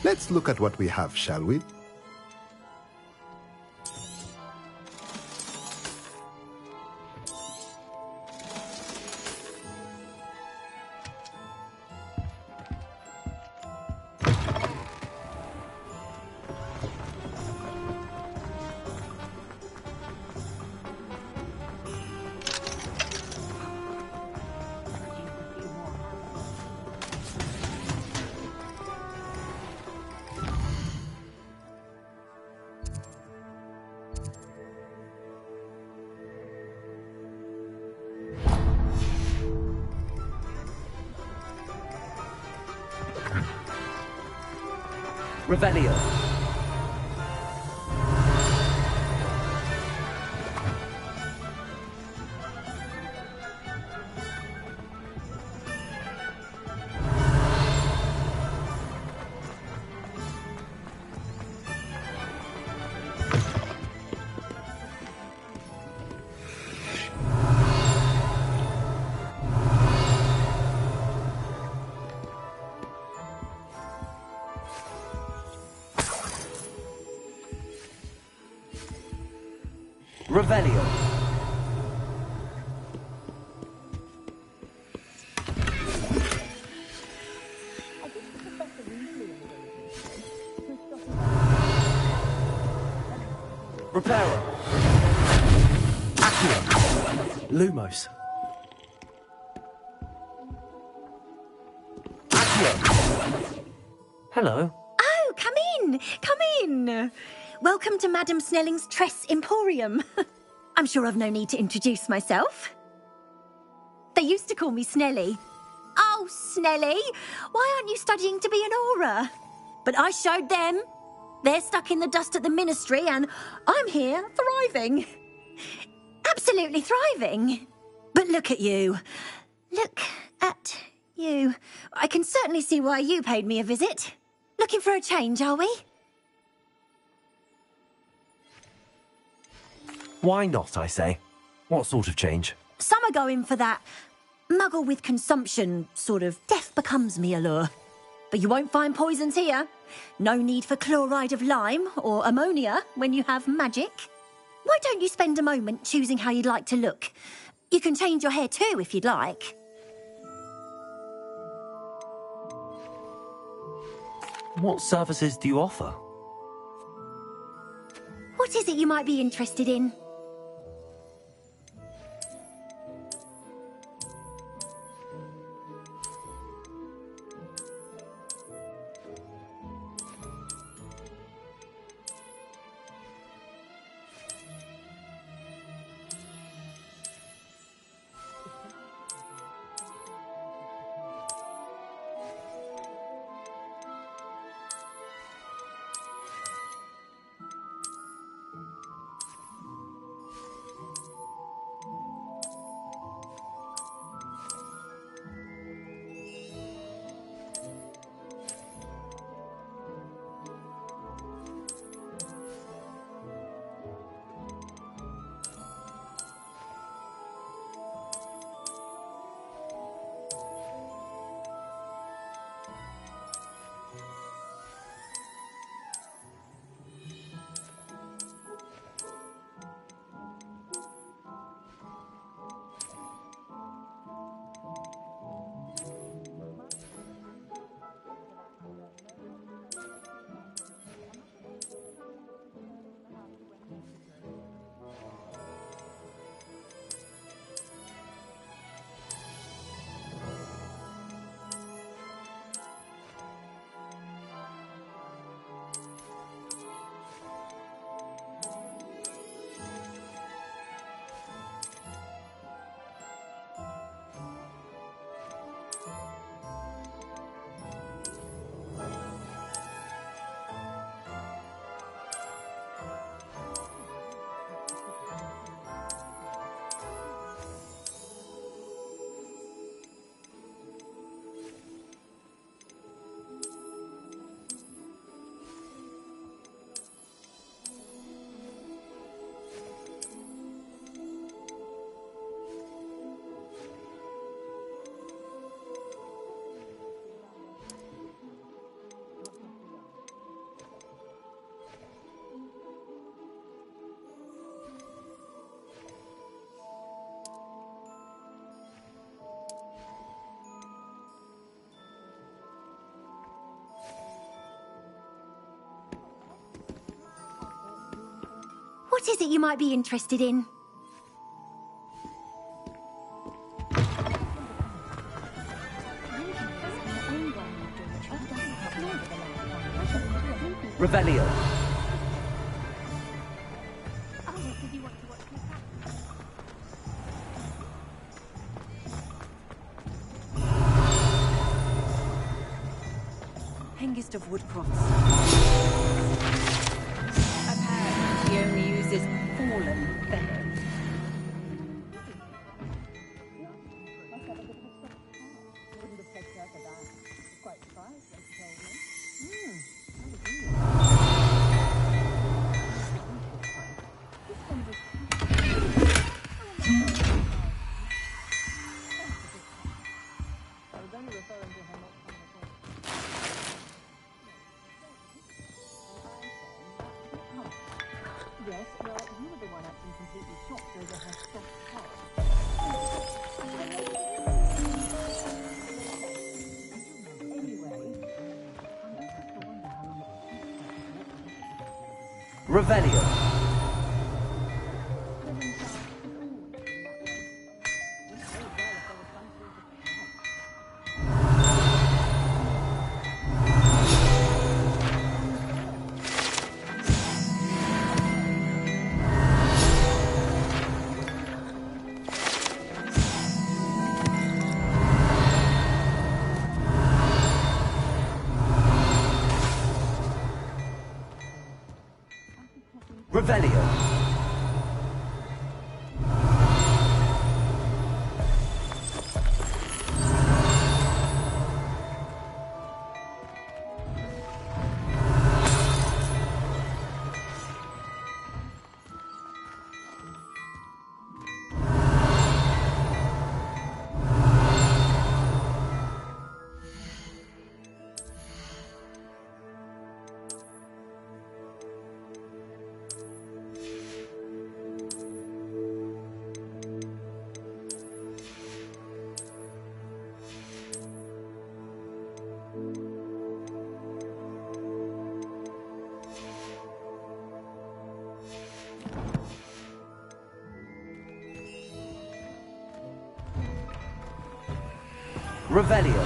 Let's look at what we have, shall we? Revelio. Revelio. Reparo. Accio. Lumos. Accio. Hello. Oh, come in. Come in. Welcome to Madame Snelling's Tress Emporium. I'm sure I've no need to introduce myself. They used to call me Snelly. Oh, Snelly, why aren't you studying to be an aura? But I showed them. They're stuck in the dust at the ministry, and I'm here, thriving. Absolutely thriving. But look at you. Look at you. I can certainly see why you paid me a visit. Looking for a change, are we? Why not, I say? What sort of change? Some are going for that muggle with consumption, sort of death becomes me allure. But you won't find poisons here. No need for chloride of lime or ammonia when you have magic. Why don't you spend a moment choosing how you'd like to look? You can change your hair too if you'd like. What services do you offer? What is it you might be interested in? What is it you might be interested in? Revelio. Hengist of Woodcross. Apparently, he only uses fallen venom. Revelio. Revelio. Revelio.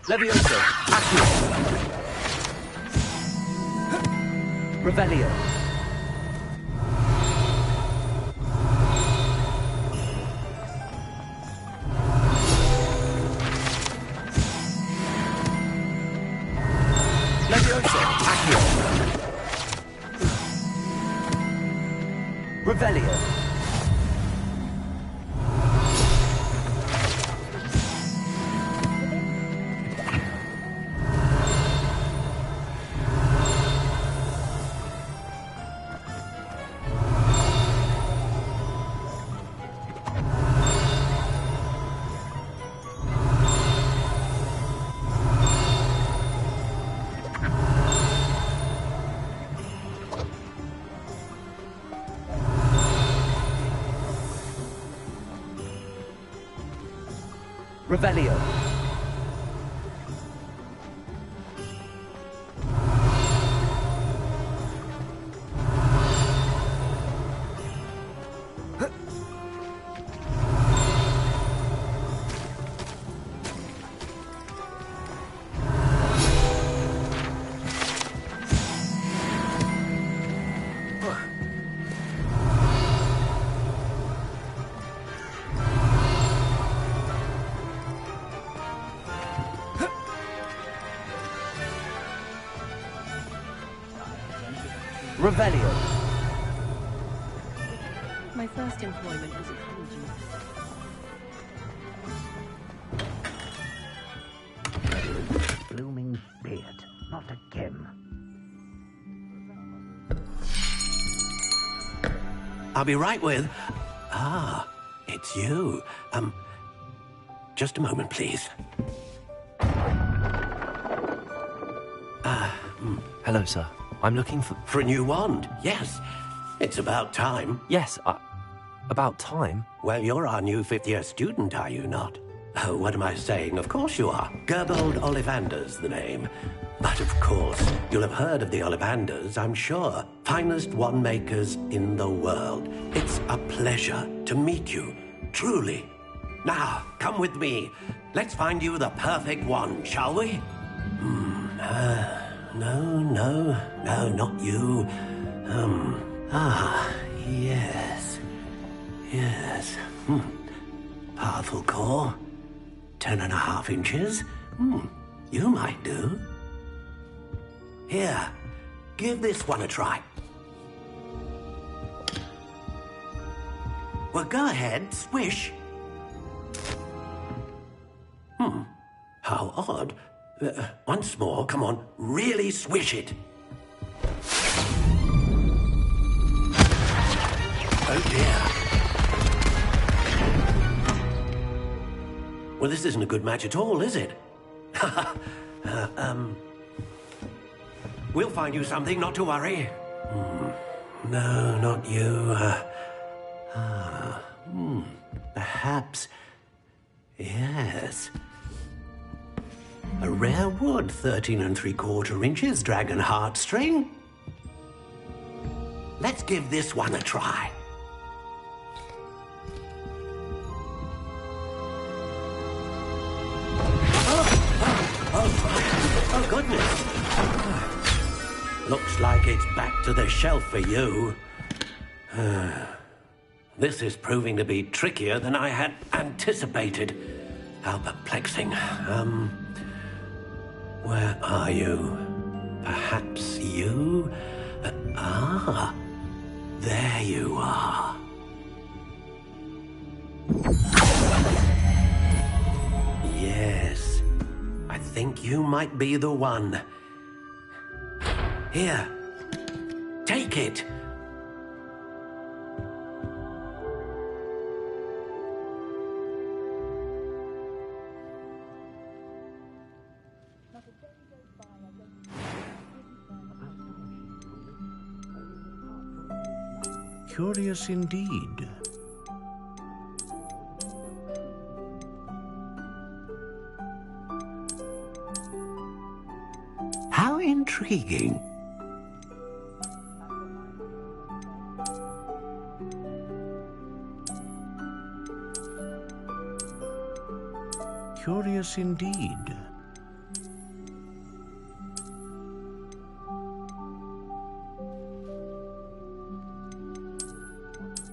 Levioso, Accio. Revelio. Levioso, Accio. Revelio. Revelio. Revelio. My first employment was at college. Blooming beard, not again. I'll be right with... Ah, it's you. Just a moment, please. Hello, sir. I'm looking for a new wand, yes. It's about time. Yes, about time? Well, you're our new fifth-year student, are you not? Oh, what am I saying? Of course you are. Gerbold Ollivander's the name. But of course, you'll have heard of the Ollivanders, I'm sure. Finest wand makers in the world. It's a pleasure to meet you, truly. Now, come with me. Let's find you the perfect wand, shall we? No, not you. Yes. Powerful core. 10.5 inches. You might do. Here, give this one a try. Well, go ahead, swish. How odd. Once more, come on, really swish it. Oh dear. Well, this isn't a good match at all, is it? We'll find you something, not to worry. No, not you. Perhaps. Yes. A rare wood, 13 3/4 inches, dragon heartstring. Let's give this one a try. Oh, goodness. Looks like it's back to the shelf for you. This is proving to be trickier than I had anticipated. How perplexing. Where are you? Perhaps you? There you are. Yes, I think you might be the one. Here, take it. Curious indeed. How intriguing. Curious indeed.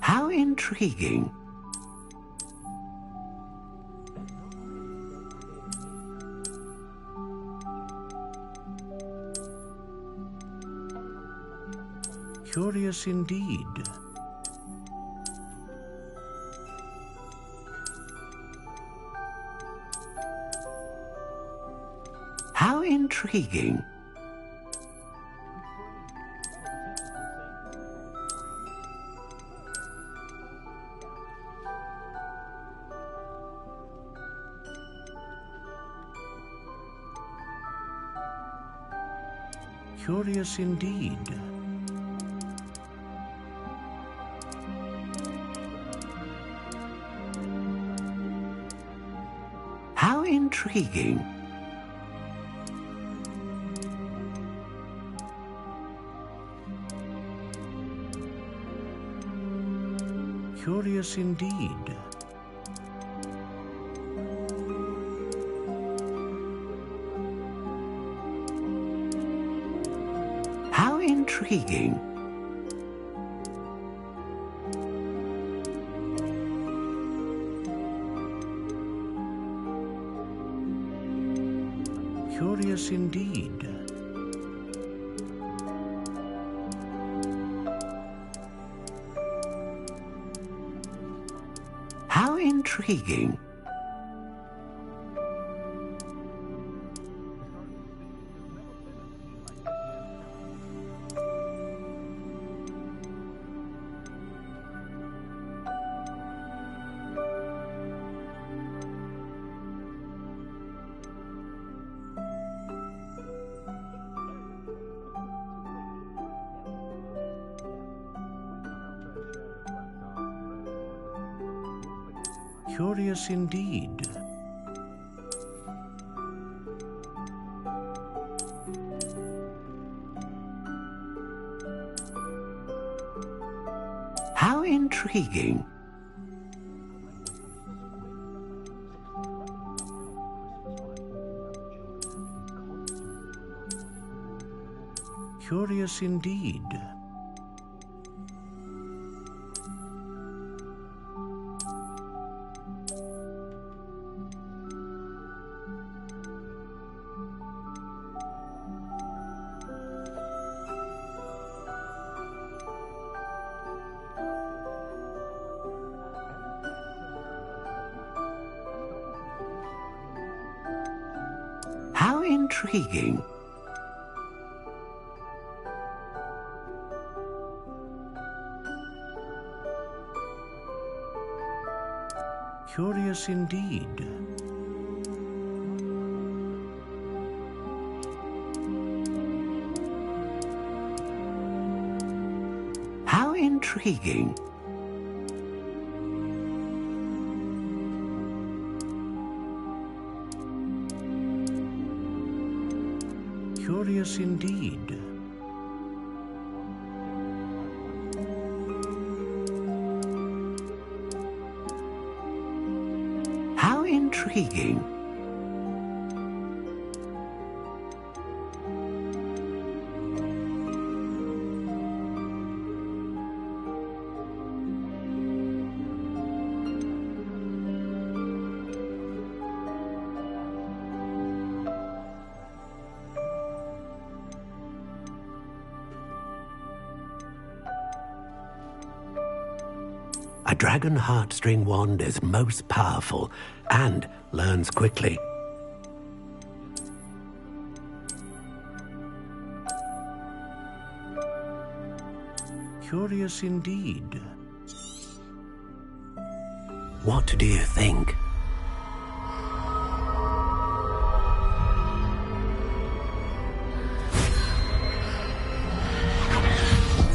How intriguing. Curious indeed. How intriguing. Curious indeed. How intriguing. Curious indeed. How intriguing. Curious indeed. How intriguing. Curious indeed. How intriguing. Curious indeed. How intriguing. Curious indeed. How intriguing. Curious indeed. intriguing. A dragon heartstring wand is most powerful and learns quickly. Curious indeed. What do you think?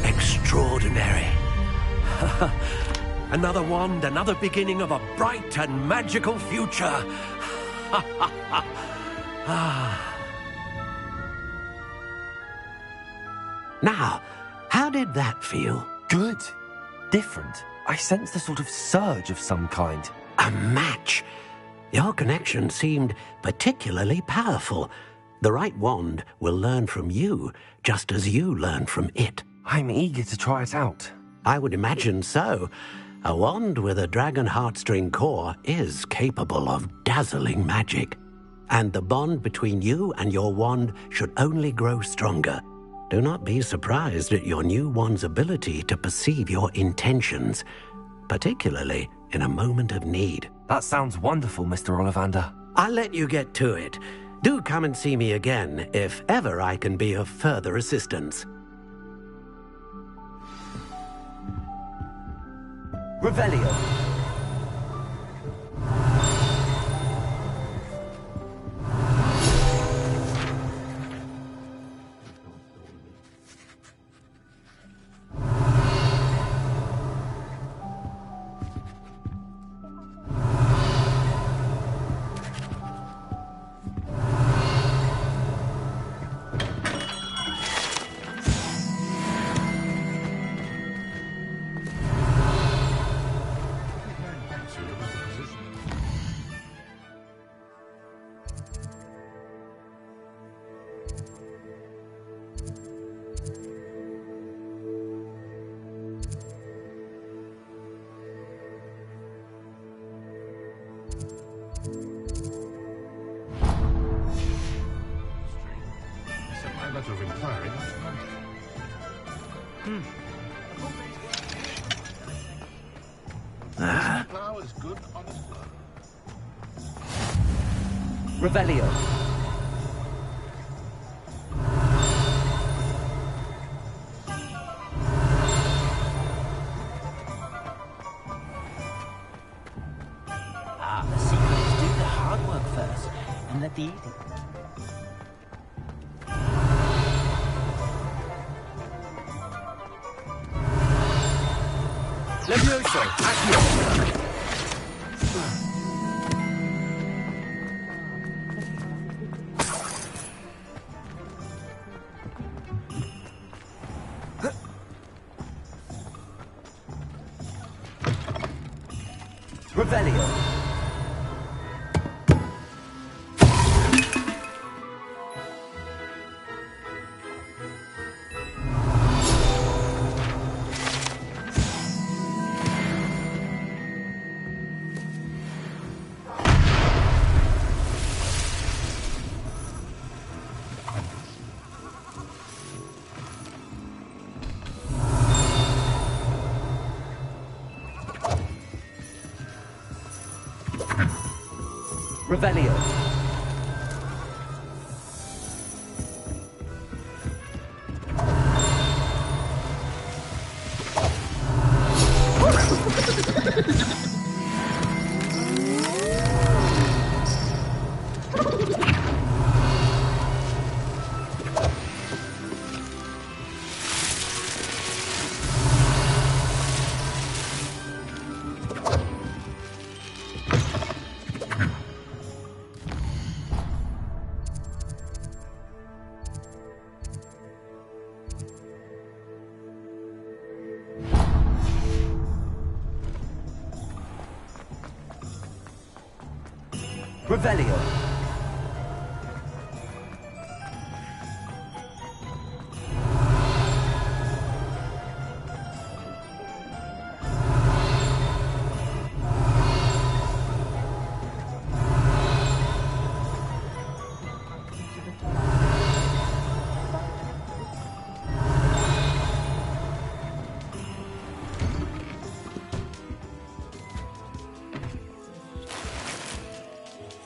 Extraordinary. Another wand, another beginning of a bright and magical future. Now, how did that feel? Good. Different. I sensed a sort of surge of some kind. A match. Your connection seemed particularly powerful. The right wand will learn from you, just as you learn from it. I'm eager to try it out. I would imagine so. A wand with a dragon heartstring core is capable of dazzling magic. And the bond between you and your wand should only grow stronger. Do not be surprised at your new wand's ability to perceive your intentions, particularly in a moment of need. That sounds wonderful, Mr. Ollivander. I'll let you get to it. Do come and see me again if ever I can be of further assistance. Revelio. Letter of inquiry. Flowers good, honest love. Revelio. The secret is do the hard work first and let the easy. Levioso, accio. Revelio. Revelio. Revelio.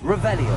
Revelio. Revelio.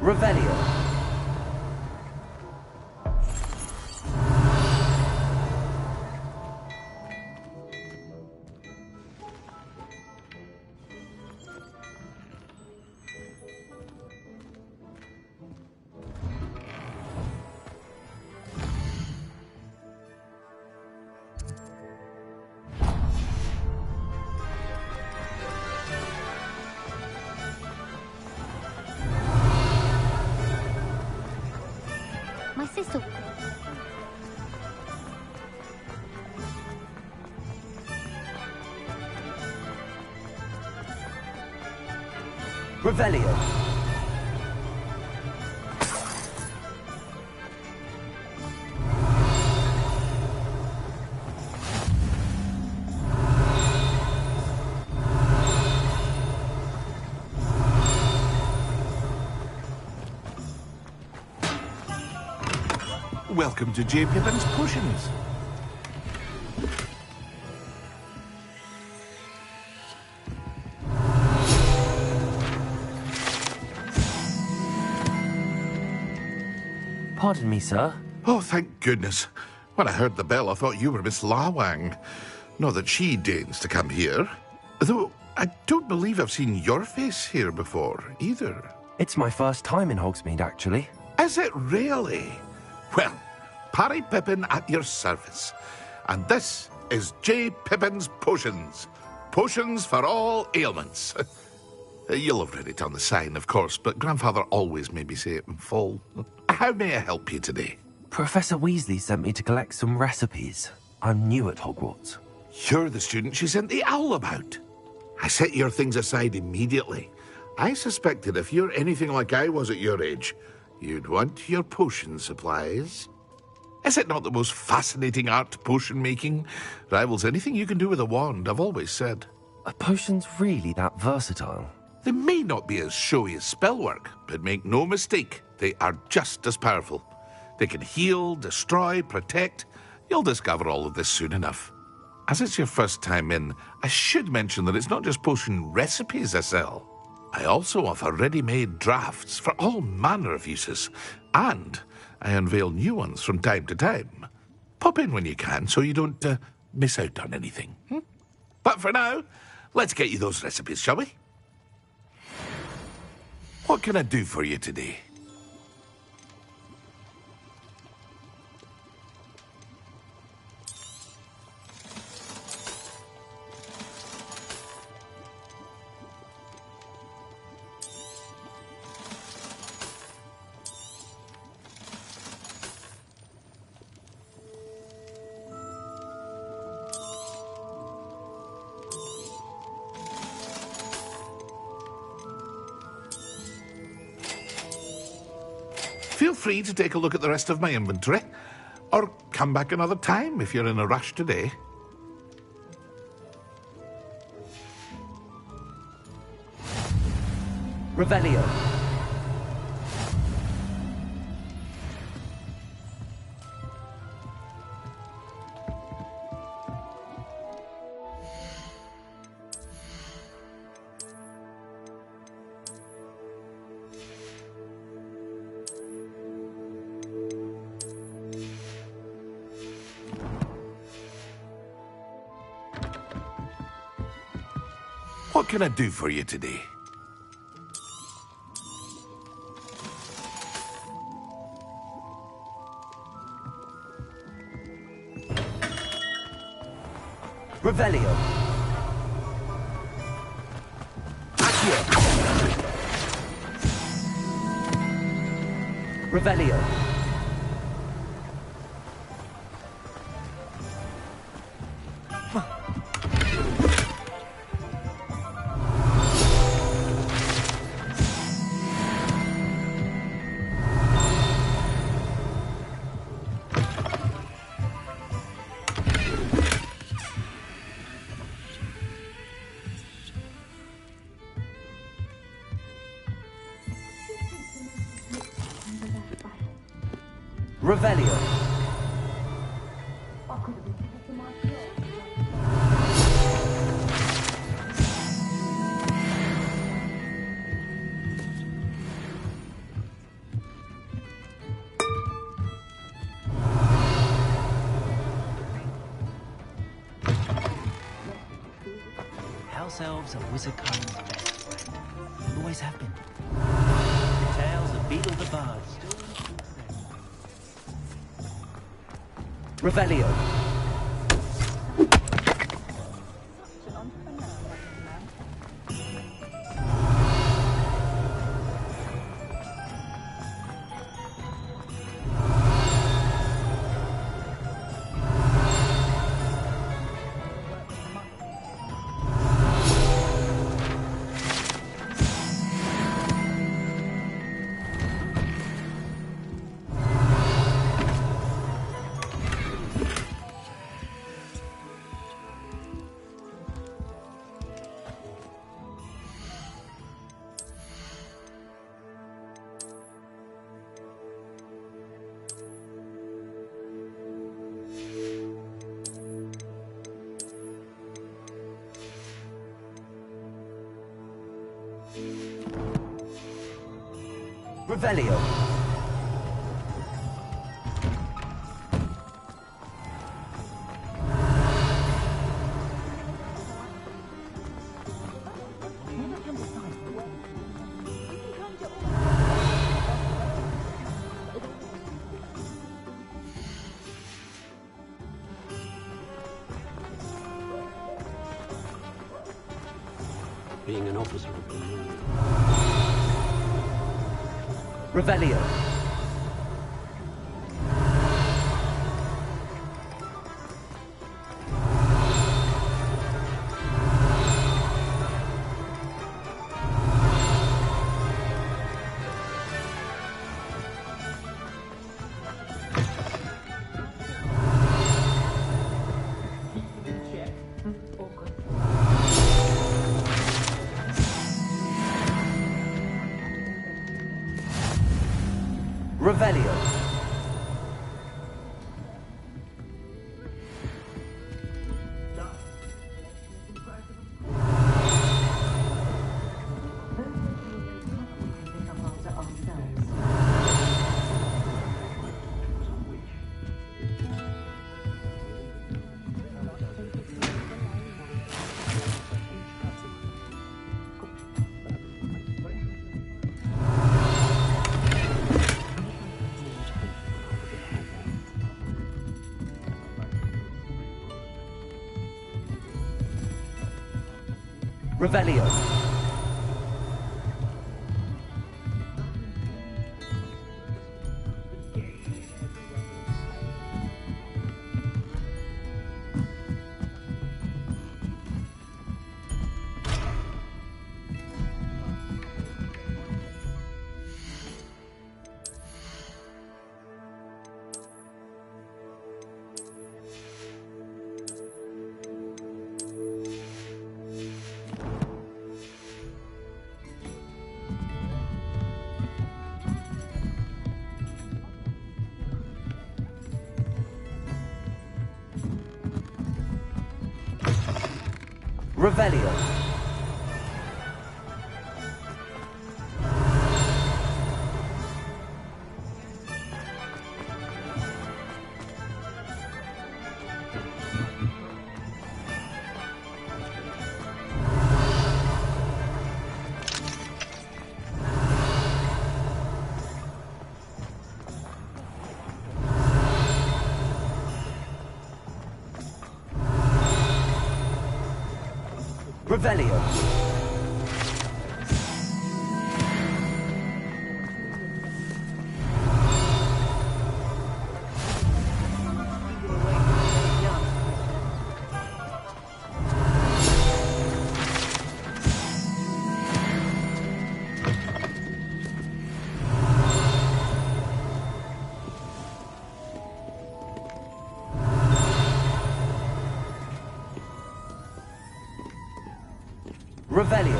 Revelio. My sister... Revelio. Welcome to J. Pippin's Potions. Pardon me, sir. Oh, thank goodness. When I heard the bell, I thought you were Miss Lawang. Not that she deigns to come here. Though I don't believe I've seen your face here before, either. It's my first time in Hogsmeade, actually. Is it really? Well, Parry Pippin at your service. And this is J. Pippin's Potions. Potions for all ailments. You'll have read it on the sign, of course, but Grandfather always made me say it in full. How may I help you today? Professor Weasley sent me to collect some recipes. I'm new at Hogwarts. You're the student she sent the owl about. I set your things aside immediately. I suspected if you're anything like I was at your age, you'd want your potion supplies. Is it not the most fascinating art, potion making? Rivals anything you can do with a wand, I've always said. Are potions really that versatile? They may not be as showy as spellwork, but make no mistake, they are just as powerful. They can heal, destroy, protect. You'll discover all of this soon enough. As it's your first time in, I should mention that it's not just potion recipes I sell. I also offer ready-made drafts for all manner of uses, and I unveil new ones from time to time. Pop in when you can so you don't miss out on anything. But for now, let's get you those recipes, shall we? What can I do for you today? Feel free to take a look at the rest of my inventory, or come back another time if you're in a rush today. Revelio. What can I do for you today? Revelio. Accio. Revelio. Revelio. House elves are wizard kind's best friend. Always have been. Tales of Beetle the Bard. Revelio. Revelio. Being an officer of the law. Revelio. Revelio. Revelio. Revelio. Revelio. Revelio.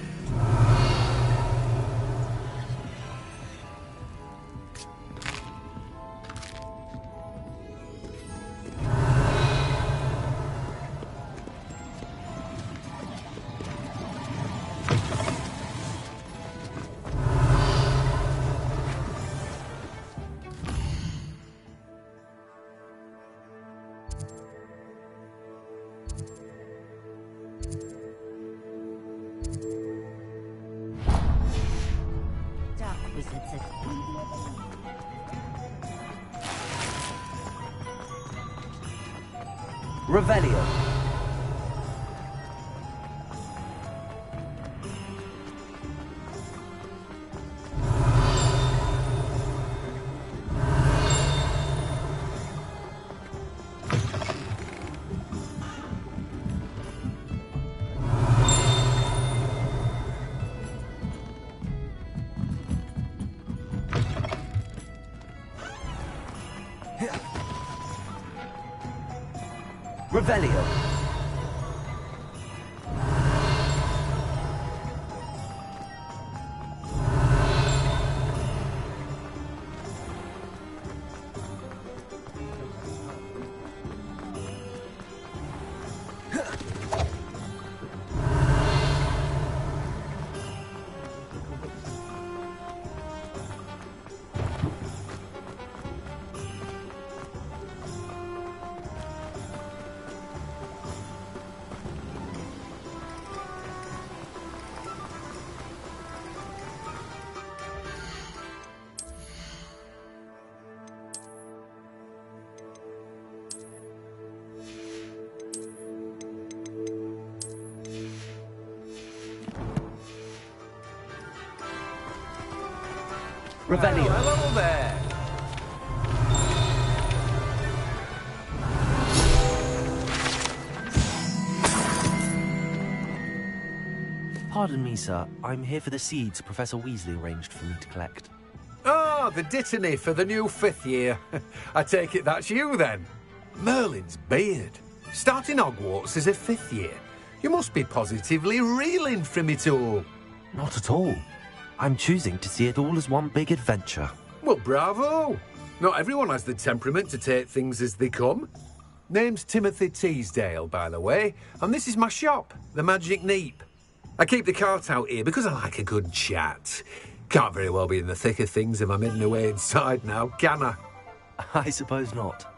Revelio. Revelio. Revelio. Revelio. Oh, hello there. Pardon me, sir. I'm here for the seeds Professor Weasley arranged for me to collect. Ah, the dittany for the new 5th year. I take it that's you, then. Merlin's beard. Starting Hogwarts as a 5th year. You must be positively reeling from it all. Not at all. I'm choosing to see it all as one big adventure. Well, bravo! Not everyone has the temperament to take things as they come. Name's Timothy Teasdale, by the way, and this is my shop, the Magic Neep. I keep the cart out here because I like a good chat. Can't very well be in the thick of things if I'm hidden away inside now, can I? I suppose not.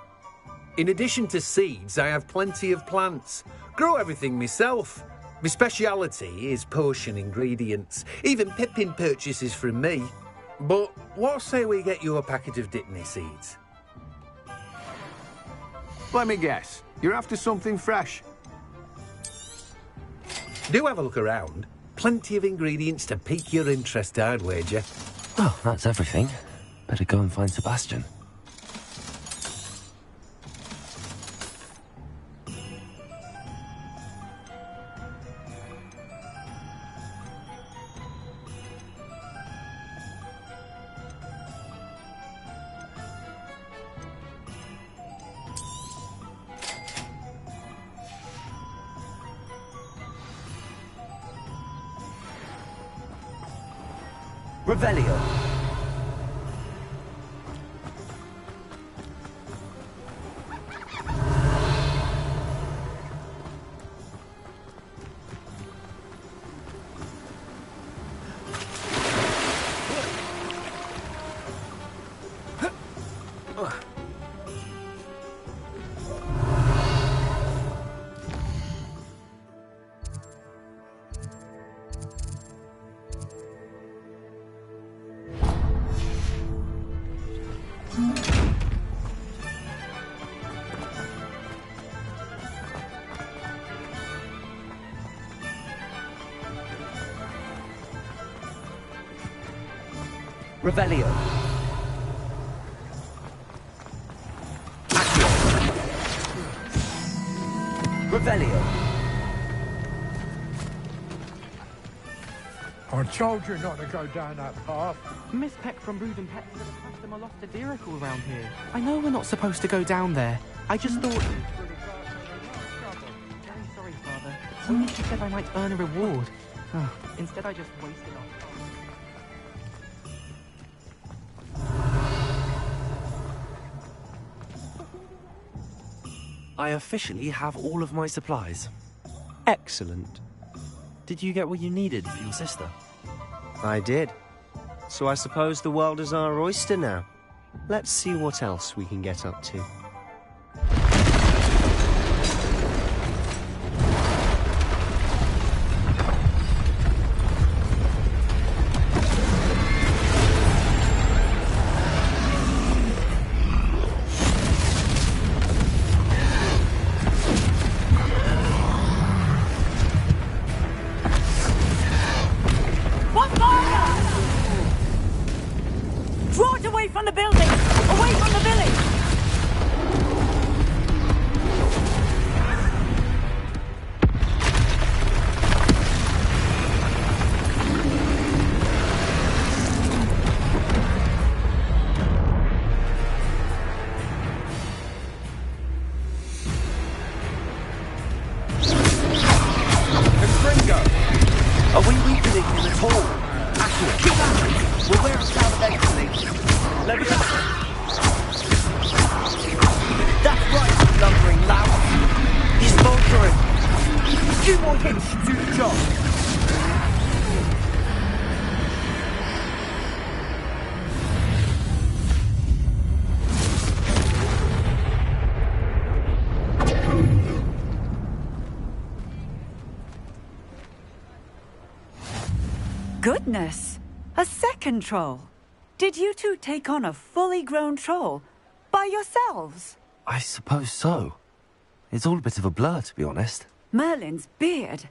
In addition to seeds, I have plenty of plants. Grow everything myself. My speciality is potion ingredients. Even Pippin purchases from me. But what say we get you a packet of Dittany seeds? Let me guess. You're after something fresh. Do have a look around. Plenty of ingredients to pique your interest, I'd wager. Oh, that's everything. Better go and find Sebastian. Revelio. Revelio. Accio. Revelio. I told you not to go down that path. Miss Peck from Brood and Pets said a customer lost a diricle around here. I know we're not supposed to go down there. I just thought... Very sorry, Father. Only she said I might earn a reward. Oh, instead I just wasted our time. I officially have all of my supplies. Excellent. Did you get what you needed for your sister? I did. So I suppose the world is our oyster now. Let's see what else we can get up to. Goodness! A second troll! Did you two take on a fully grown troll by yourselves? I suppose so. It's all a bit of a blur, to be honest. Merlin's beard.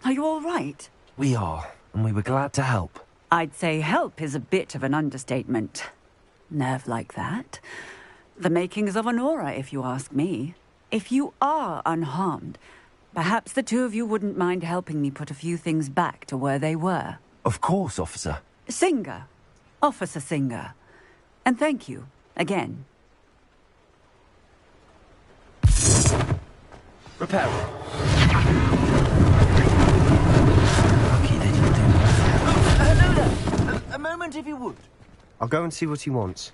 Are you all right? We are, and we were glad to help. I'd say help is a bit of an understatement. Nerve like that. The makings of an aura, if you ask me. If you are unharmed, perhaps the two of you wouldn't mind helping me put a few things back to where they were. Of course, officer. Singer. Officer Singer. And thank you, again. Repair. Lucky they didn't do that. Luna! moment if you would. I'll go and see what he wants.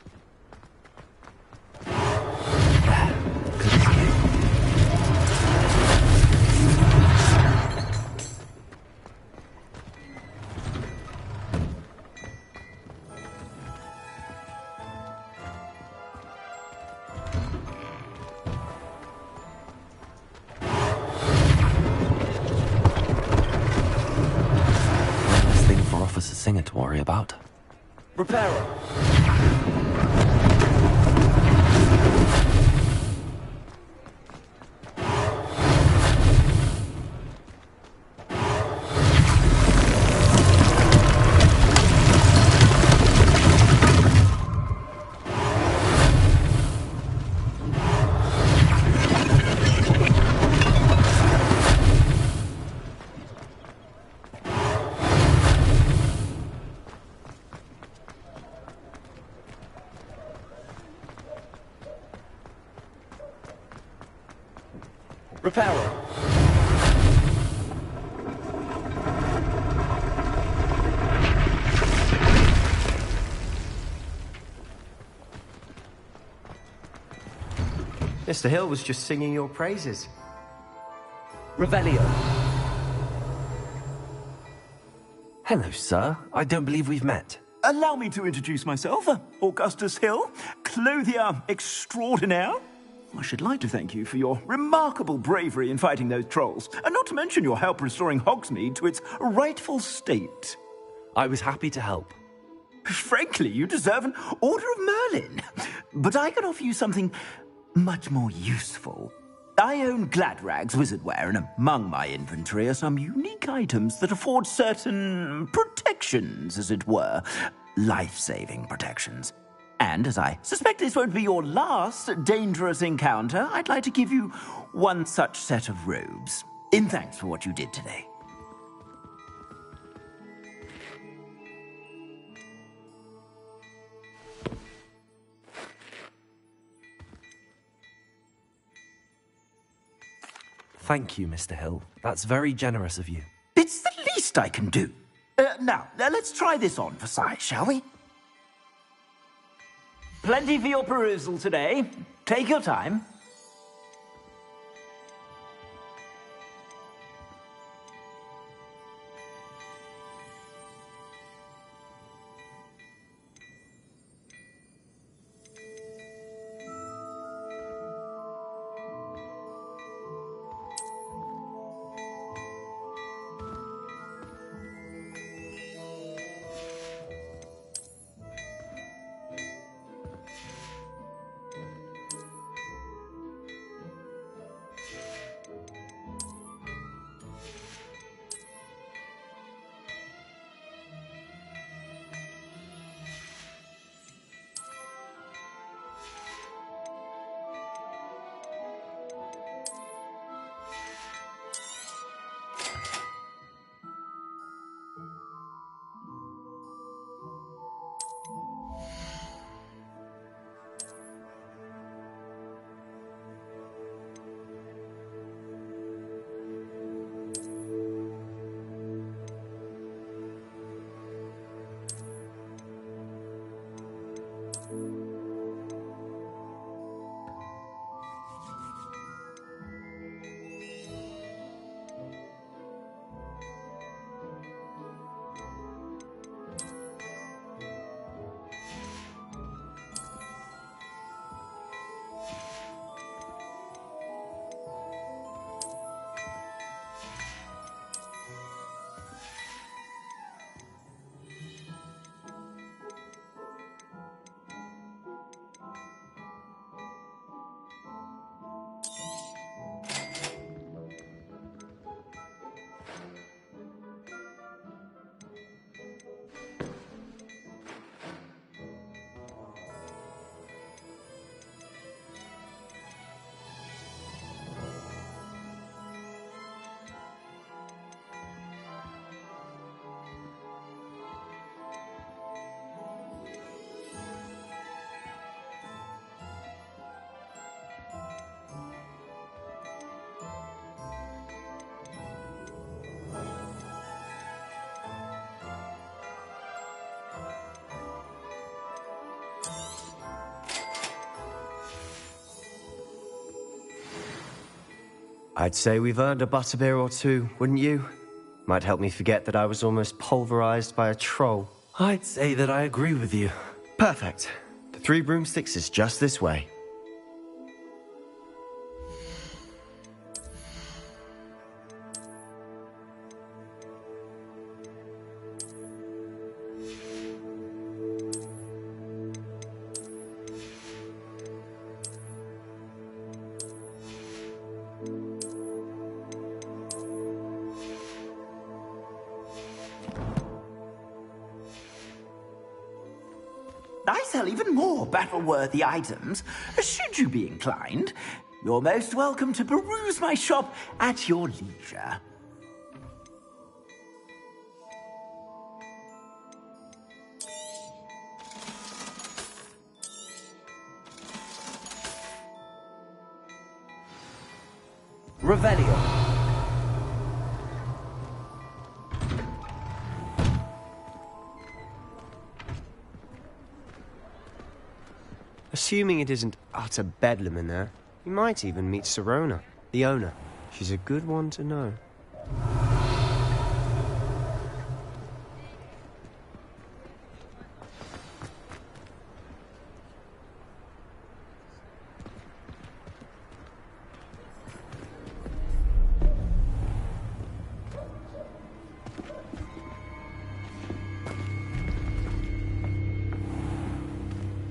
Officer Singer to worry about. Reparo. Reparo. Mr. Hill was just singing your praises. Revelio. Hello, sir. I don't believe we've met. Allow me to introduce myself, Augustus Hill, clothier extraordinaire. I should like to thank you for your remarkable bravery in fighting those trolls, and not to mention your help restoring Hogsmeade to its rightful state. I was happy to help. Frankly, you deserve an Order of Merlin. But I can offer you something much more useful. I own Gladrag's wizardware, and among my inventory are some unique items that afford certain protections, as it were. Life-saving protections. And as I suspect this won't be your last dangerous encounter, I'd like to give you one such set of robes, in thanks for what you did today. Thank you, Mr. Hill. That's very generous of you. It's the least I can do. Now, let's try this on for size, shall we? Plenty for your perusal today. Take your time. I'd say we've earned a butterbeer or two, wouldn't you? Might help me forget that I was almost pulverized by a troll. I'd say that I agree with you. Perfect. The Three Broomsticks is just this way. I sell even more battle-worthy items. Should you be inclined, you're most welcome to peruse my shop at your leisure. Revelio. Assuming it isn't utter bedlam in there, you might even meet Sirona, the owner. She's a good one to know.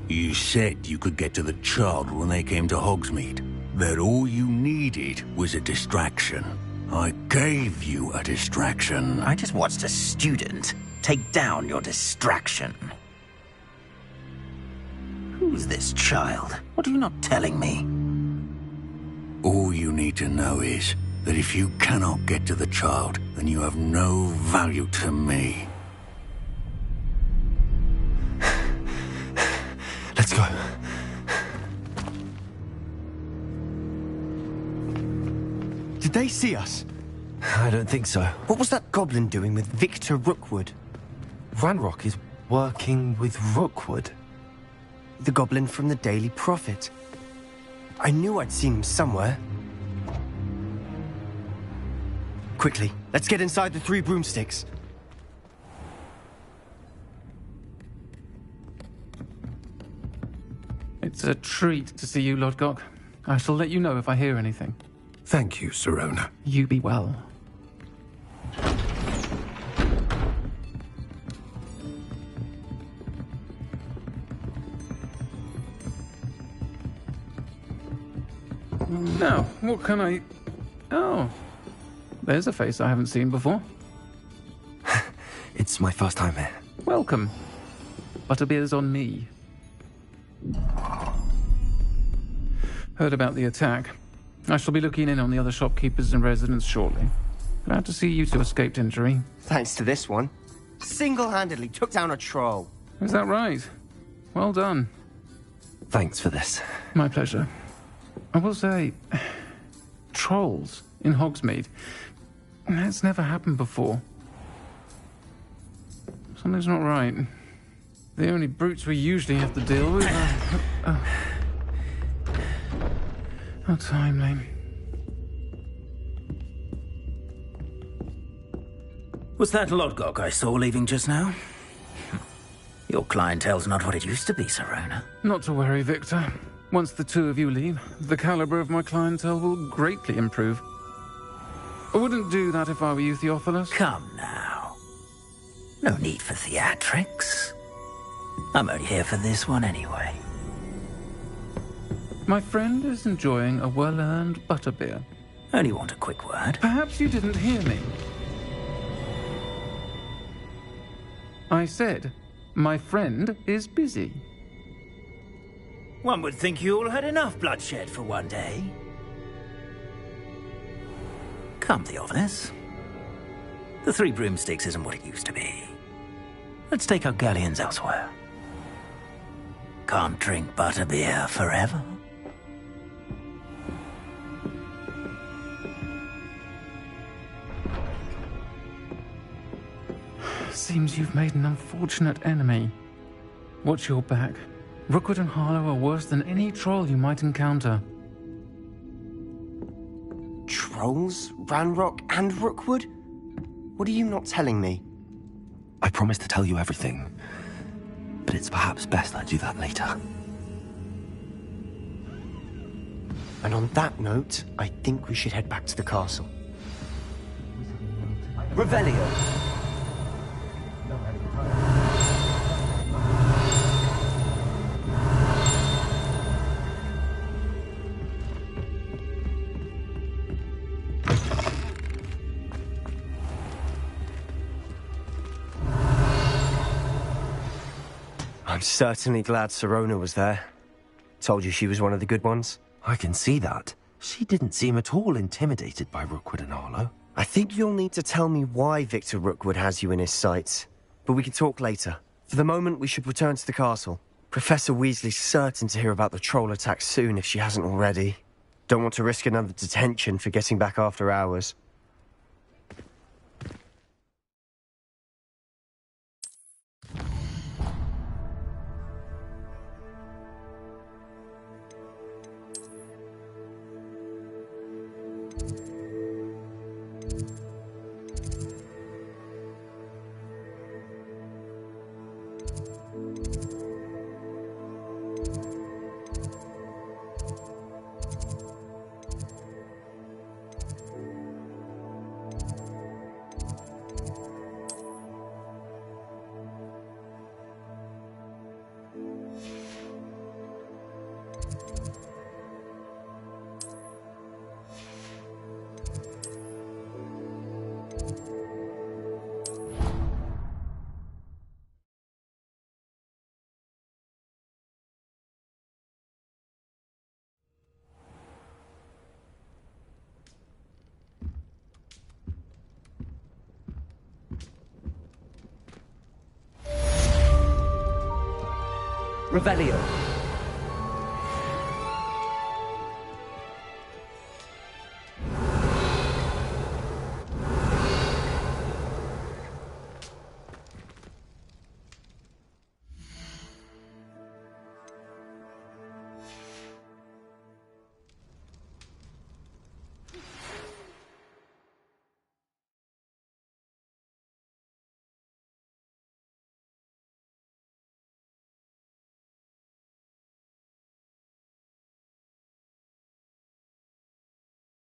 You said you could get to the child when they came to Hogsmeade. That all you needed was a distraction. I gave you a distraction. I just watched a student take down your distraction. Who's this child? What are you not telling me? All you need to know is that if you cannot get to the child, then you have no value to me. Let's go. Did they see us? I don't think so. What was that goblin doing with Victor Rookwood? Ranrock is working with Rookwood. The goblin from the Daily Prophet. I knew I'd seen him somewhere. Quickly, let's get inside the Three Broomsticks. It's a treat to see you, Lodgok. I shall let you know if I hear anything. Thank you, Sirona. You be well. Now, what can I... Oh, there's a face I haven't seen before. It's my first time here. Welcome. Butterbeer's on me. Heard about the attack. I shall be looking in on the other shopkeepers and residents shortly. Glad to see you two escaped injury. Thanks to this one. Single-handedly took down a troll. Is that right? Well done. Thanks for this. My pleasure. I will say, trolls in Hogsmeade. That's never happened before. Something's not right. The only brutes we usually have to deal with are... How timely. Was that Lodgok I saw leaving just now? Your clientele's not what it used to be, Sirona. Not to worry, Victor. Once the two of you leave, the caliber of my clientele will greatly improve. I wouldn't do that if I were you, Theophilus. Come now. No need for theatrics. I'm only here for this one anyway. My friend is enjoying a well-earned butterbeer. Only want a quick word. Perhaps you didn't hear me. I said, my friend is busy. One would think you all had enough bloodshed for one day. Come, Theophilus. The Three Broomsticks isn't what it used to be. Let's take our galleons elsewhere. Can't drink butterbeer forever. Seems you've made an unfortunate enemy. Watch your back. Rookwood and Harlow are worse than any troll you might encounter. Trolls, Ranrock, and Rookwood? What are you not telling me? I promised to tell you everything, but it's perhaps best I do that later. And on that note, I think we should head back to the castle. Revelio. I'm certainly glad Sirona was there. Told you she was one of the good ones. I can see that. She didn't seem at all intimidated by Rookwood and Arlo. I think you'll need to tell me why Victor Rookwood has you in his sights. But we can talk later. For the moment, we should return to the castle. Professor Weasley's certain to hear about the troll attack soon if she hasn't already. Don't want to risk another detention for getting back after hours. Revelio.